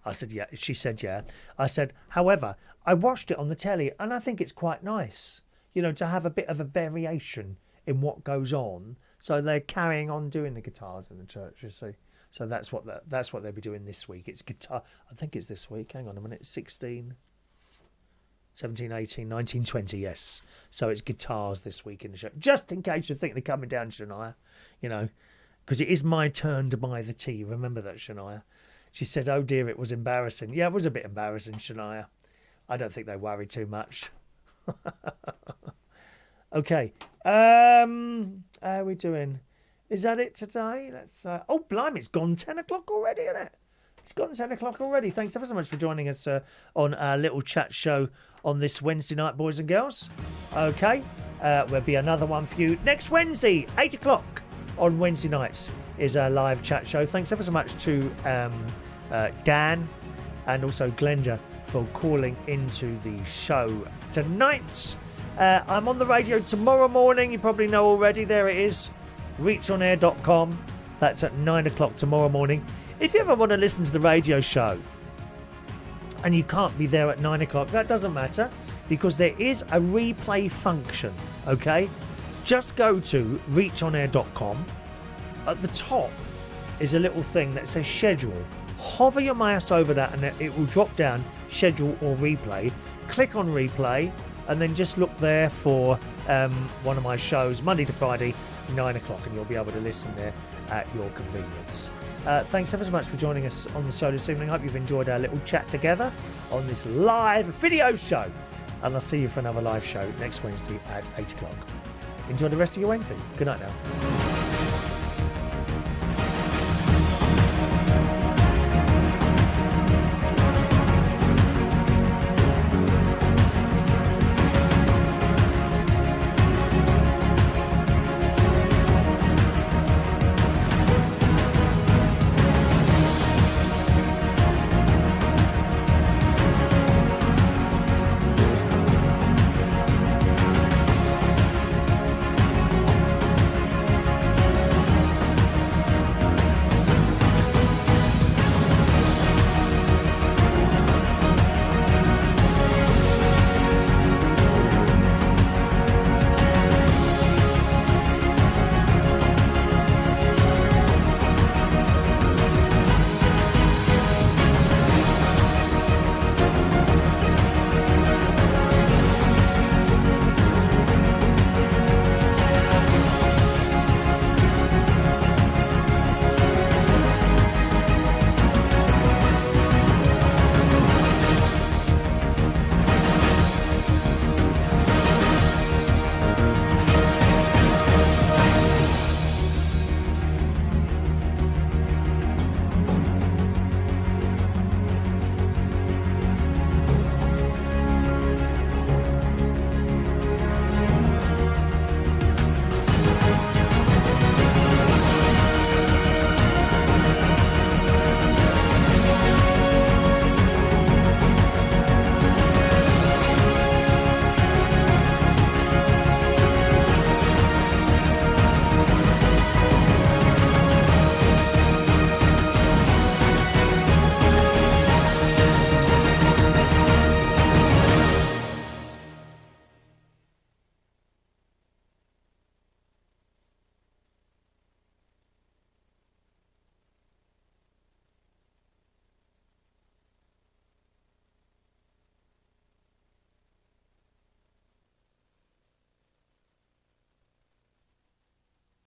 I said, yeah. She said, yeah. I said, however, I watched it on the telly, and I think it's quite nice, to have a bit of a variation in what goes on. So they're carrying on doing the guitars in the church, you see. So that's what they'll be doing this week. It's guitar. I think it's this week. Hang on a minute. 16, 17, 18, 19, 20, yes. So it's guitars this week in the church. Just in case you think they're coming down, Shania, because it is my turn to buy the tea. Remember that, Shania? She said, oh dear, it was embarrassing. Yeah, it was a bit embarrassing, Shania. I don't think they worry too much. Okay. How are we doing? Is that it today? Let's. Oh, blimey, it's gone 10 o'clock already, isn't it? It's gone 10 o'clock already. Thanks ever so much for joining us on our little chat show on this Wednesday night, boys and girls. Okay. There'll be another one for you next Wednesday, 8 o'clock on Wednesday nights is our live chat show. Thanks ever so much to Dan and also Glenda for calling into the show tonight. I'm on the radio tomorrow morning. You probably know already. There it is. reachonair.com. That's at 9 o'clock tomorrow morning. If you ever want to listen to the radio show and you can't be there at 9 o'clock, that doesn't matter because there is a replay function, okay? Just go to reachonair.com. At the top is a little thing that says schedule. Hover your mouse over that and it will drop down schedule or replay. Click on replay and then just look there for one of my shows, Monday to Friday, 9 o'clock, and you'll be able to listen there at your convenience. Thanks ever so much for joining us on the show this evening. I hope you've enjoyed our little chat together on this live video show. And I'll see you for another live show next Wednesday at 8 o'clock. Enjoy the rest of your Wednesday. Good night now.